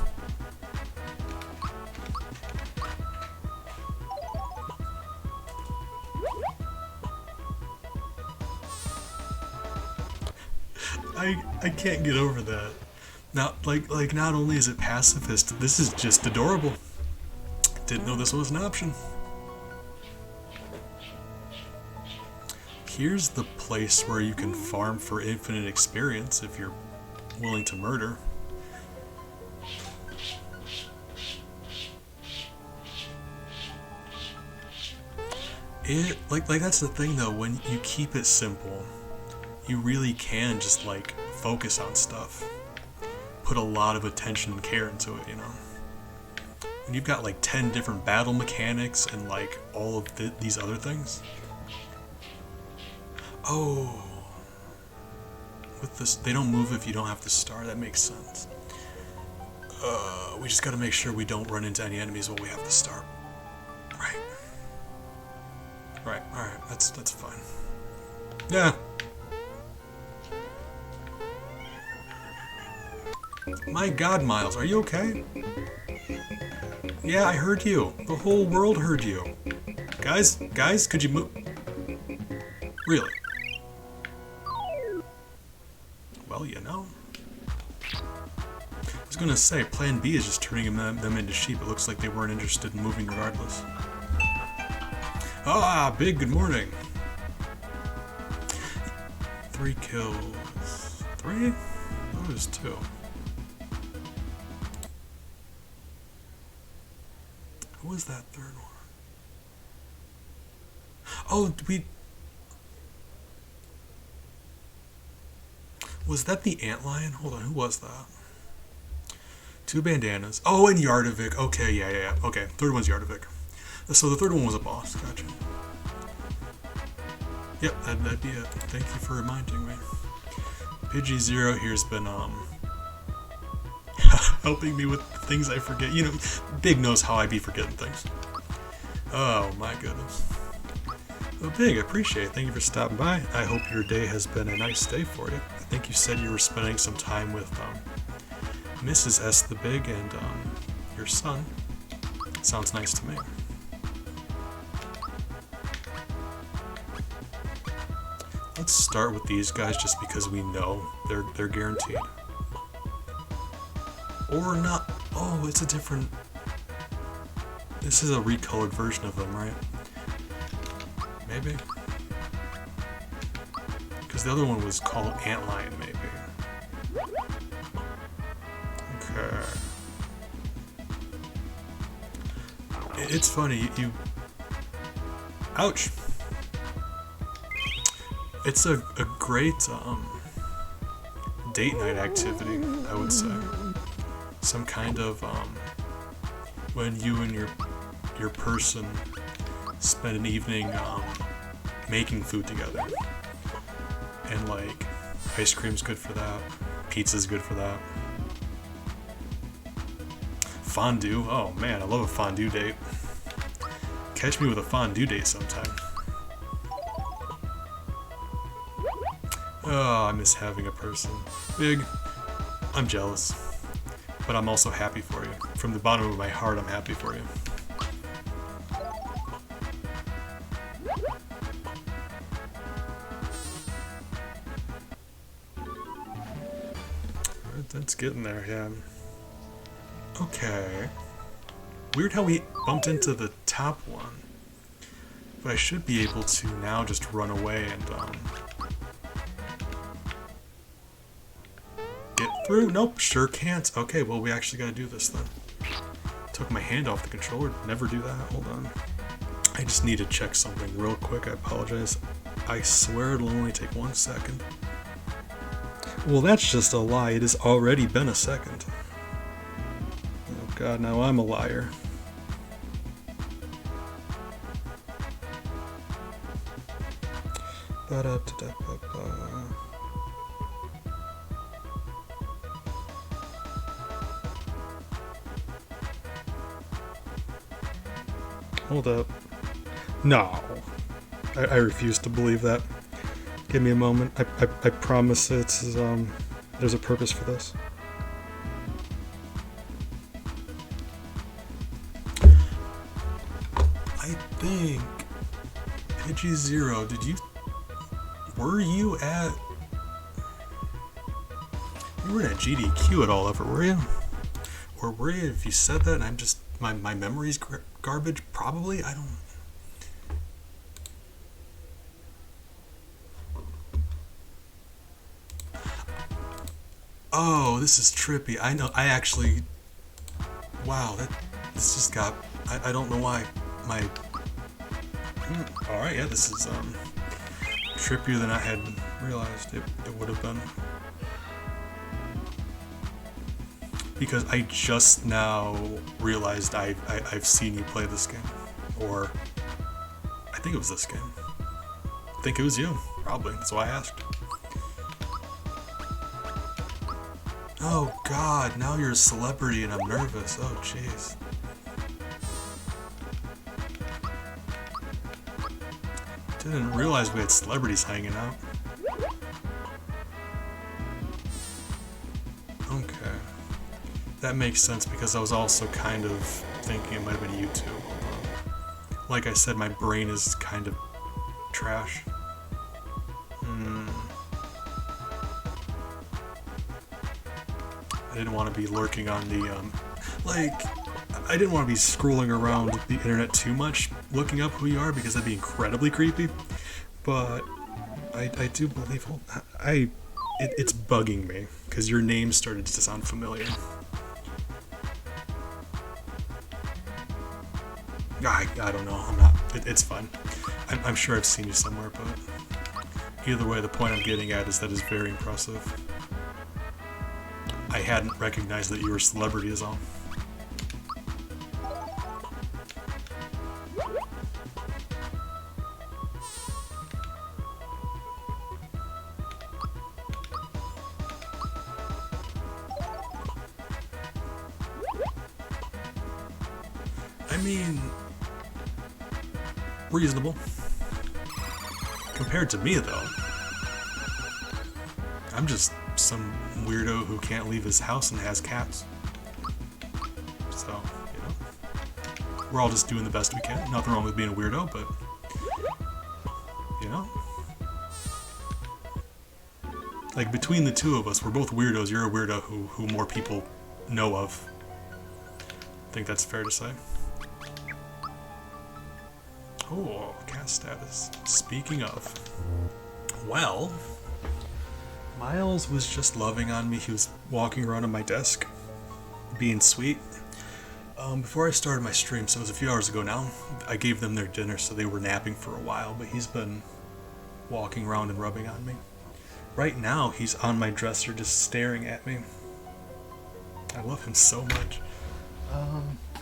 I can't get over that. Not like not only is it pacifist, this is just adorable. Didn't know this was an option. Here's the place where you can farm for infinite experience if you're willing to murder. Like that's the thing though, when you keep it simple, you really can just like focus on stuff. Put a lot of attention and care into it, you know. When you've got like 10 different battle mechanics and like all of these other things. Oh, with this, they don't move if you don't have the star. That makes sense. We just gotta make sure we don't run into any enemies while we have the star. Right. Right. All right. That's fine. Yeah. My God, Miles, are you okay? Yeah, I heard you. The whole world heard you. Guys, could you move? Really? Well, you know. I was gonna say, Plan B is just turning them into sheep. It looks like they weren't interested in moving regardless. Ah, Big, good morning. 3 kills. 3? Oh, there's 2. Who was that third one? Oh, was that the antlion? Hold on, who was that? 2 bandanas. Oh, and Yardovic. Okay, yeah. Okay, third one's Yardovic. So the third one was a boss. Gotcha. Yep, that'd be it. Thank you for reminding me. Pidgey0 here's been helping me with things I forget. You know, Big knows how I be forgetting things. Oh my goodness. Well, Big, I appreciate it. Thank you for stopping by. I hope your day has been a nice day for you. I think you said you were spending some time with Mrs. S. the Big and your son. Sounds nice to me. Let's start with these guys just because we know they're guaranteed. Or not. Oh, it's a different. This is a recolored version of them, right? Maybe. Because the other one was called Antlion, maybe. Okay. It's funny, you... Ouch! It's a great, date night activity, I would say. Some kind of, when you and your person spend an evening, making food together. And, like, ice cream's good for that. Pizza's good for that. Fondue. Oh, man, I love a fondue date. Catch me with a fondue date sometime. Oh, I miss having a person. Big, I'm jealous. But I'm also happy for you. From the bottom of my heart, I'm happy for you. That's getting there, yeah. Okay. Weird how we bumped into the top one. But I should be able to now just run away and, get through? Nope, sure can't. Okay, well, we actually gotta do this then. Took my hand off the controller. Never do that. Hold on. I just need to check something real quick. I apologize. I swear it'll only take 1 second. Well, that's just a lie. It has already been a second. Oh god, now I'm a liar. Ba-da-da-da-ba-ba. Hold up. No. I refuse to believe that. Give me a moment. I promise it's, there's a purpose for this. I think... Pidgey Zero, were you at... You weren't at GDQ at all ever, were you? Or were you, if you said that and I'm just... My memory's garbage? Probably? I don't... Oh, this is trippy. I know, I actually... Wow, this just got... I don't know why my... Alright, yeah, this is, trippier than I had realized it would have been. Because I just now realized I've seen you play this game. Or, I think it was this game. I think it was you, probably. That's why I asked. Oh god, now you're a celebrity and I'm nervous. Oh jeez. Didn't realize we had celebrities hanging out. Okay. That makes sense because I was also kind of thinking it might have been you two. Like I said, my brain is kind of trash. I didn't want to be lurking on the, I didn't want to be scrolling around the internet too much, looking up who you are, because that'd be incredibly creepy. But I do believe, it's bugging me, because your name started to sound familiar. I don't know, I'm not, it's fun. I'm sure I've seen you somewhere, but either way, the point I'm getting at is that is very impressive. I hadn't recognized that you were a celebrity is all. I mean, reasonable. Compared to me, though, I'm just some weirdo who can't leave his house and has cats. So, you know, we're all just doing the best we can. Nothing wrong with being a weirdo, but, you know, like between the two of us, we're both weirdos. You're a weirdo who more people know of. I think that's fair to say. Oh, cat status. Speaking of, well, Miles was just loving on me. He was walking around on my desk, being sweet. Before I started my stream, so it was a few hours ago now, I gave them their dinner, so they were napping for a while, but he's been walking around and rubbing on me. Right now, he's on my dresser just staring at me. I love him so much.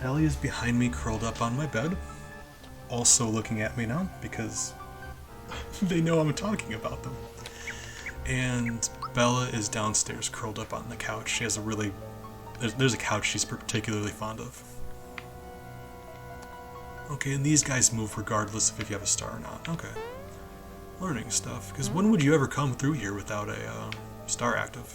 Ellie is behind me, curled up on my bed, also looking at me now, because they know I'm talking about them. And Bella is downstairs, curled up on the couch. She has a really... There's a couch she's particularly fond of. Okay, and these guys move regardless of if you have a star or not. Okay. learning stuff. Because when would you ever come through here without a star active?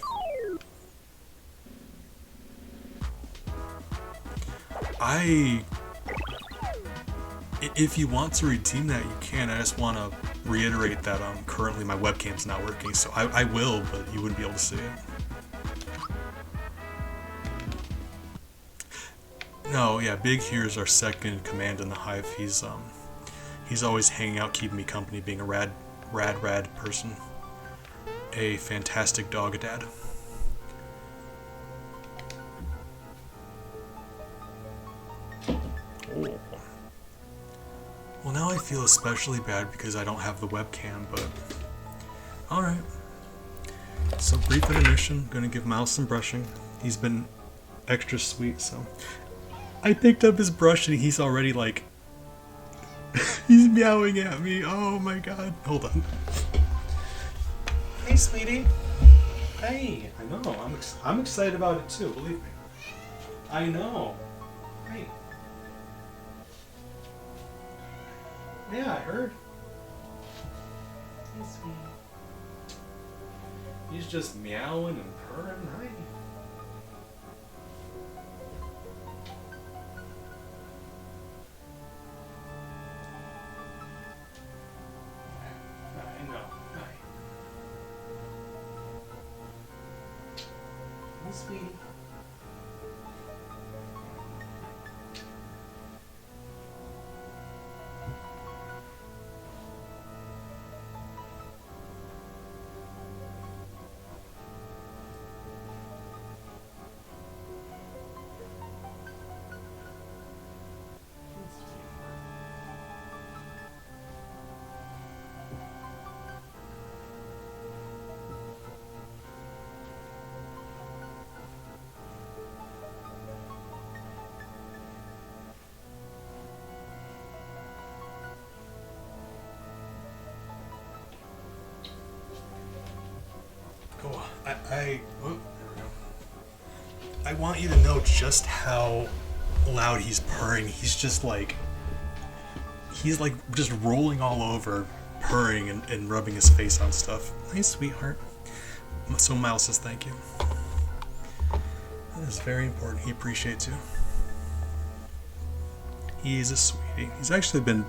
If you want to redeem that, you can. I just want to reiterate that currently my webcam's not working, so I will, but you wouldn't be able to see it. No, yeah, Big here is our second in command in the hive. He's always hanging out, keeping me company, being a rad person. A fantastic dog-a-dad. Oh. Well, now I feel especially bad because I don't have the webcam, but alright. So, brief intermission, gonna give Miles some brushing. He's been extra sweet, so. I picked up his brush and he's already like, he's meowing at me. Oh my god. Hold on. Hey, sweetie. Hey. I know. I'm excited about it too. Believe me. I know. Hey. Yeah, I heard. Hey, sweetie. He's just meowing and purring. Hi. Sweetie. Cool. I want you to know just how loud he's purring. He's just like just rolling all over, purring and rubbing his face on stuff. Nice, sweetheart. So Miles says thank you. That is very important. He appreciates you. He's a sweetie. He's actually been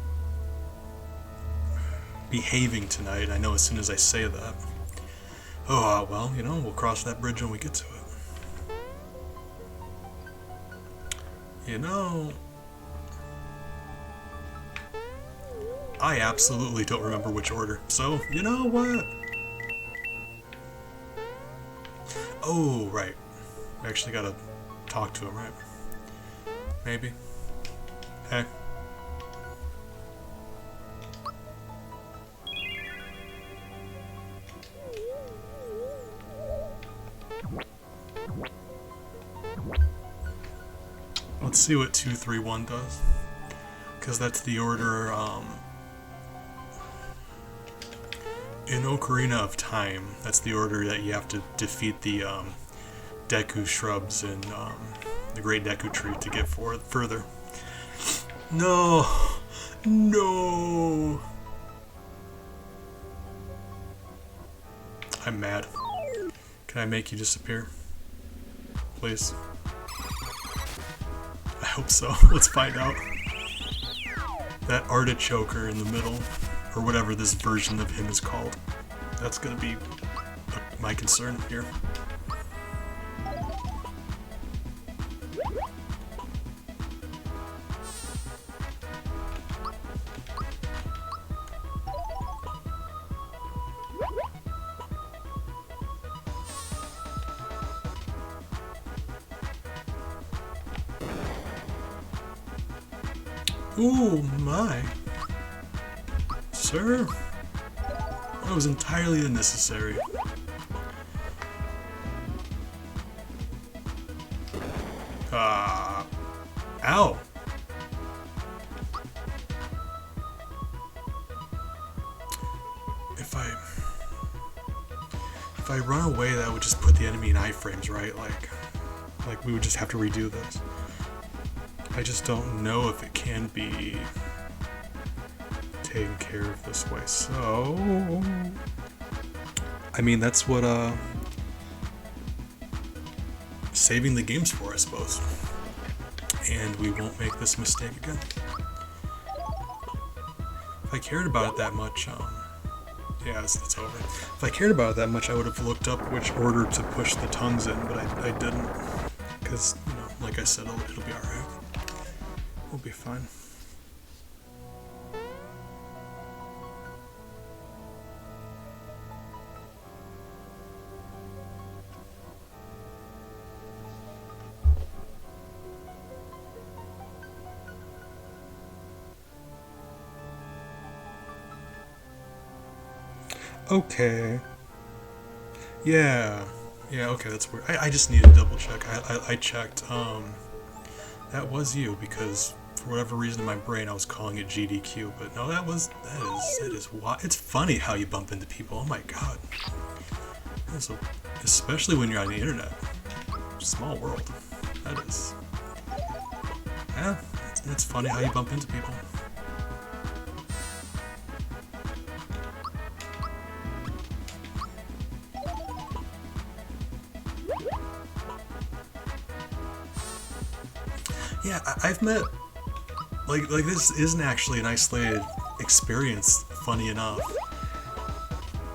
behaving tonight. I know as soon as I say that. Oh, well, you know, we'll cross that bridge when we get to it. You know, I absolutely don't remember which order, so, you know what? Oh, right. We actually gotta talk to him, right? Maybe. Hey. Let's see what 231 does, because that's the order in Ocarina of Time. That's the order that you have to defeat the Deku shrubs and the Great Deku Tree to get further. No, no. I'm mad. Can I make you disappear, please? I hope so. Let's find out. That artichoker in the middle, or whatever this version of him is called, that's gonna be my concern here. Ooh, my. Sir? That was entirely unnecessary. Ow. If I run away, that would just put the enemy in iframes, right? Like we would just have to redo this. I just don't know if it can be taken care of this way. So, I mean, that's what saving the game's for, I suppose. And we won't make this mistake again. If I cared about it that much, yeah, it's over. If I cared about it that much, I would have looked up which order to push the tongues in, but I didn't. Because, you know, like I said, it'll be alright. We'll be fine. Okay. Yeah. Yeah, okay, that's weird. I just need to double check. I checked. That was you, because for whatever reason in my brain I was calling it GDQ, but no, that is it's funny how you bump into people. Oh my god. Especially when you're on the internet. Small world. That is. Yeah, it's funny how you bump into people. Yeah, I've met, like this isn't actually an isolated experience, funny enough.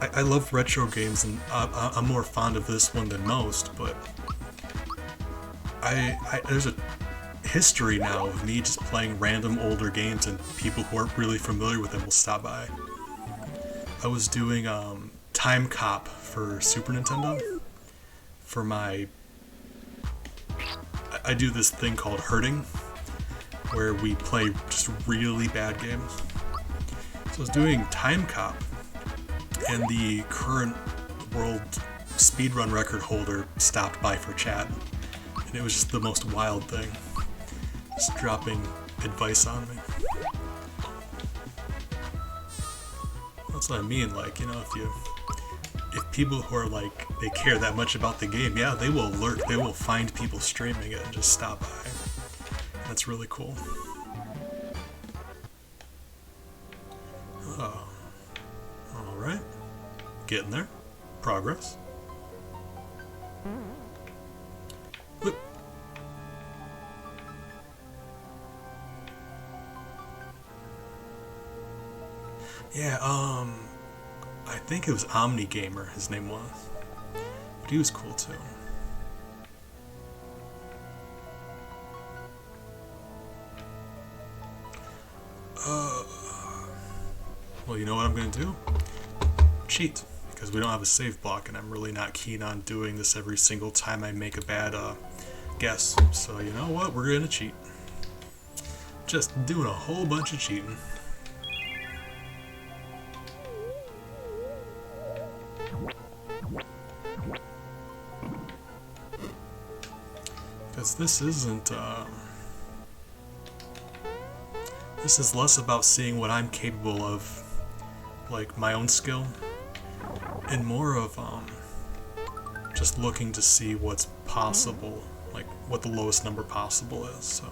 I love retro games, and I'm more fond of this one than most, but there's a history now of me just playing random older games, and people who aren't really familiar with them will stop by. I was doing Time Cop for Super Nintendo for my... I do this thing called herding, where we play just really bad games. So I was doing Time Cop, and the current world speedrun record holder stopped by for chat. And it was just the most wild thing. Just dropping advice on me. That's what I mean, like, you know, if people who are like, they care that much about the game, yeah, they will lurk, they will find people streaming it and just stop by. That's really cool. Oh. Alright. Getting there. Progress. Whoop. Yeah, I think it was Omni Gamer, his name was. But he was cool too. Well, you know what I'm gonna do? Cheat. Because we don't have a save block, and I'm really not keen on doing this every single time I make a bad guess. So you know what? We're gonna cheat. Just doing a whole bunch of cheating. Because this isn't, this is less about seeing what I'm capable of, like my own skill, and more of, just looking to see what's possible, like what the lowest number possible is. So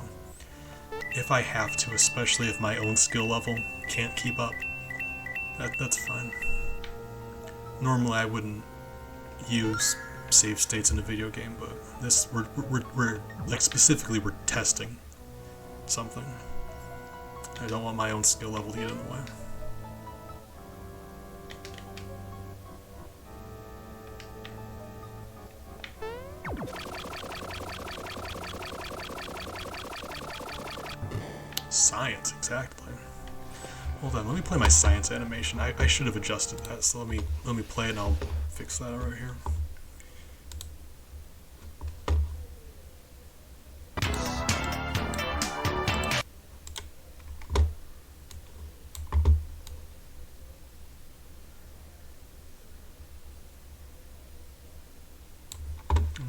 if I have to, especially if my own skill level can't keep up, that's fine. Normally I wouldn't use save states in a video game, but this we're like specifically we're testing something. I don't want my own skill level to get in the way. Science, exactly. Hold on, let me play my science animation. I should have adjusted that, so let me play it and I'll fix that right here.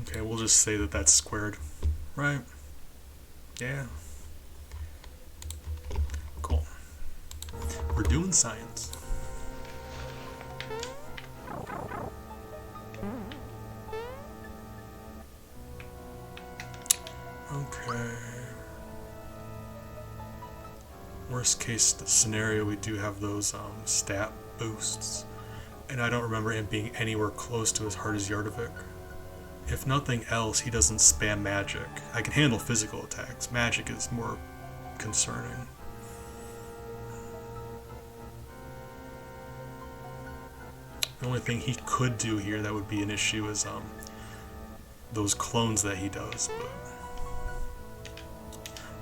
Okay, we'll just say that that's squared, right? Yeah. Cool. We're doing science. Okay. We're worst case scenario, we do have those stat boosts, and I don't remember him being anywhere close to as hard as Yardavik. If nothing else, he doesn't spam magic. I can handle physical attacks. Magic is more concerning. The only thing he could do here that would be an issue is those clones that he does, but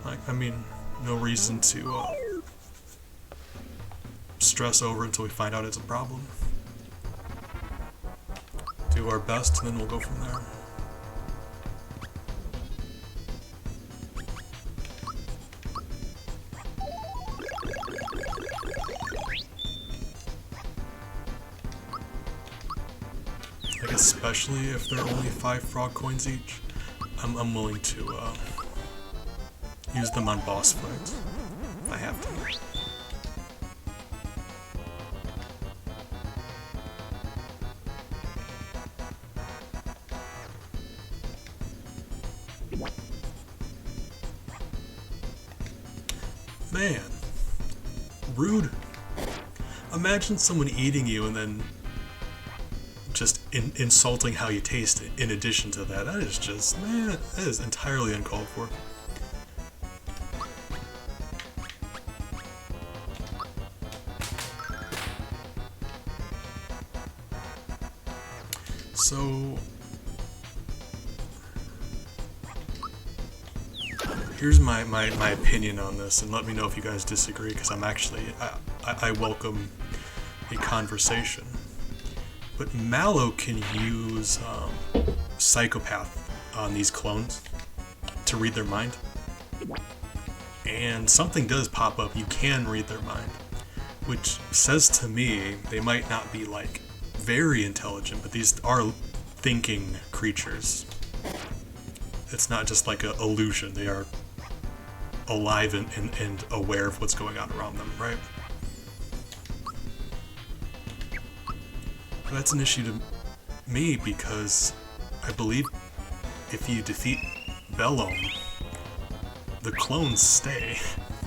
like, I mean, no reason to stress over until we find out it's a problem. Do our best, and then we'll go from there. Like, especially if they're only 5 frog coins each, I'm willing to use them on boss fights if I have to. Man, rude. Imagine someone eating you and then just insulting how you taste it in addition to that. That is just, man, that is entirely uncalled for. So here's my opinion on this, and let me know if you guys disagree, because I'm actually, I welcome a conversation. But Mallow can use Psychopath on these clones to read their mind. And something does pop up, you can read their mind, which says to me they might not be like very intelligent, but these are thinking creatures. It's not just like an illusion, they are alive and aware of what's going on around them, right? But that's an issue to me, because I believe if you defeat Bellum, the clones stay.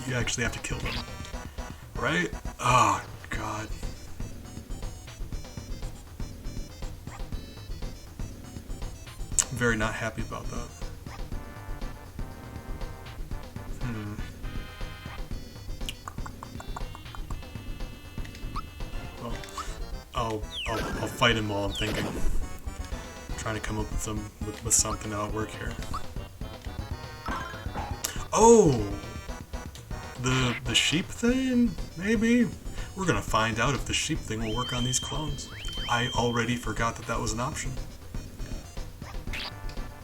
You actually have to kill them, right? Oh, God. I'm very not happy about that. Well, I'll fight him while I'm thinking. I'm trying to come up with something that'll work here. Oh! The sheep thing? Maybe? We're gonna find out if the sheep thing will work on these clones. I already forgot that that was an option.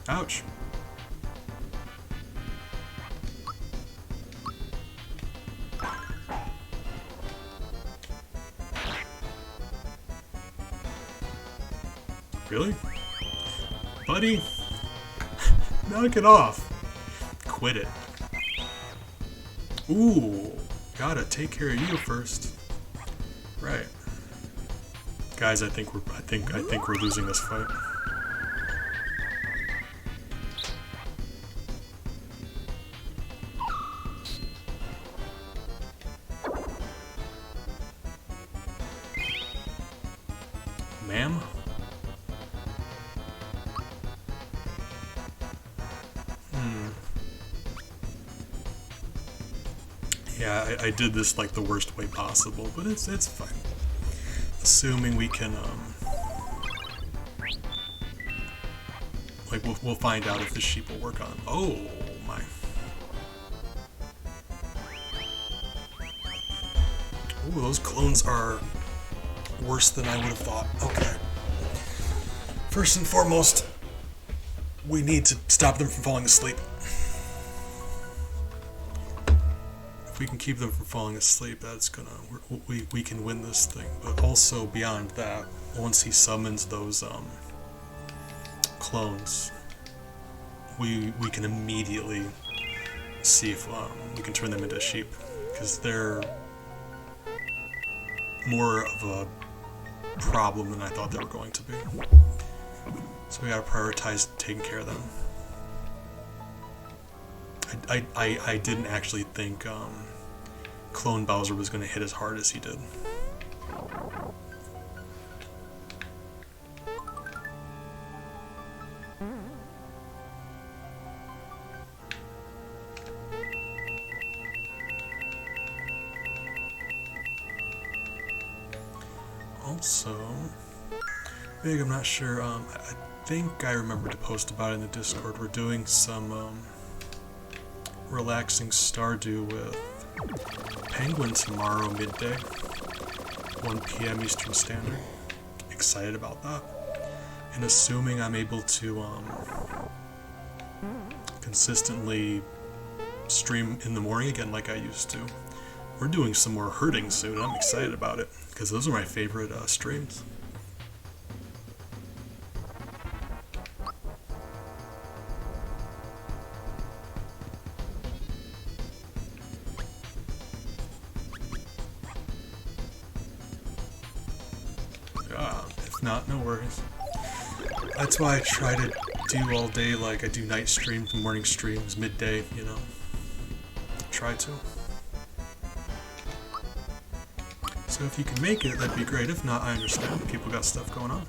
Ouch. Really? Buddy? Knock it off. Quit it. Ooh, gotta take care of you first. Right. Guys, I think we're losing this fight. Ma'am? Yeah, I did this like the worst way possible, but it's fine. Assuming we can, like we'll find out if the sheep will work on. Oh my! Ooh, those clones are worse than I would have thought. Okay. First and foremost, we need to stop them from falling asleep. If we can keep them from falling asleep, that's gonna, we can win this thing. But also beyond that, once he summons those clones, we can immediately see if we can turn them into sheep, because they're more of a problem than I thought they were going to be. So we gotta prioritize taking care of them. I didn't actually think Clone Bowser was going to hit as hard as he did. Also, Big, I'm not sure, I think I remember to post about it in the Discord. We're doing some relaxing Stardew with Penguin tomorrow midday, 1 p.m. Eastern Standard. Excited about that. And assuming I'm able to consistently stream in the morning again like I used to. We're doing some more herding soon. I'm excited about it because those are my favorite streams. If not, no worries. That's why I try to do all day, like I do night streams, morning streams, midday, you know. Try to. So if you can make it, that'd be great. If not, I understand. People got stuff going on.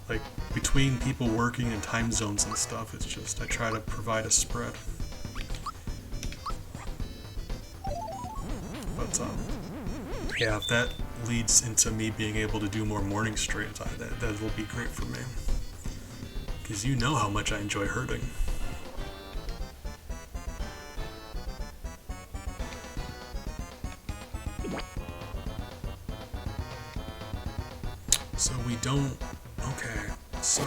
Like, between people working in time zones and stuff, it's just, I try to provide a spread. But, yeah, if that leads into me being able to do more morning streams, that'll be great for me. Because you know how much I enjoy herding. So we don't... Okay, so...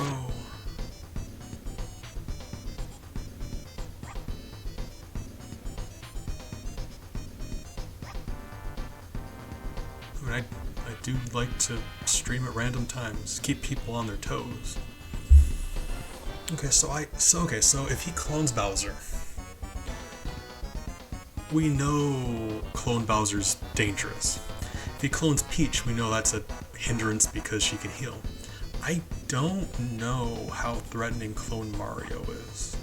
I mean, I do like to stream at random times, keep people on their toes. Okay, so if he clones Bowser, we know clone Bowser's dangerous. If he clones Peach, we know that's a hindrance because she can heal. I don't know how threatening clone Mario is.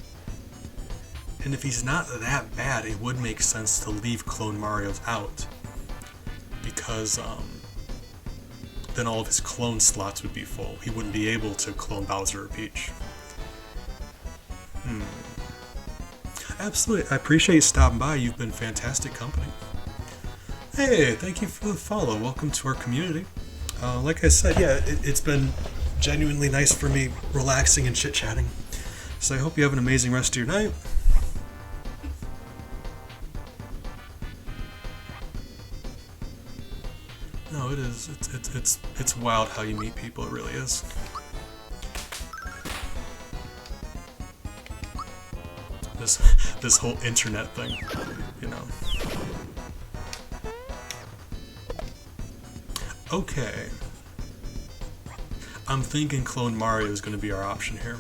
And if he's not that bad, it would make sense to leave clone Mario's out. Because then all of his clone slots would be full. He wouldn't be able to clone Bowser or Peach. Absolutely. I appreciate you stopping by. You've been fantastic company. Hey, thank you for the follow. Welcome to our community. Like I said, yeah, it's been genuinely nice for me relaxing and chit-chatting. So I hope you have an amazing rest of your night. No, it is. It's wild how you meet people. It really is. This whole internet thing, you know. Okay. I'm thinking Clone Mario is going to be our option here.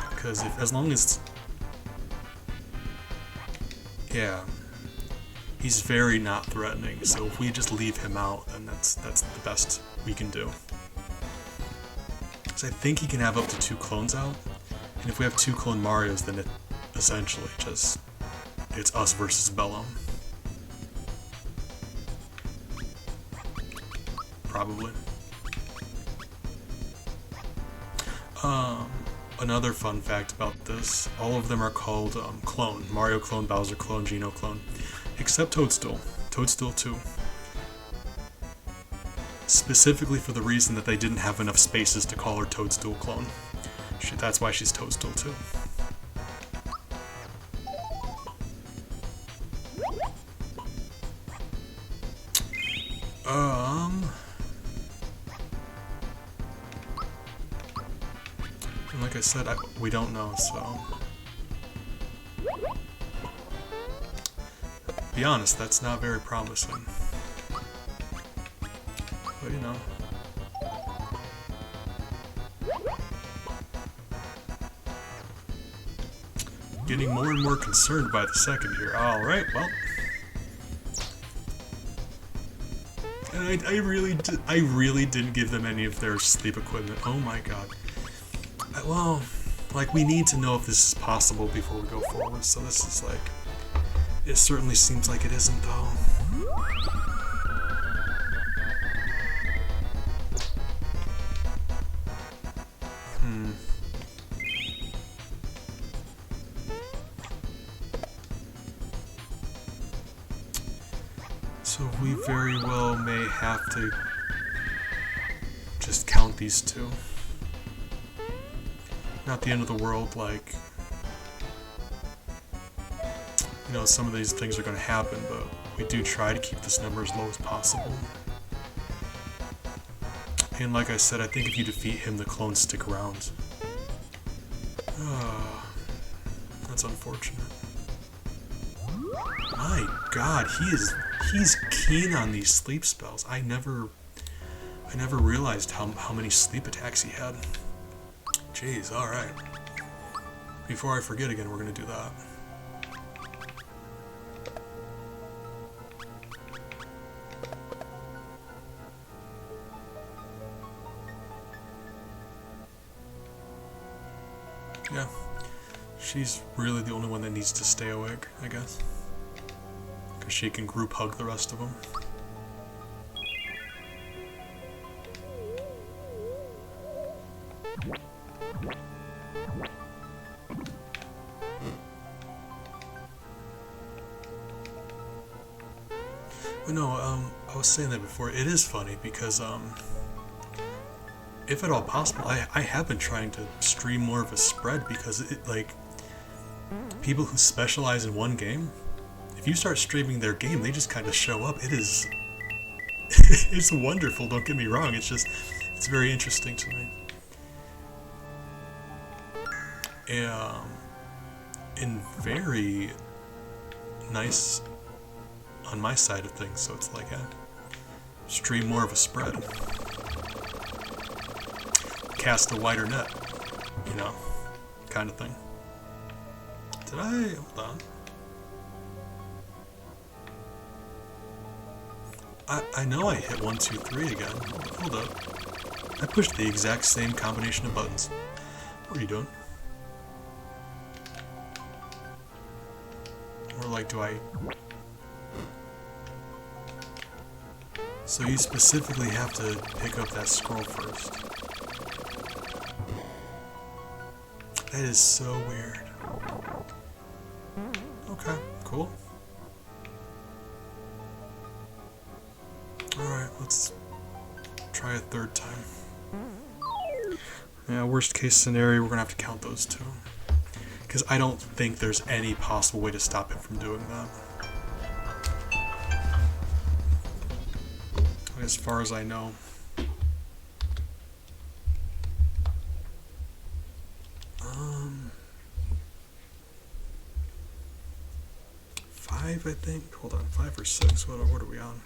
Because as long as... Yeah. He's very not threatening, so if we just leave him out, then that's the best we can do. So I think he can have up to 2 clones out, and if we have 2 clone Marios, then it essentially just... it's us versus Bellum. Probably. Another fun fact about this, all of them are called clone. Mario clone, Bowser clone, Geno clone. Except Toadstool. Toadstool 2. Specifically for the reason that they didn't have enough spaces to call her Toadstool clone. That's why she's Toadstool 2. And like I said, we don't know, so... To be honest, that's not very promising. But you know. Getting more and more concerned by the second here. Alright, well. And I really didn't give them any of their sleep equipment. Oh my god. Well, like, we need to know if this is possible before we go forward, so this is like... It certainly seems like it isn't, though. So we very well may have to just count these two. Not the end of the world, like, you know, some of these things are going to happen, but we do try to keep this number as low as possible. And like I said, I think if you defeat him, the clones stick around. That's unfortunate. My god, he's keen on these sleep spells. I never realized how many sleep attacks he had. Jeez, alright. Before I forget again, we're gonna do that. Yeah. She's really the only one that needs to stay awake, I guess. Because she can group hug the rest of them. But no, I was saying that before. It is funny because, if at all possible, I have been trying to stream more of a spread because it, like, people who specialize in one game, if you start streaming their game, they just kind of show up. It is, it's wonderful, don't get me wrong, it's just, it's very interesting to me. And very nice on my side of things, so it's like, yeah, stream more of a spread. Cast a wider net, you know, kind of thing. Did I? Hold on. I know I hit 1, 2, 3 again. Hold up. I pushed the exact same combination of buttons. What are you doing? Or like, do I... So you specifically have to pick up that scroll first. That is so weird. Okay, cool. Alright, let's try a third time. Yeah, worst case scenario, we're gonna have to count those two. Because I don't think there's any possible way to stop him from doing that. As far as I know. Five, I think. Hold on, 5 or 6. What are we on?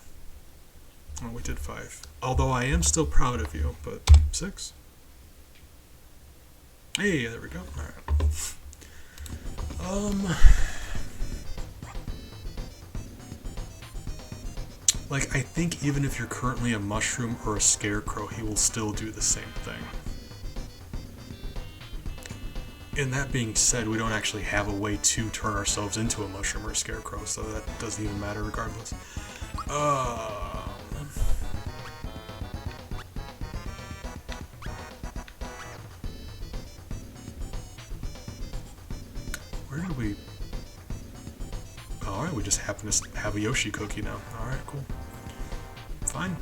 Oh, we did 5. Although I am still proud of you, but 6? Hey, there we go. Alright. Like, I think even if you're currently a mushroom or a scarecrow, he will still do the same thing. And that being said, we don't actually have a way to turn ourselves into a mushroom or a scarecrow, so that doesn't even matter regardless. Where did we... Alright, we just happen to have a Yoshi cookie now. Alright, cool. Fine.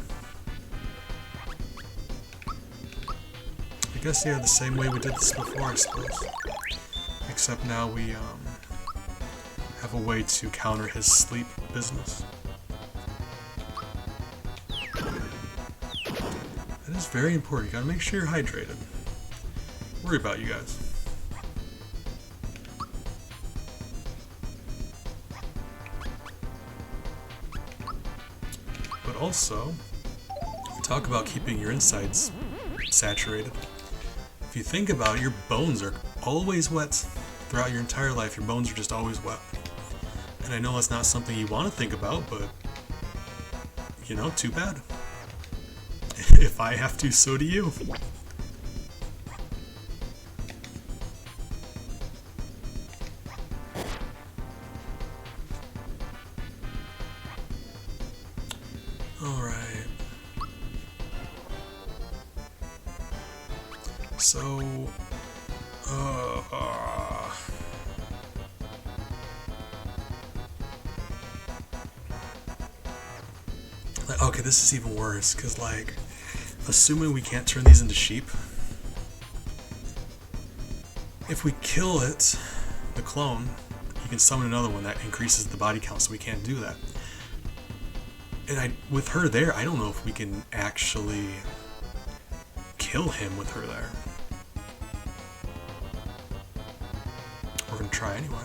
I guess, yeah, the same way we did this before, I suppose. Except now we have a way to counter his sleep business. That is very important. You gotta make sure you're hydrated. Worry about you guys. But also, we talk about keeping your insides saturated. If you think about it, your bones are always wet. Throughout your entire life, your bones are just always wet. And I know that's not something you want to think about, but, you know, too bad. If I have to, so do you. Alright. So, okay, this is even worse, because, like, assuming we can't turn these into sheep, if we kill it, the clone, you can summon another one that increases the body count, so we can't do that. And with her there, I don't know if we can actually kill him with her there. We're gonna try anyway.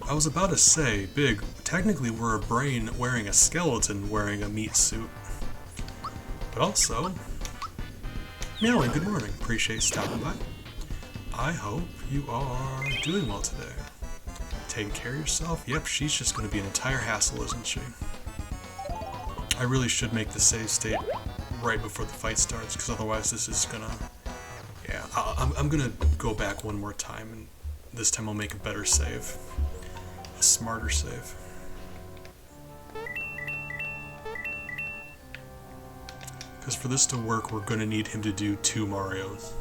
I was about to say, Big, technically we're a brain wearing a skeleton wearing a meat suit. But also, Meowing, good morning. Appreciate you stopping by. I hope you are doing well today. Taking care of yourself? Yep, she's just going to be an entire hassle, isn't she? I really should make the save state right before the fight starts, because otherwise this is going to... Yeah, I'm going to go back one more time, and this time I'll make a better save. A smarter save. Because for this to work, we're going to need him to do 2 Marios.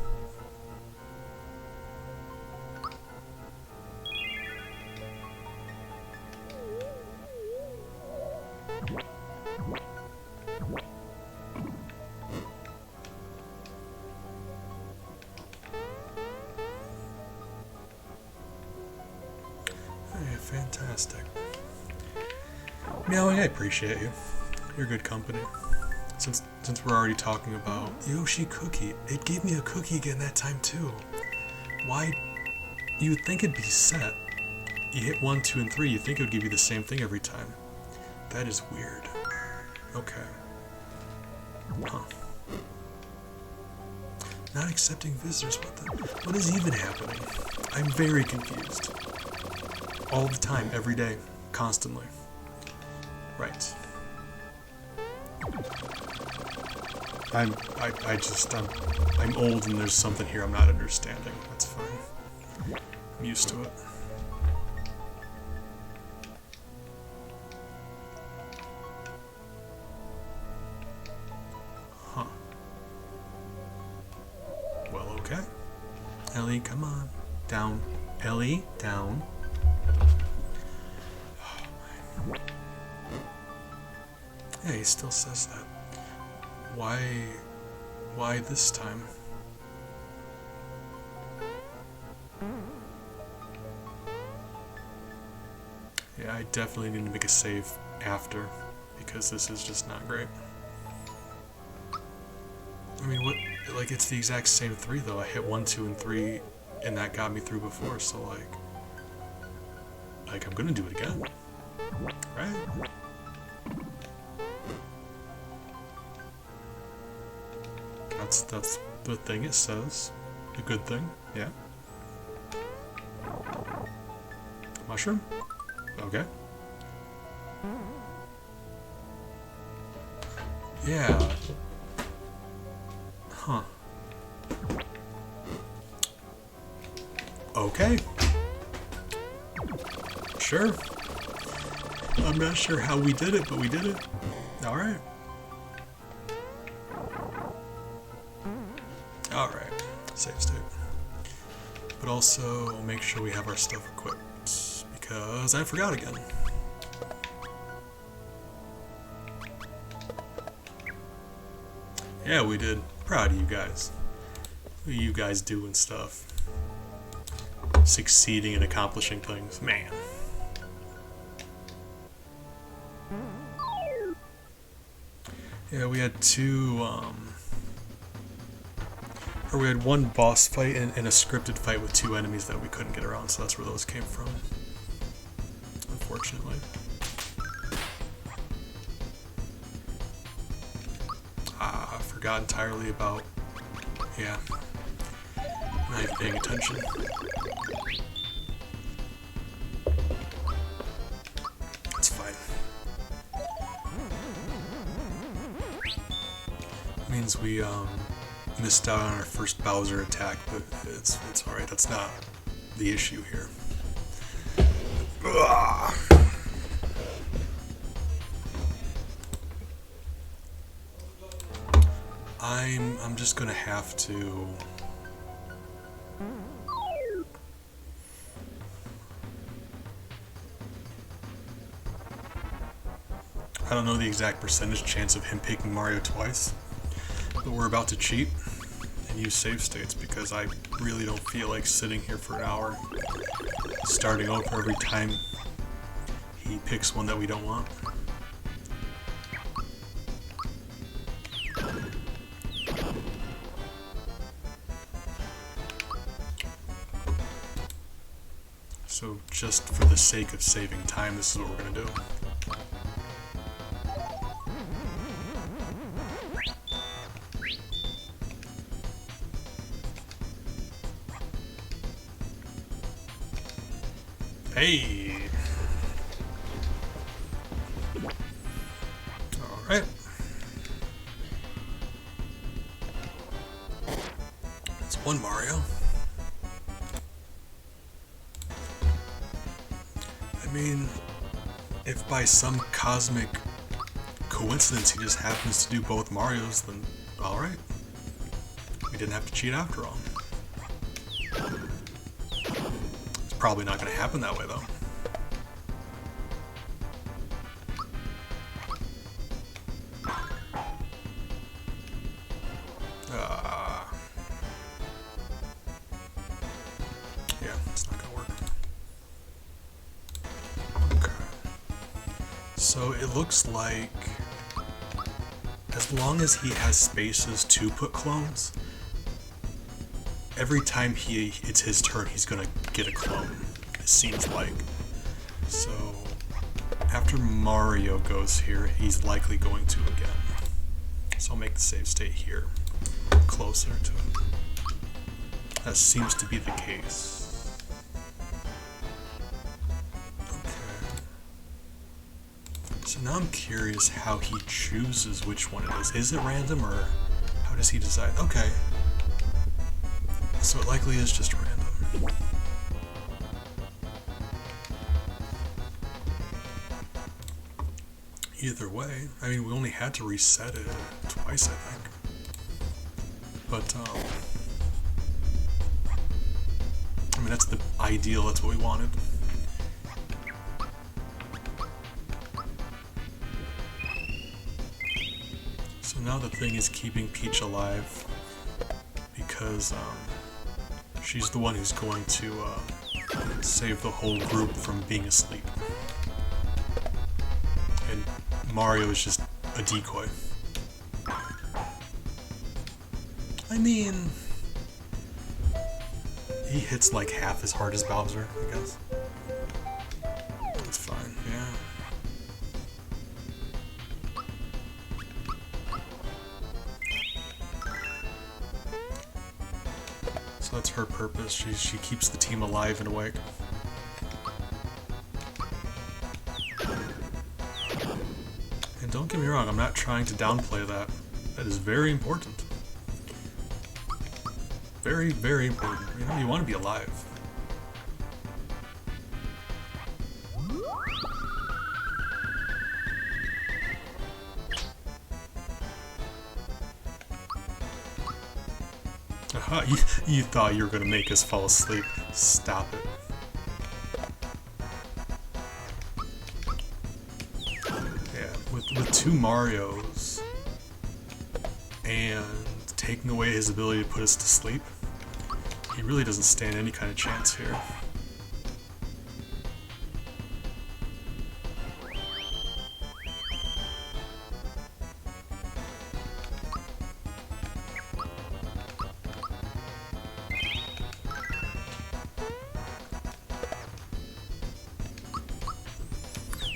Hey, fantastic. Meowing, I appreciate you. You're good company. Since we're already talking about Yoshi cookie, it gave me a cookie again that time too. Why? You would think it'd be set. You hit 1, 2, and 3, you'd think it would give you the same thing every time. That is weird. Okay. Huh. Not accepting visitors, what is even happening? I'm very confused. All the time, every day, constantly. Right. I'm old and there's something here I'm not understanding. That's fine. I'm used to it. Huh. Well, okay. Ellie, come on. Down. Ellie, down. Oh, yeah, he still says that. Why this time? Yeah, I definitely need to make a save after, because this is just not great. I mean, what, like, it's the exact same 3 though. I hit 1, 2, and 3, and that got me through before, so like I'm gonna do it again. Right? That's the thing it says. A good thing, yeah. Mushroom? Okay. Yeah. Huh. Okay. Sure. I'm not sure how we did it, but we did it. Alright. Alright, save state. But also make sure we have our stuff equipped, because I forgot again. Yeah, we did. Proud of you guys. What are you guys doing stuff? Succeeding and accomplishing things. Man. Yeah, we had we had 1 boss fight and a scripted fight with 2 enemies that we couldn't get around, so that's where those came from. Unfortunately. I forgot entirely about... Yeah. Not even paying attention. It's fine. It means we, missed out on our first Bowser attack, but it's alright, that's not the issue here. I'm just gonna have to. I don't know the exact percentage chance of him picking Mario twice, but we're about to cheat and use save states because I really don't feel like sitting here for an hour starting over every time he picks one that we don't want. So just for the sake of saving time, this is what we're going to do. Hey! Alright. That's one Mario. I mean, if by some cosmic coincidence he just happens to do both Marios, then alright. We didn't have to cheat after all. It's probably not going to happen that way, though. Yeah, it's not going to work. Okay. So it looks like as long as he has spaces to put clones, every time it's his turn, he's gonna get a clone, it seems like. So after Mario goes here, he's likely going to again. So I'll make the save state here, closer to it. That seems to be the case. So now I'm curious how he chooses which one it is. Is it random or how does he decide? Okay. So it likely is just random. Either way, I mean, we only had to reset it twice, I think. But, I mean, that's the ideal, that's what we wanted. So now the thing is keeping Peach alive because she's the one who's going to save the whole group from being asleep. And Mario is just a decoy. I mean, he hits like half as hard as Bowser, I guess. That's fine, yeah. So that's her purpose. She keeps the team alive and awake. And don't get me wrong, I'm not trying to downplay that. That is very important. Very, very important. You know, you want to be alive. Aha, you thought you were going to make us fall asleep. Stop it. Yeah, with two Marios and taking away his ability to put us to sleep, he really doesn't stand any kind of chance here.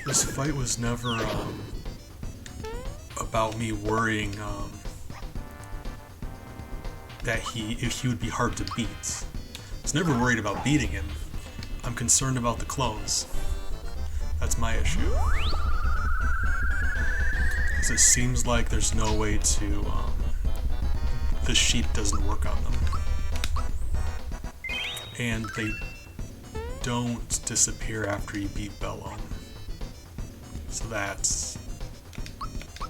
This fight was never about me worrying that if he would be hard to beat. I was never worried about beating him. I'm concerned about the clones. That's my issue. Because it seems like there's no way to, the sheep doesn't work on them. And they don't disappear after you beat Bellum. So that's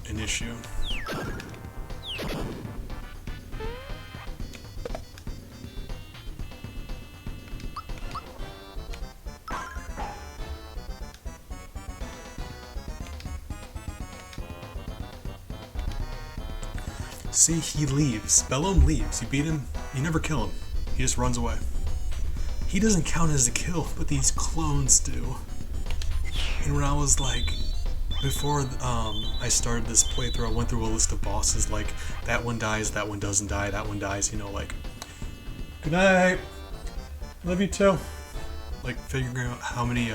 an issue. See, he leaves. Bellum leaves. You beat him, you never kill him. He just runs away. He doesn't count as a kill, but these clones do. And when I was like, before I started this playthrough, I went through a list of bosses, like, that one dies, that one doesn't die, that one dies, you know, like, good night, love you too. Like, figuring out how many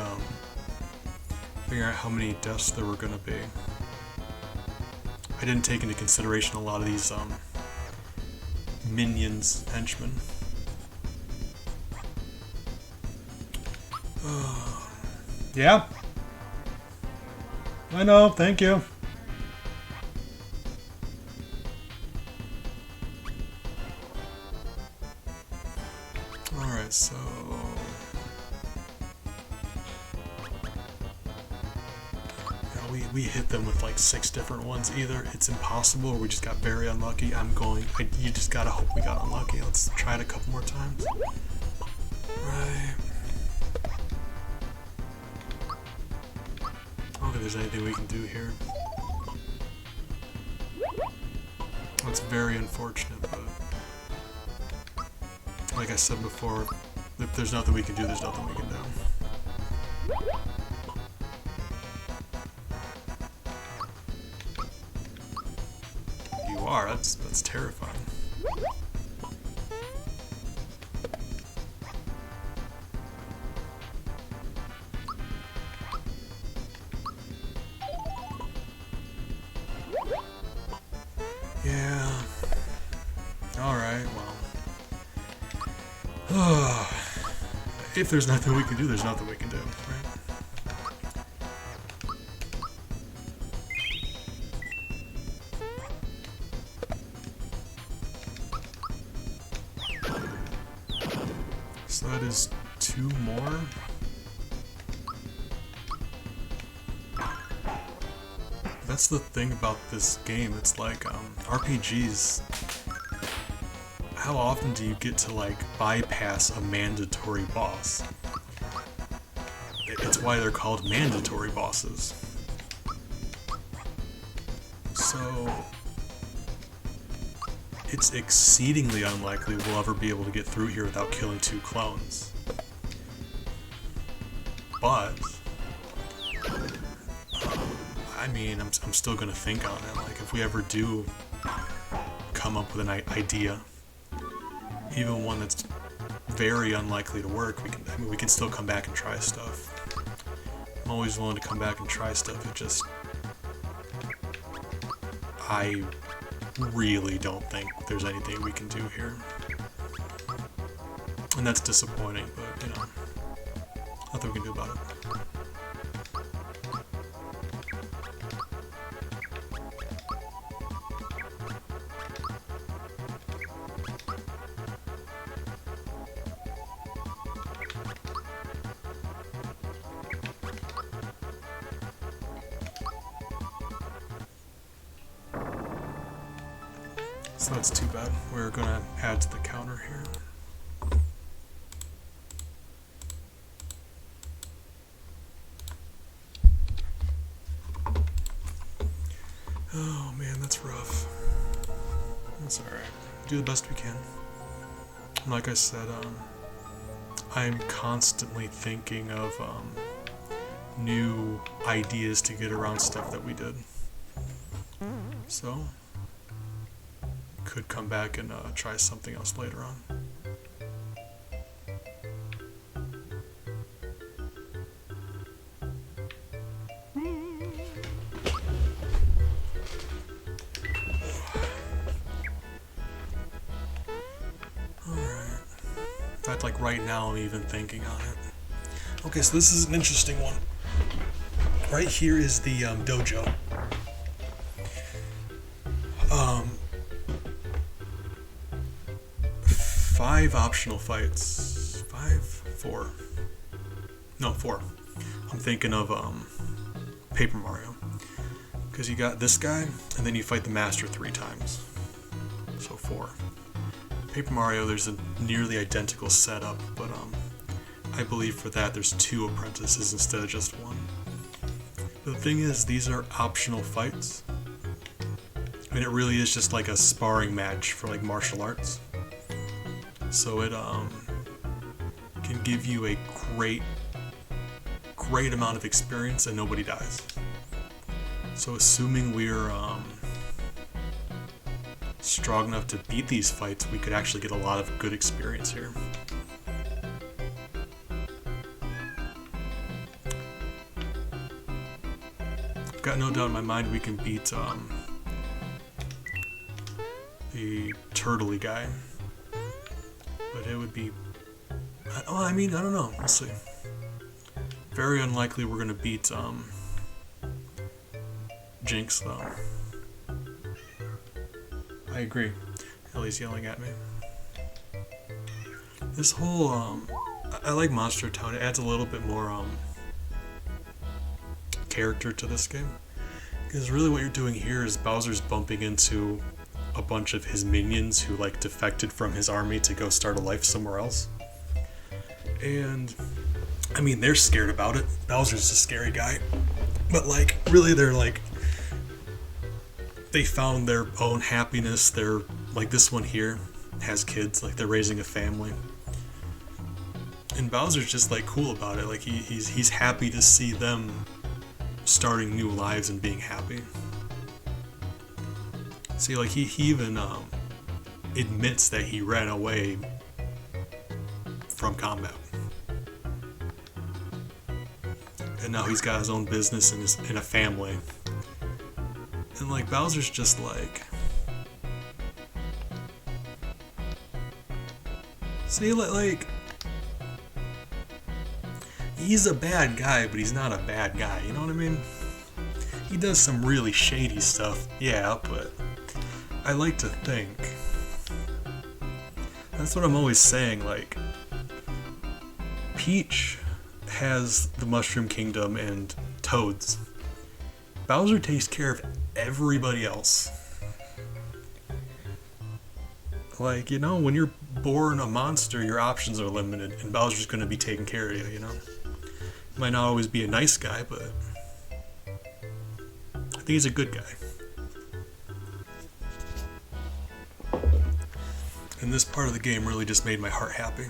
deaths there were gonna be. I didn't take into consideration a lot of these, minions, henchmen. Yeah. I know, thank you. Alright, so... yeah, we hit them with like 6 different ones. Either it's impossible or we just got very unlucky. You just gotta hope we got unlucky. Let's try it a couple more times. Right. I don't think there's anything we can do here. That's very unfortunate, but like I said before, if there's nothing we can do, there's nothing we can do. You are, that's terrifying. Yeah. Alright, well. If there's nothing we can do, there's nothing we can do, right? So that is 2 more. That's the thing about this game, it's like, RPGs, how often do you get to, like, bypass a mandatory boss? It's why they're called mandatory bosses. So, it's exceedingly unlikely we'll ever be able to get through here without killing 2 clones. But... I mean, I'm still gonna think on it. Like, if we ever do come up with an idea, even one that's very unlikely to work, we can still come back and try stuff. I'm always willing to come back and try stuff. It just, I really don't think there's anything we can do here, and that's disappointing. But you know, nothing we can do about it. So that's too bad. We're gonna add to the counter here. Oh man, that's rough. That's alright. Do the best we can. Like I said, I'm constantly thinking of new ideas to get around stuff that we did. So, could come back and try something else later on. Alright. In fact, like right now I'm even thinking on it. Okay, so this is an interesting one. Right here is the dojo. 5 optional fights. 4. No, 4. I'm thinking of Paper Mario. Because you got this guy, and then you fight the master 3 times. So 4. Paper Mario, there's a nearly identical setup, but I believe for that there's 2 apprentices instead of just 1. But the thing is, these are optional fights. And it really is just like a sparring match for like martial arts. So it can give you a great amount of experience and nobody dies. So assuming we're strong enough to beat these fights, we could actually get a lot of good experience here. I've got no doubt in my mind we can beat the turtley guy. But it would be... Oh, I mean, I don't know. We'll see. Very unlikely we're gonna beat Jinx, though. I agree. Ellie's yelling at me. This whole, I like Monster Town. It adds a little bit more, character to this game. Because really what you're doing here is Bowser's bumping into a bunch of his minions who, like, defected from his army to go start a life somewhere else. And, I mean, they're scared about it. Bowser's a scary guy. But, like, really they're, like, they found their own happiness. They're, like, this one here has kids, like, they're raising a family. And Bowser's just, like, cool about it. Like, he's happy to see them starting new lives and being happy. See, like, he even admits that he ran away from combat. And now he's got his own business and a family. And, like, Bowser's just like... See, like... He's a bad guy, but he's not a bad guy, you know what I mean? He does some really shady stuff, yeah, but... I like to think... That's what I'm always saying, like... Peach has the Mushroom Kingdom and Toads. Bowser takes care of everybody else. Like, you know, when you're born a monster, your options are limited, and Bowser's gonna be taking care of you, you know? Might not always be a nice guy, but I think he's a good guy. And this part of the game really just made my heart happy.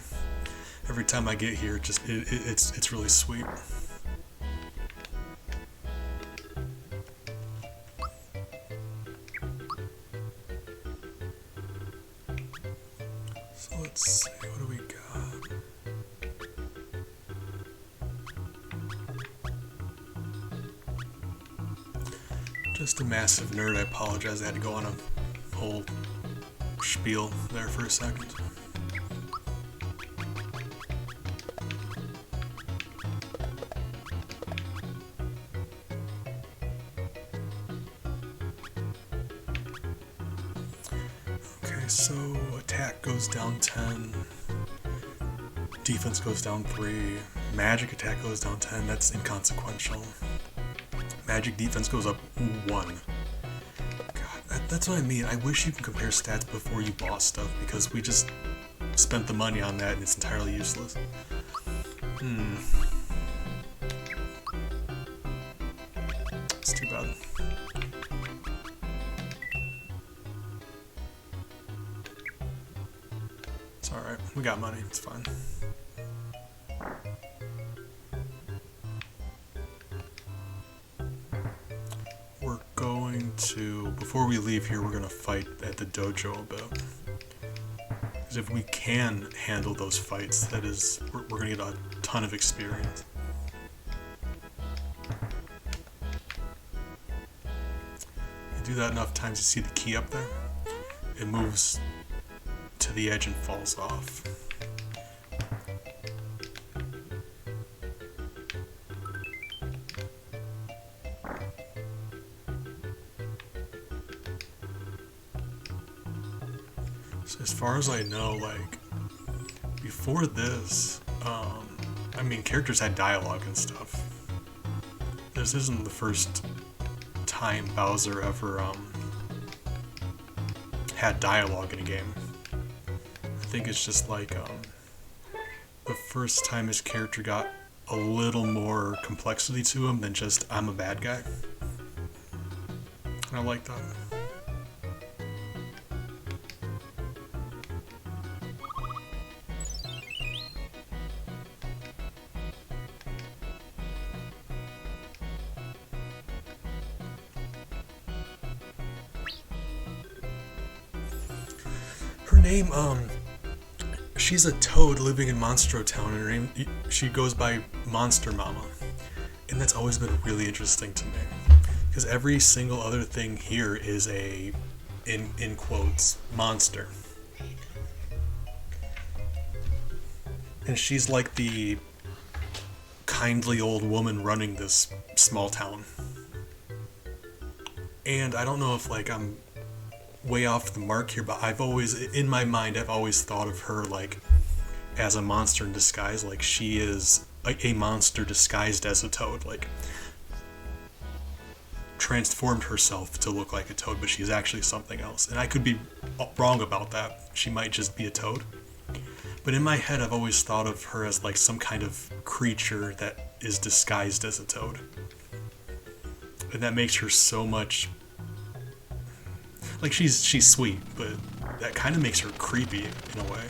Every time I get here, it's really sweet. So let's see, what do we got? Just a massive nerd, I apologize. I had to go on a whole spiel there for a second. Okay, so attack goes down 10, defense goes down 3, magic attack goes down 10, that's inconsequential. Magic defense goes up 1. God, that's what I mean. I wish you could compare stats before you bought stuff, because we just spent the money on that and it's entirely useless. It's too bad. It's alright. We got money. It's fine. We're going to... Before we leave here, we're going to fight at the dojo a bit. Because if we can handle those fights, that is... We're going to get a ton of experience. You do that enough times, you see the key up there? It moves to the edge and falls off. So as far as I know, like, before this, I mean, characters had dialogue and stuff. This isn't the first time Bowser ever, had dialogue in a game. I think it's just like, the first time his character got a little more complexity to him than just, I'm a bad guy. And I like that. name, she's a toad living in Monstro Town, and her name, she goes by Monster Mama. And that's always been really interesting to me. Because every single other thing here is a, in quotes, monster. And she's like the kindly old woman running this small town. And I don't know if like I'm way off the mark here, but I've always, in my mind, I've always thought of her like as a monster in disguise. Like she is like a monster disguised as a toad, like transformed herself to look like a toad, but she's actually something else. And I could be wrong about that. She might just be a toad. But in my head, I've always thought of her as like some kind of creature that is disguised as a toad. And that makes her so much... Like, she's sweet, but that kind of makes her creepy in a way.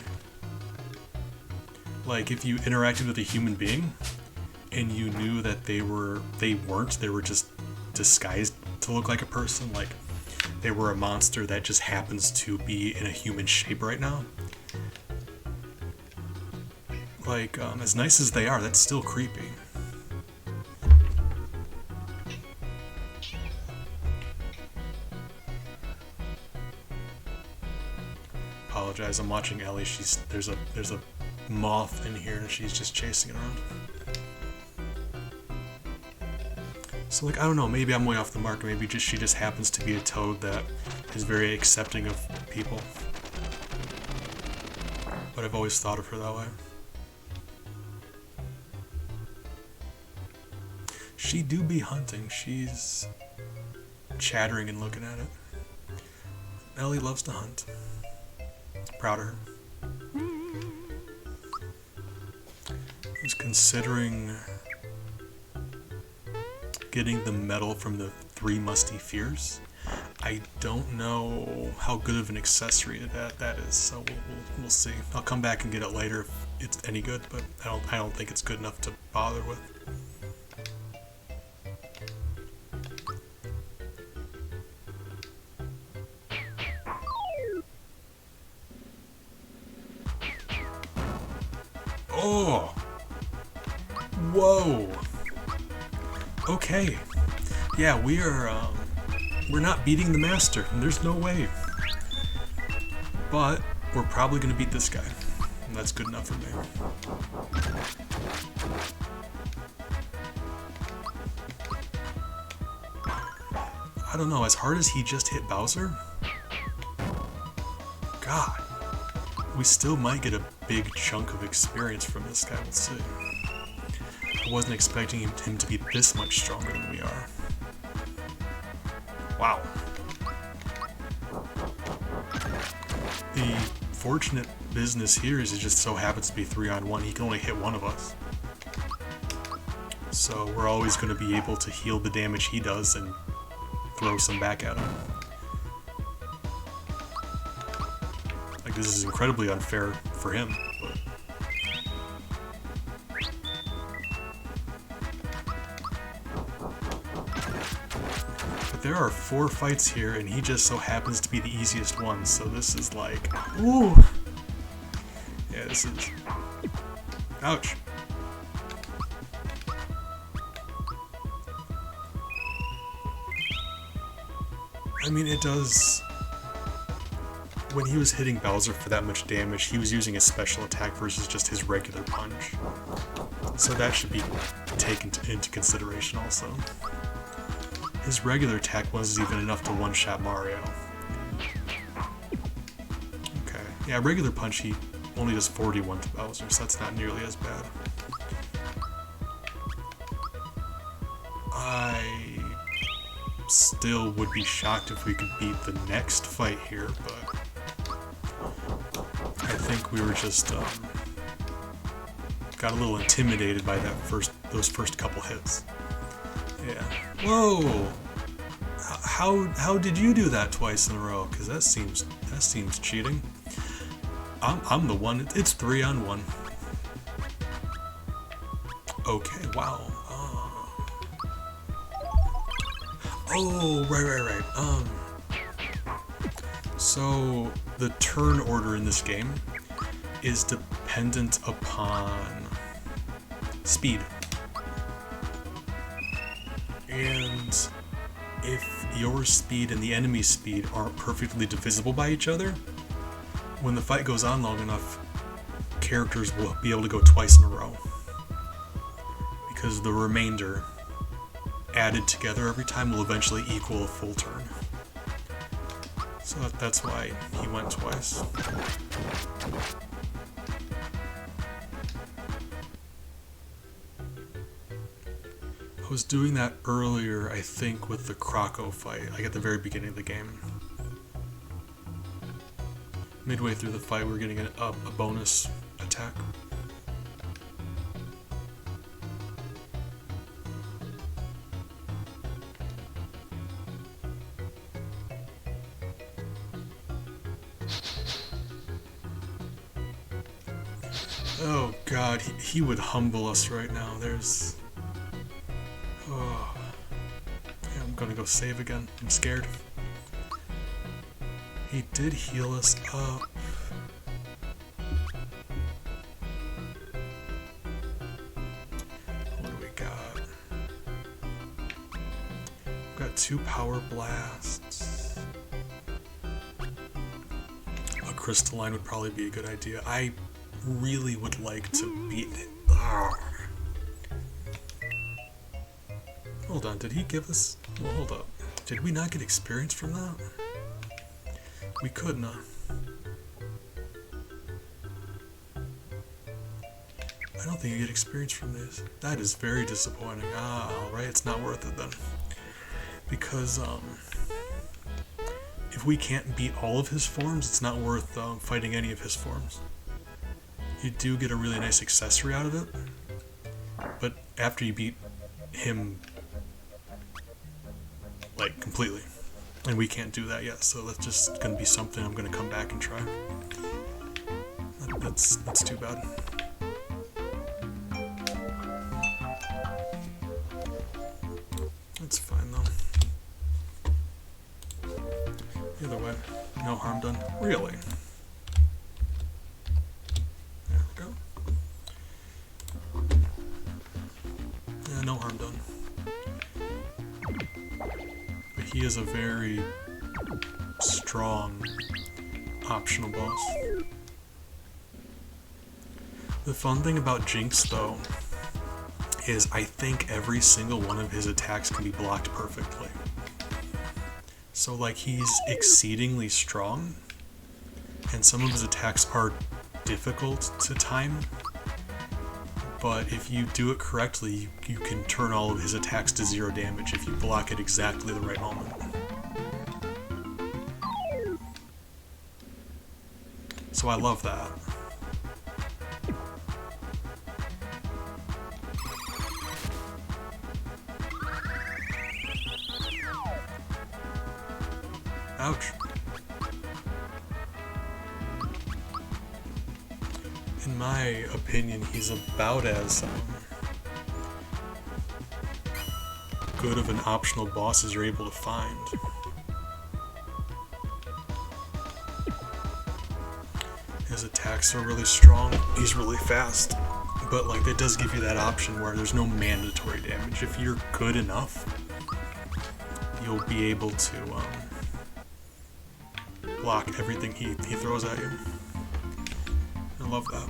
Like, if you interacted with a human being, and you knew that they were just disguised to look like a person, like, they were a monster that just happens to be in a human shape right now. Like, as nice as they are, that's still creepy. Apologize, I'm watching Ellie. There's a moth in here and she's just chasing it around. So like, I don't know, maybe I'm way off the mark. Maybe she just happens to be a toad that is very accepting of people. But I've always thought of her that way. She do be hunting. She's chattering and looking at it. Ellie loves to hunt. Proud of her. I was considering getting the medal from the 3 Musty Fears. I don't know how good of an accessory that is, so we'll see. I'll come back and get it later if it's any good, but I don't think it's good enough to bother with. Oh! Whoa! Okay. Yeah, we're not beating the master. There's no way. But we're probably gonna beat this guy. And that's good enough for me. I don't know, as hard as he just hit Bowser, God, we still might get a big chunk of experience from this guy, we'll see. I wasn't expecting him to be this much stronger than we are. Wow. The fortunate business here is it just so happens to be 3-on-1. He can only hit one of us. So we're always going to be able to heal the damage he does and throw some back at him. Like, this is incredibly unfair for him, but... There are 4 fights here, and he just so happens to be the easiest one, so this is like... Ooh! Yeah, this is... Ouch! I mean, it does... When he was hitting Bowser for that much damage, he was using a special attack versus just his regular punch. So that should be taken into consideration also. His regular attack wasn't even enough to one-shot Mario. Okay. Yeah, regular punch, he only does 41 to Bowser, so that's not nearly as bad. I still would be shocked if we could beat the next fight here, but I think we were just got a little intimidated by those first couple hits. Yeah. Whoa! How did you do that twice in a row? Because that seems cheating. I'm the one. It's 3-on-1. Okay. Wow. Oh, right. So the turn order in this game is dependent upon speed. And if your speed and the enemy's speed aren't perfectly divisible by each other, when the fight goes on long enough, characters will be able to go twice in a row. Because the remainder added together every time will eventually equal a full turn. So that's why he went twice. I was doing that earlier, I think, with the Croco fight, like at the very beginning of the game. Midway through the fight, we were getting a bonus attack. Oh god, he would humble us right now. There's... Oh. Yeah, I'm gonna go save again. I'm scared. He did heal us up. What do we got? We've got 2 power blasts. A crystalline would probably be a good idea. I really would like to beat it. Hold on, did he give us... Well, hold up. Did we not get experience from that? We couldn't, I don't think you get experience from this. That is very disappointing. Alright, it's not worth it then. Because, if we can't beat all of his forms, it's not worth fighting any of his forms. You do get a really nice accessory out of it, but after you beat him, like, completely. And we can't do that yet, so that's just gonna be something I'm gonna come back and try. That's too bad. It's fine though. Either way, no harm done. Really? There we go. Yeah, no harm done. But he is a very strong optional boss. The fun thing about Jinx, though, is I think every single one of his attacks can be blocked perfectly. So, like, he's exceedingly strong, and some of his attacks are difficult to time, but if you do it correctly, you can turn all of his attacks to 0 damage if you block at exactly the right moment. So I love that. Ouch. In my opinion, he's about as good of an optional boss as you're able to find. His attacks are really strong, he's really fast, but like that does give you that option where there's no mandatory damage. If you're good enough, you'll be able to block everything he throws at you. I love that.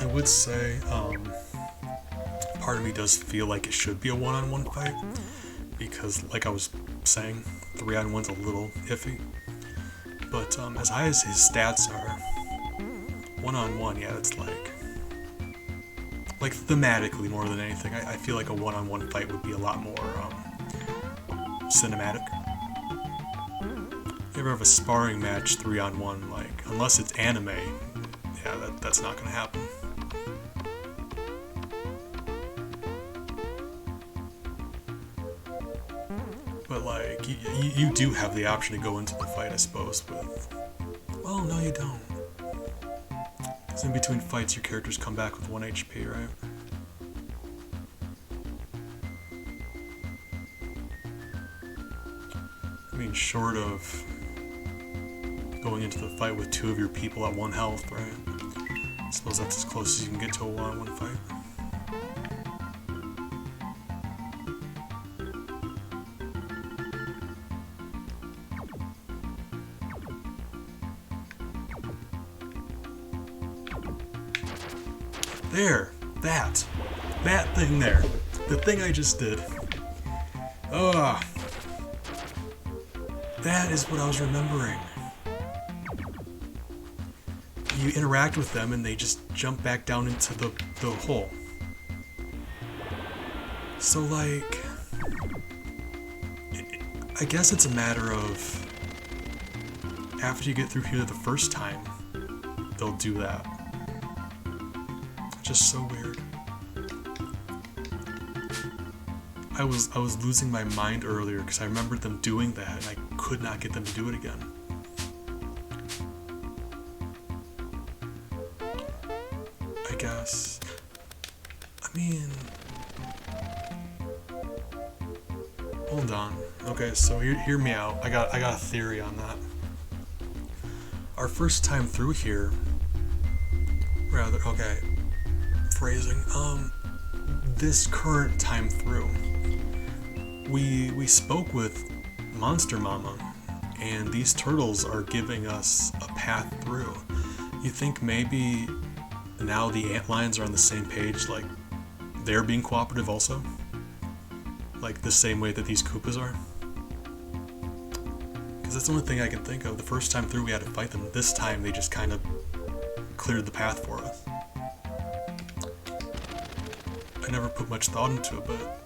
I would say, part of me does feel like it should be a one-on-one fight, because like I was saying, 3-on-1's a little iffy. But as high as his stats are, one-on-one, yeah, it's like thematically more than anything, I feel like a one-on-one fight would be a lot more cinematic. You ever have a sparring match 3-on-1, like, unless it's anime, yeah, that's not gonna happen. But like, you do have the option to go into the fight, I suppose, with... Well, no you don't. So in between fights, your characters come back with 1 HP, right? I mean, short of going into the fight with 2 of your people at 1 health, right? I suppose that's as close as you can get to a 1-on-1 fight. There! That thing there. The thing I just did. Ugh. That is what I was remembering. You interact with them and they just jump back down into the hole. So like, I guess it's a matter of after you get through here the first time, they'll do that. Just so weird. I was losing my mind earlier because I remembered them doing that and I could not get them to do it again. I guess. I mean, hold on. Okay, so hear me out. I got a theory on that. Our first time through here, phrasing. This current time through, we spoke with Monster Mama, and these turtles are giving us a path through. You think maybe now the antlines are on the same page, like they're being cooperative also? Like the same way that these Koopas are? Because that's the only thing I can think of. The first time through we had to fight them. This time they just kind of cleared the path for us. I never put much thought into it, but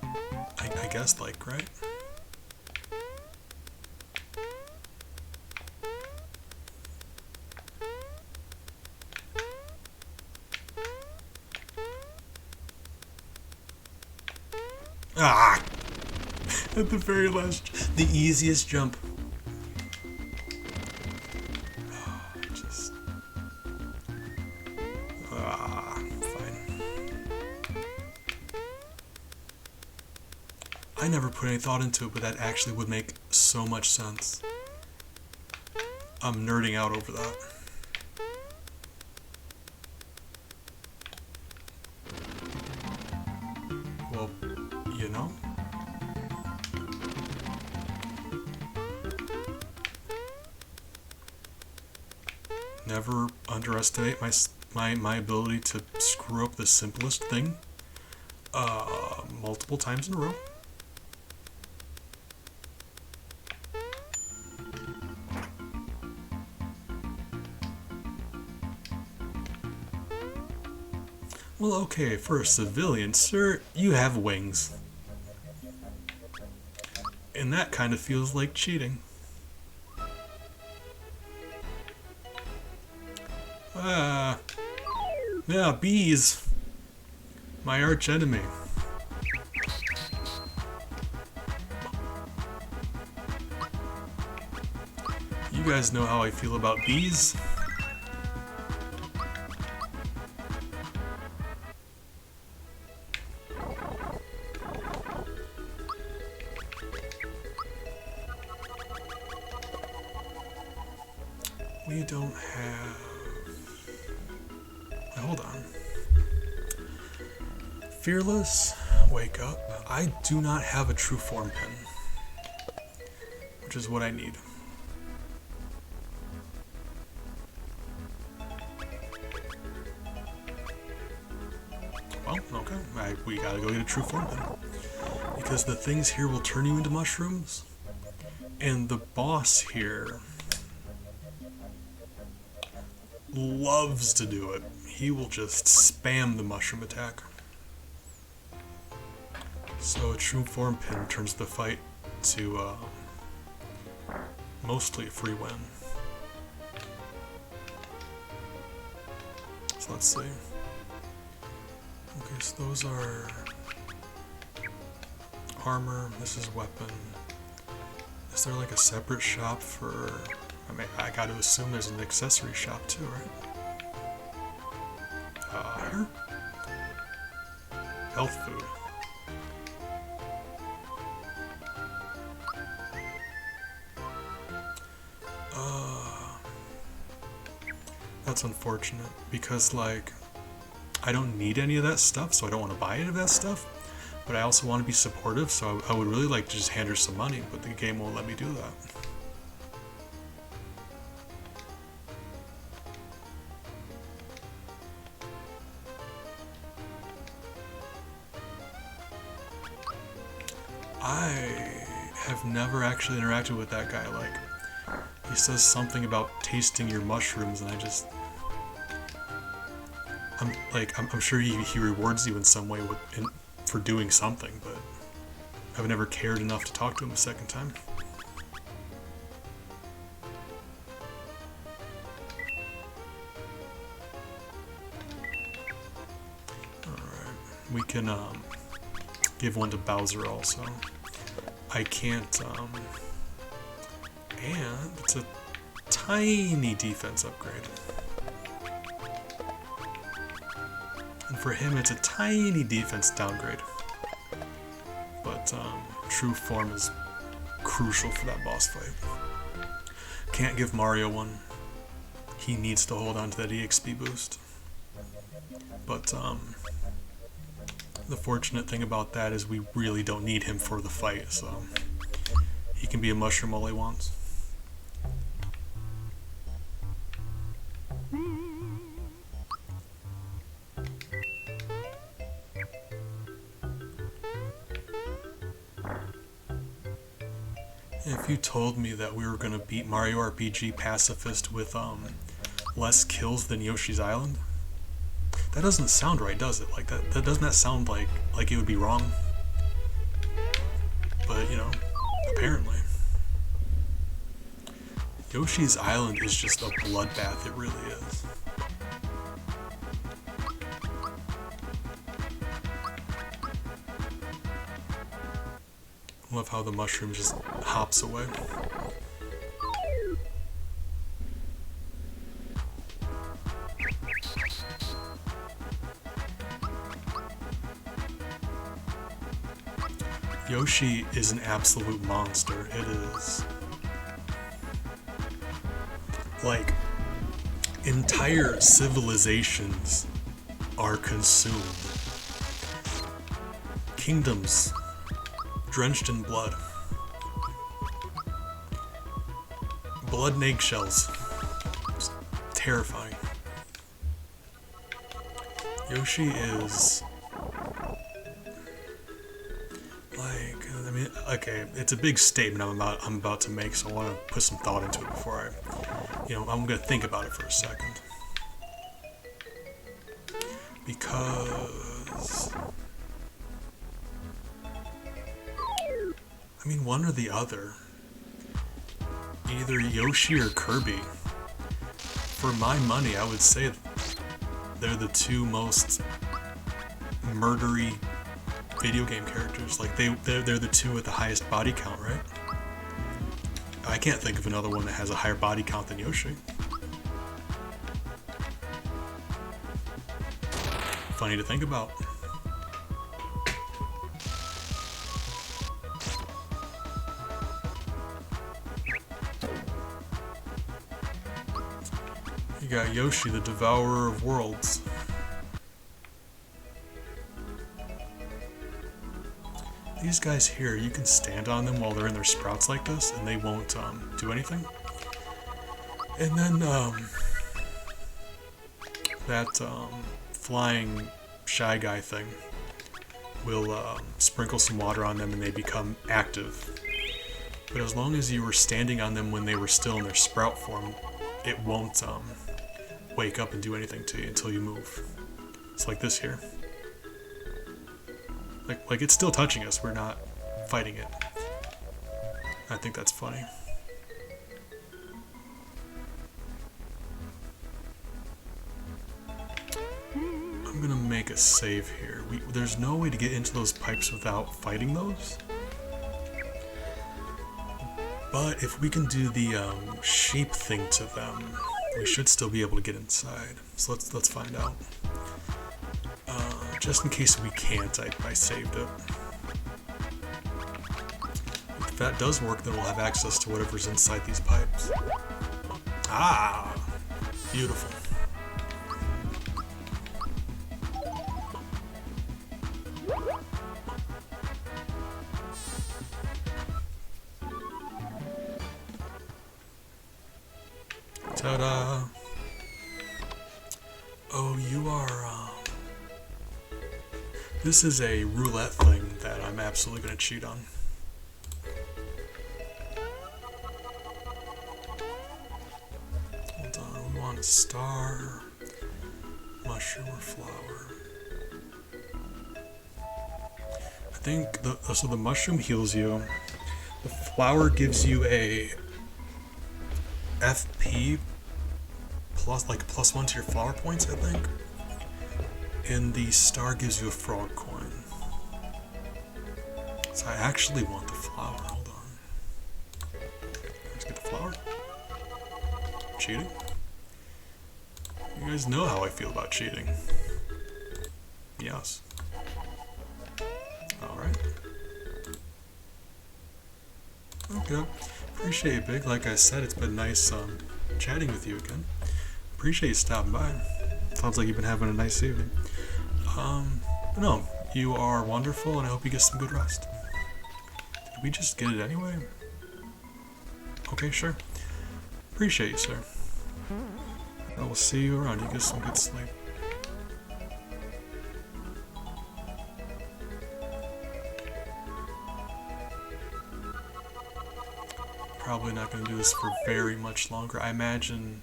I guess, like, right? Ah! At the very last, the easiest jump. Fine. I never put any thought into it, but that actually would make so much sense. I'm nerding out over that. Well, you know? Never underestimate my ability to screw up the simplest thing multiple times in a row. Well, okay, for a civilian, sir, you have wings. And that kind of feels like cheating. Yeah, bees. My arch enemy. You guys know how I feel about bees. We don't have... Hold on. Fearless, wake up. I do not have a true form pin, which is what I need. Well, okay. We gotta go get a true form pin. Because the things here will turn you into mushrooms. And the boss here loves to do it. He will just spam the mushroom attack. So a true form pin returns the fight to mostly a free win. So let's see. Okay, so those are armor. This is weapon. Is there like a separate shop for... I mean, I gotta assume there's an accessory shop too, right? Here? Health food. That's unfortunate, because, like, I don't need any of that stuff, so I don't want to buy any of that stuff, but I also want to be supportive, so I would really like to just hand her some money, but the game won't let me do that. I have never actually interacted with that guy. Like, he says something about tasting your mushrooms, and I'm sure he rewards you in some way for doing something, but I've never cared enough to talk to him a second time. Alright, we can give one to Bowser also. I can't, and it's a tiny defense upgrade. And for him, it's a tiny defense downgrade. But true form is crucial for that boss fight. Can't give Mario one. He needs to hold on to that EXP boost. But the fortunate thing about that is we really don't need him for the fight, so he can be a mushroom all he wants. If you told me that we were going to beat Mario RPG Pacifist with less kills than Yoshi's Island, that doesn't sound right, does it? Like, that doesn't that sound like it would be wrong? But, you know, apparently. Yoshi's Island is just a bloodbath, it really is. I love how the mushroom just hops away. Yoshi is an absolute monster. It is. Like, entire civilizations are consumed. Kingdoms drenched in blood. Blood and eggshells. It's terrifying. Yoshi is... okay, it's a big statement I'm about to make, so I want to put some thought into it before I'm gonna think about it for a second. Because... one or the other. Either Yoshi or Kirby. For my money, I would say they're the two most murdery video game characters. Like, they're the two with the highest body count, right? I can't think of another one that has a higher body count than Yoshi. Funny to think about. You got Yoshi, the Devourer of Worlds. These guys here, you can stand on them while they're in their sprouts like this, and they won't do anything. And then that flying shy guy thing will sprinkle some water on them and they become active. But as long as you were standing on them when they were still in their sprout form, it won't wake up and do anything to you until you move. It's like this here. Like it's still touching us, we're not fighting it. I think that's funny. I'm gonna make a save here. There's no way to get into those pipes without fighting those. But if we can do the sheep thing to them, we should still be able to get inside. So let's find out. Just in case we can't, I saved it. If that does work, then we'll have access to whatever's inside these pipes. Ah! Beautiful. Ta-da! Oh, you are, This is a roulette thing that I'm absolutely gonna cheat on. Hold on, we want a star, mushroom, or flower. I think, so the mushroom heals you. The flower gives you a FP plus, like +1 to your flower points, I think. And the star gives you a frog coin. So I actually want the flower. Hold on. Let's get the flower. Cheating? You guys know how I feel about cheating. Yes. Alright. Okay. Appreciate it, Big. Like I said, it's been nice chatting with you again. Appreciate you stopping by. Sounds like you've been having a nice evening. No, you are wonderful, and I hope you get some good rest. Did we just get it anyway? Okay, sure. Appreciate you, sir. I will see you around. You get some good sleep. Probably not going to do this for very much longer. I imagine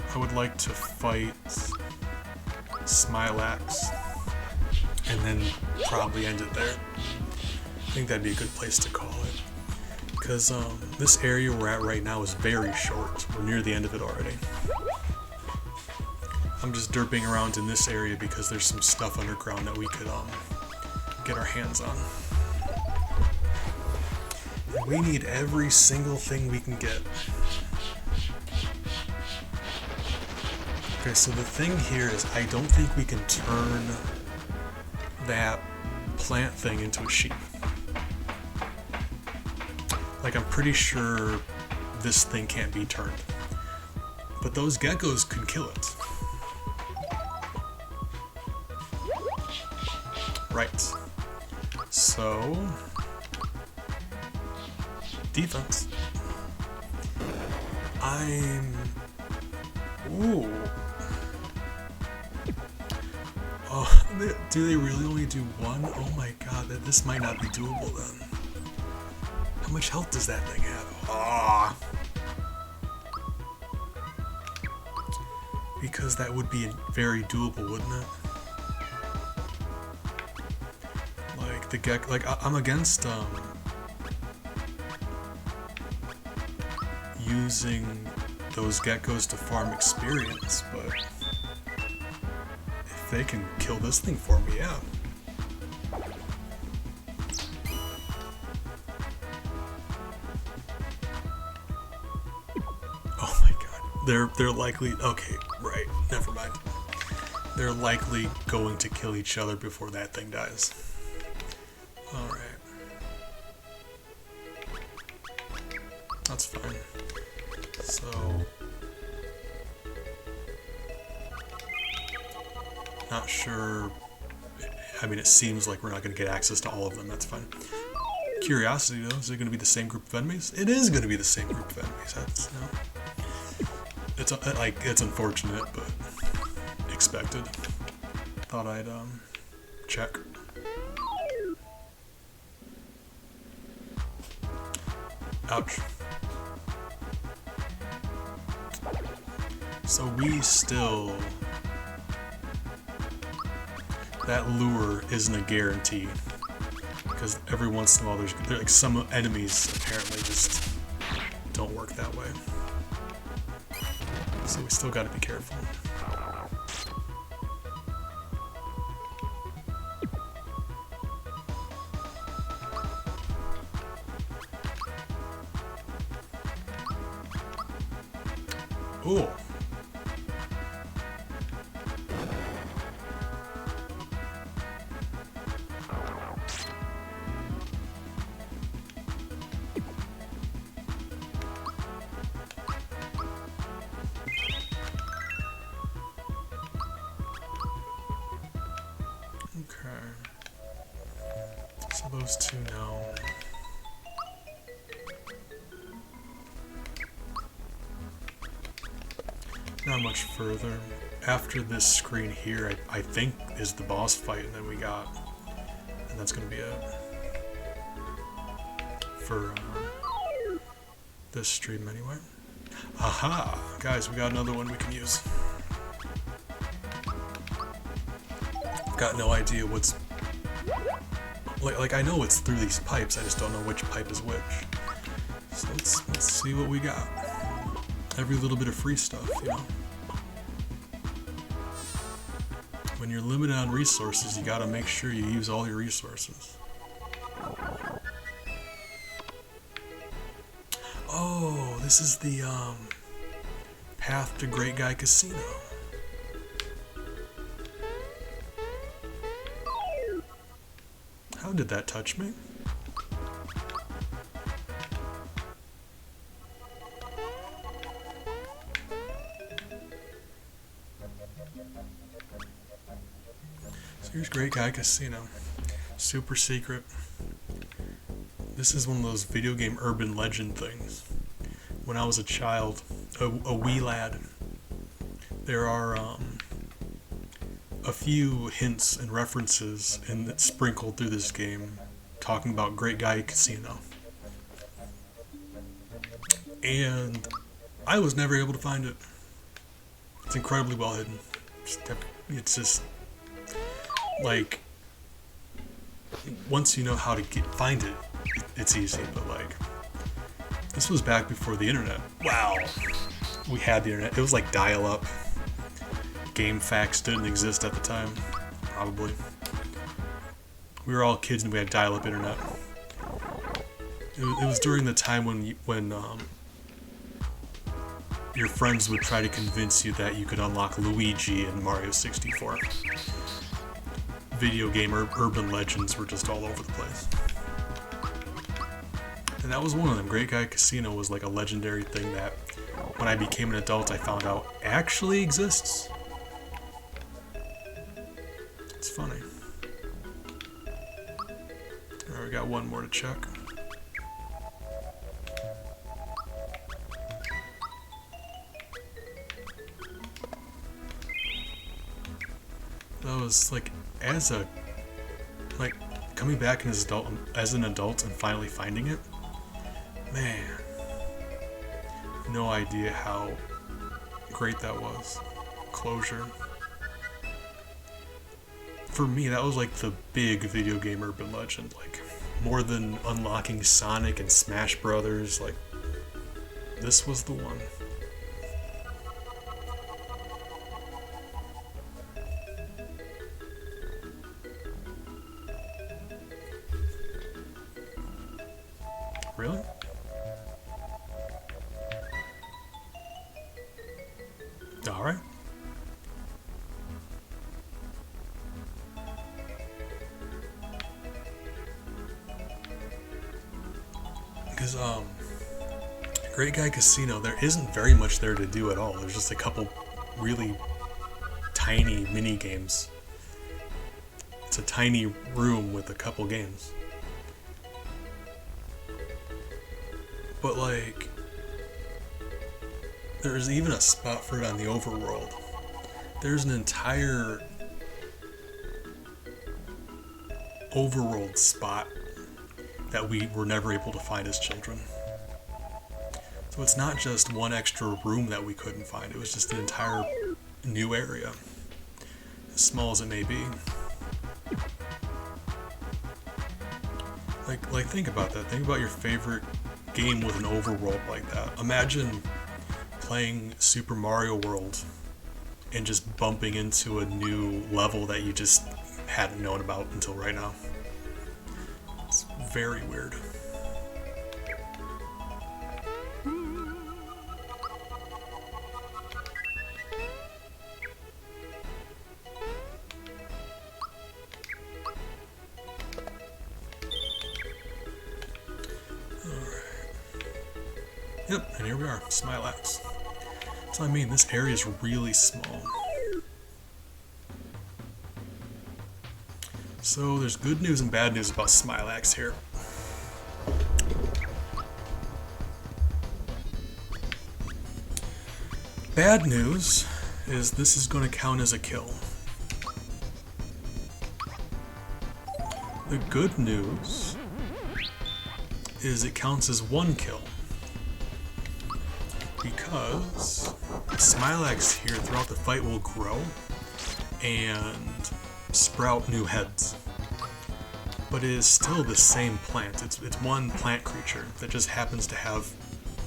I would like to fight Smilax and then probably end it there. I think that'd be a good place to call it. Because this area we're at right now is very short. We're near the end of it already. I'm just derping around in this area because there's some stuff underground that we could get our hands on. And we need every single thing we can get. Okay, so the thing here is I don't think we can turn that plant thing into a sheep. Like, I'm pretty sure this thing can't be turned. But those geckos could kill it. Right. So... defense. Ooh. Oh, do they really only do one? Oh my god, this might not be doable then. How much health does that thing have? Ah. Because that would be very doable, wouldn't it? Like the gecko, like I'm against using those geckos to farm experience, but if they can kill this thing for me, yeah. Oh my god. They're likely, okay, right, never mind. They're likely going to kill each other before that thing dies. Alright. That's fine. So... not sure... I mean, it seems like we're not going to get access to all of them, that's fine. Curiosity, though, is it going to be the same group of enemies? It is going to be the same group of enemies, that's... no. It's unfortunate, but... expected. Thought I'd, check. Ouch. So we still... that lure isn't a guarantee. Because every once in a while there's like some enemies apparently just don't work that way. So we still gotta be careful. Cool. Okay. So those two now. Not much further. After this screen here, I think is the boss fight, and then we got, and that's gonna be it for this stream anyway. Aha! Guys, we got another one we can use. Got no idea what's like I know it's through these pipes, I just don't know which pipe is which. So let's see what we got. Every little bit of free stuff, you know. When you're limited on resources, you gotta make sure you use all your resources. Oh, this is the path to Great Guy Casino. How did that touch me? So here's Great Guy Casino. Super secret. This is one of those video game urban legend things. When I was a child, a wee lad, there are a few hints and references sprinkled through this game talking about Great Guy Casino. And I was never able to find it. It's incredibly well hidden. It's just like once you know how to find it, it's easy, but like this was back before the internet. Wow. We had the internet. It was like dial-up. Game facts didn't exist at the time, probably. We were all kids and we had dial-up internet. It was during the time when your friends would try to convince you that you could unlock Luigi in Mario 64. Video game urban legends were just all over the place. And that was one of them. Great Guy Casino was like a legendary thing that when I became an adult I found out actually exists. It's funny. Alright, we got one more to check. That was like coming back as an adult and finally finding it. Man, no idea how great that was. Closure. For me, that was like the big video game urban legend. Like more than unlocking Sonic and Smash Brothers. Like this was the one. Really? Alright. Because, Great Guy Casino, there isn't very much there to do at all. There's just a couple really tiny mini games. It's a tiny room with a couple games. But like, there's even a spot for it on the overworld. There's an entire overworld spot that we were never able to find as children. So it's not just one extra room that we couldn't find, it was just an entire new area, as small as it may be. Like think about that. Think about your favorite game with an overworld like that. Imagine playing Super Mario World and just bumping into a new level that you just hadn't known about until right now. It's very weird. Yep, and here we are, Smilax. So I mean, this area is really small. So there's good news and bad news about Smilax here. Bad news is this is going to count as a kill. The good news is it counts as one kill. Because Smilax here throughout the fight will grow and sprout new heads. But it is still the same plant. It's one plant creature that just happens to have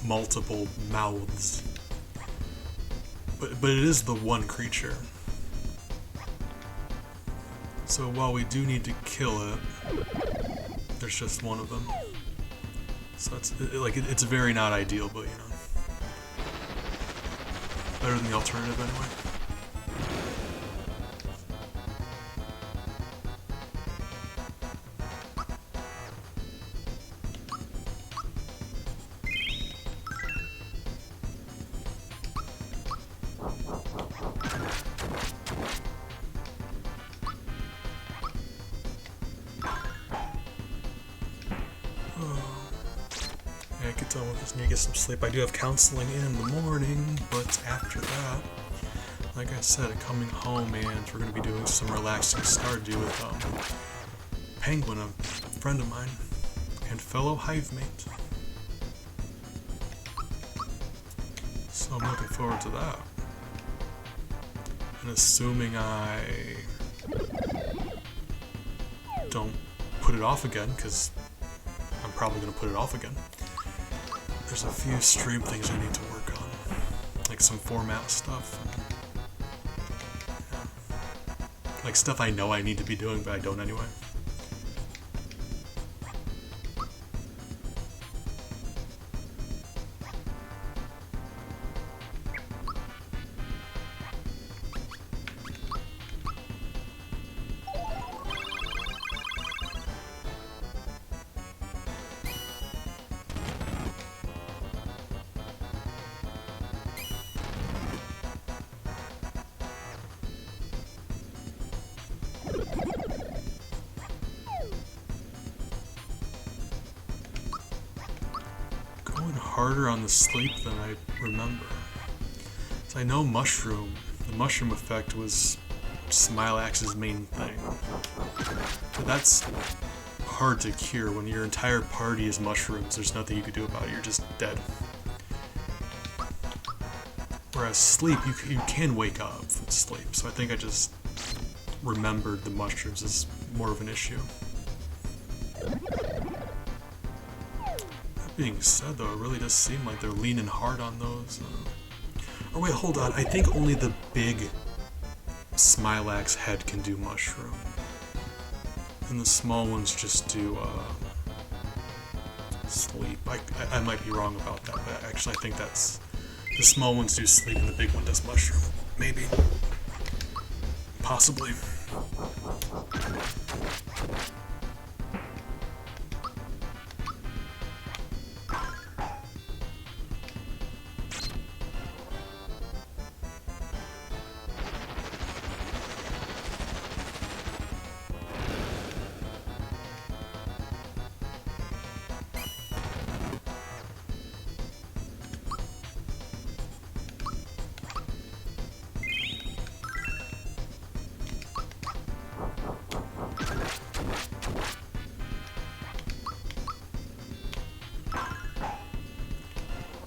multiple mouths. But it is the one creature. So while we do need to kill it, there's just one of them. So it's very not ideal, but you know. Better than the alternative anyway. I could tell with this need to get some sleep. I do have counseling in the morning, but after that, like I said, coming home and we're going to be doing some relaxing Stardew with Penguin, a friend of mine, and fellow hive mate. So I'm looking forward to that. And assuming I don't put it off again, because I'm probably going to put it off again. There's a few stream things I need to work on, like some format stuff, and, like stuff I know I need to be doing, but I don't anyway. Harder on the sleep than I remember. So I know mushroom. The mushroom effect was Smilax's main thing. But that's hard to cure. When your entire party is mushrooms, there's nothing you can do about it. You're just dead. Whereas sleep, you can wake up from sleep. So I think I just remembered the mushrooms as more of an issue. Being said, though, it really does seem like they're leaning hard on those. Or wait, hold on. I think only the big Smilax head can do mushroom, and the small ones just do sleep. I might be wrong about that, but actually I think that's the small ones do sleep and the big one does mushroom. Maybe, possibly.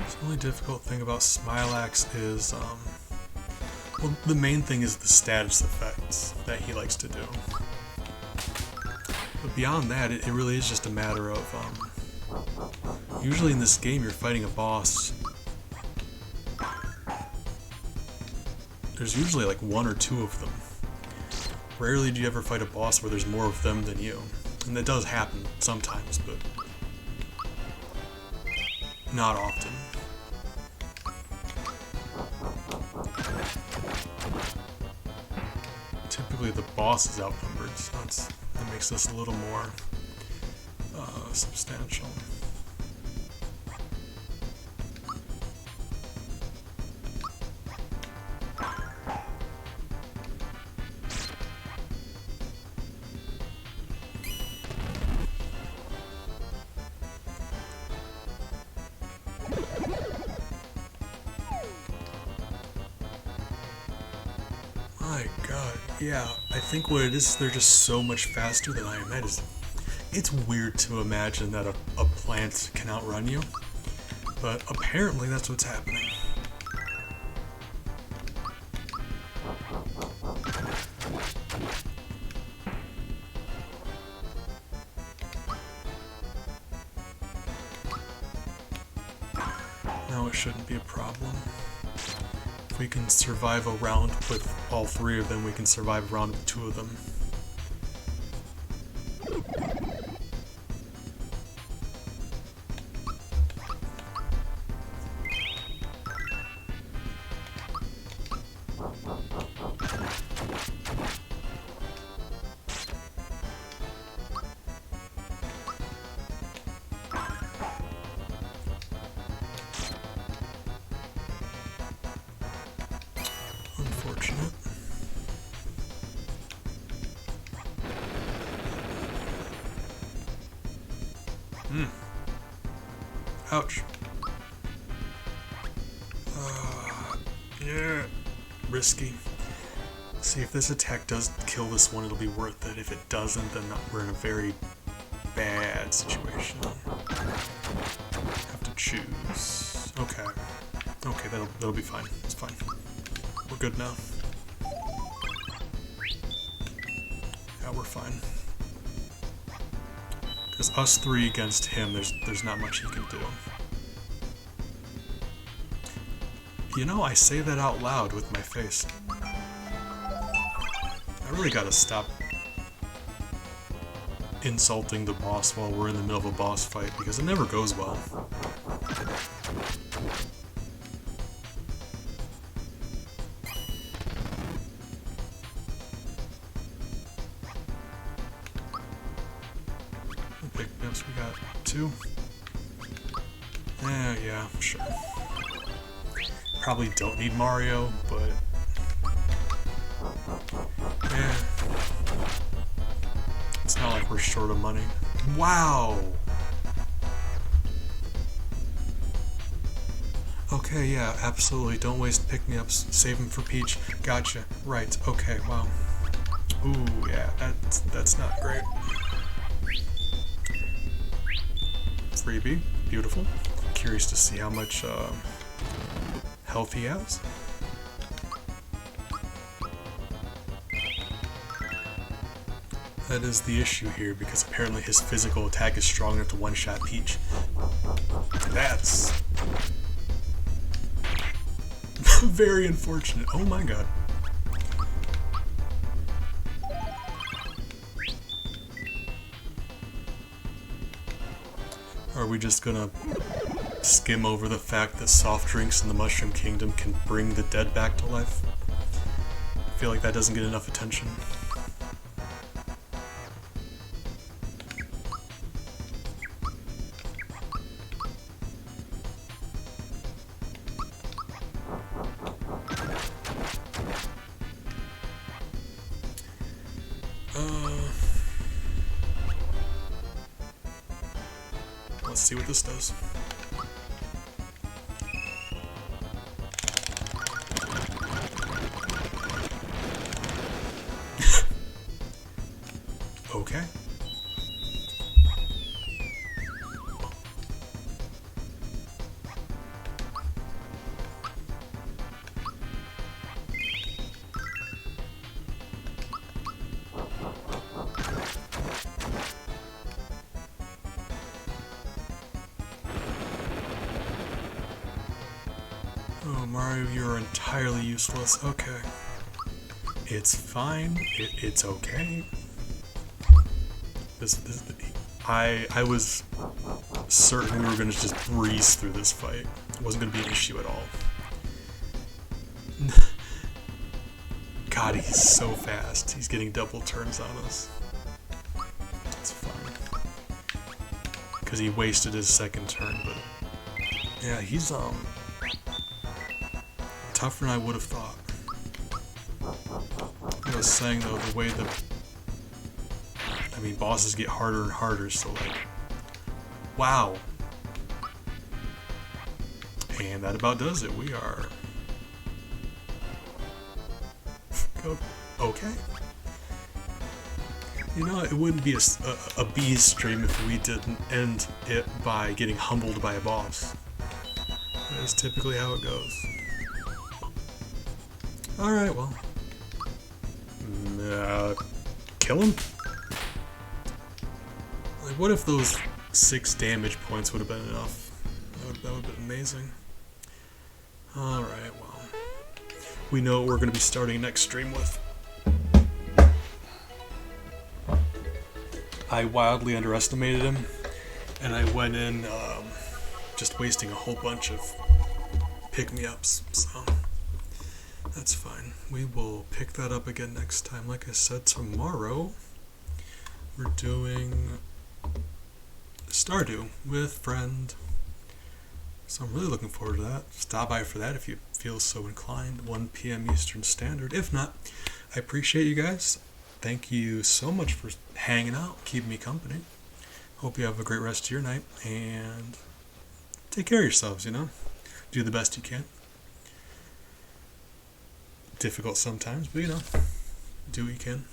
The only difficult thing about Smilax is, well, the main thing is the status effects that he likes to do. But beyond that, it really is just a matter of, usually in this game you're fighting a boss. There's usually like one or two of them. Rarely do you ever fight a boss where there's more of them than you. And that does happen sometimes, but not often. Typically the boss is outnumbered, so that makes this a little more my god. Yeah, I think what it is, they're just so much faster than I am. It's weird to imagine that a plant can outrun you, but apparently that's what's happening. No, it shouldn't be a problem. If we can survive a round with all three of them, we can survive a round with two of them. Unfortunate. Ouch. Yeah. Risky. See, if this attack does kill this one, it'll be worth it. If it doesn't, then we're in a very bad situation. Have to choose. Okay. Okay, that'll be fine. It's fine. We're good now. Yeah, we're fine. Because us three against him, there's not much he can do. You know, I say that out loud with my face. I really gotta stop insulting the boss while we're in the middle of a boss fight, because it never goes well. Pickups, we got 2. Yeah, sure. Probably don't need Mario, but yeah. It's not like we're short of money. Wow! Okay, yeah, absolutely. Don't waste pick-me-ups. Save them for Peach. Gotcha. Right, okay, wow. Ooh, yeah, that's not great. Freebie. Beautiful. Curious to see how much health he has. That is the issue here, because apparently his physical attack is strong enough to one-shot Peach. That's very unfortunate. Oh my god. Are we just gonna skim over the fact that soft drinks in the Mushroom Kingdom can bring the dead back to life? I feel like that doesn't get enough attention. Let's see what this does. Okay. Oh, Mario, you're entirely useless. Okay. It's fine. It's okay. I was certain we were going to just breeze through this fight. It wasn't going to be an issue at all. God, he's so fast. He's getting double turns on us. It's fine. Because he wasted his second turn, but... Yeah, he's, tougher than I would have thought. I was saying, though, the way the... I mean, bosses get harder and harder, so, like... Wow! And that about does it. We are... Okay. You know, it wouldn't be a bees stream if we didn't end it by getting humbled by a boss. That's typically how it goes. Alright, well. Kill him? Like, what if those 6 damage points would have been enough? That would have been amazing. Alright, well. We know what we're going to be starting next stream with. I wildly underestimated him, and I went in just wasting a whole bunch of pick-me-ups, so that's fine. We will pick that up again next time. Like I said, tomorrow we're doing Stardew with Friend, so I'm really looking forward to that. Stop by for that if you feel so inclined, 1 p.m. Eastern Standard. If not, I appreciate you guys. Thank you so much for hanging out, keeping me company. Hope you have a great rest of your night, and take care of yourselves, you know? Do the best you can. Difficult sometimes, but you know, do what you can.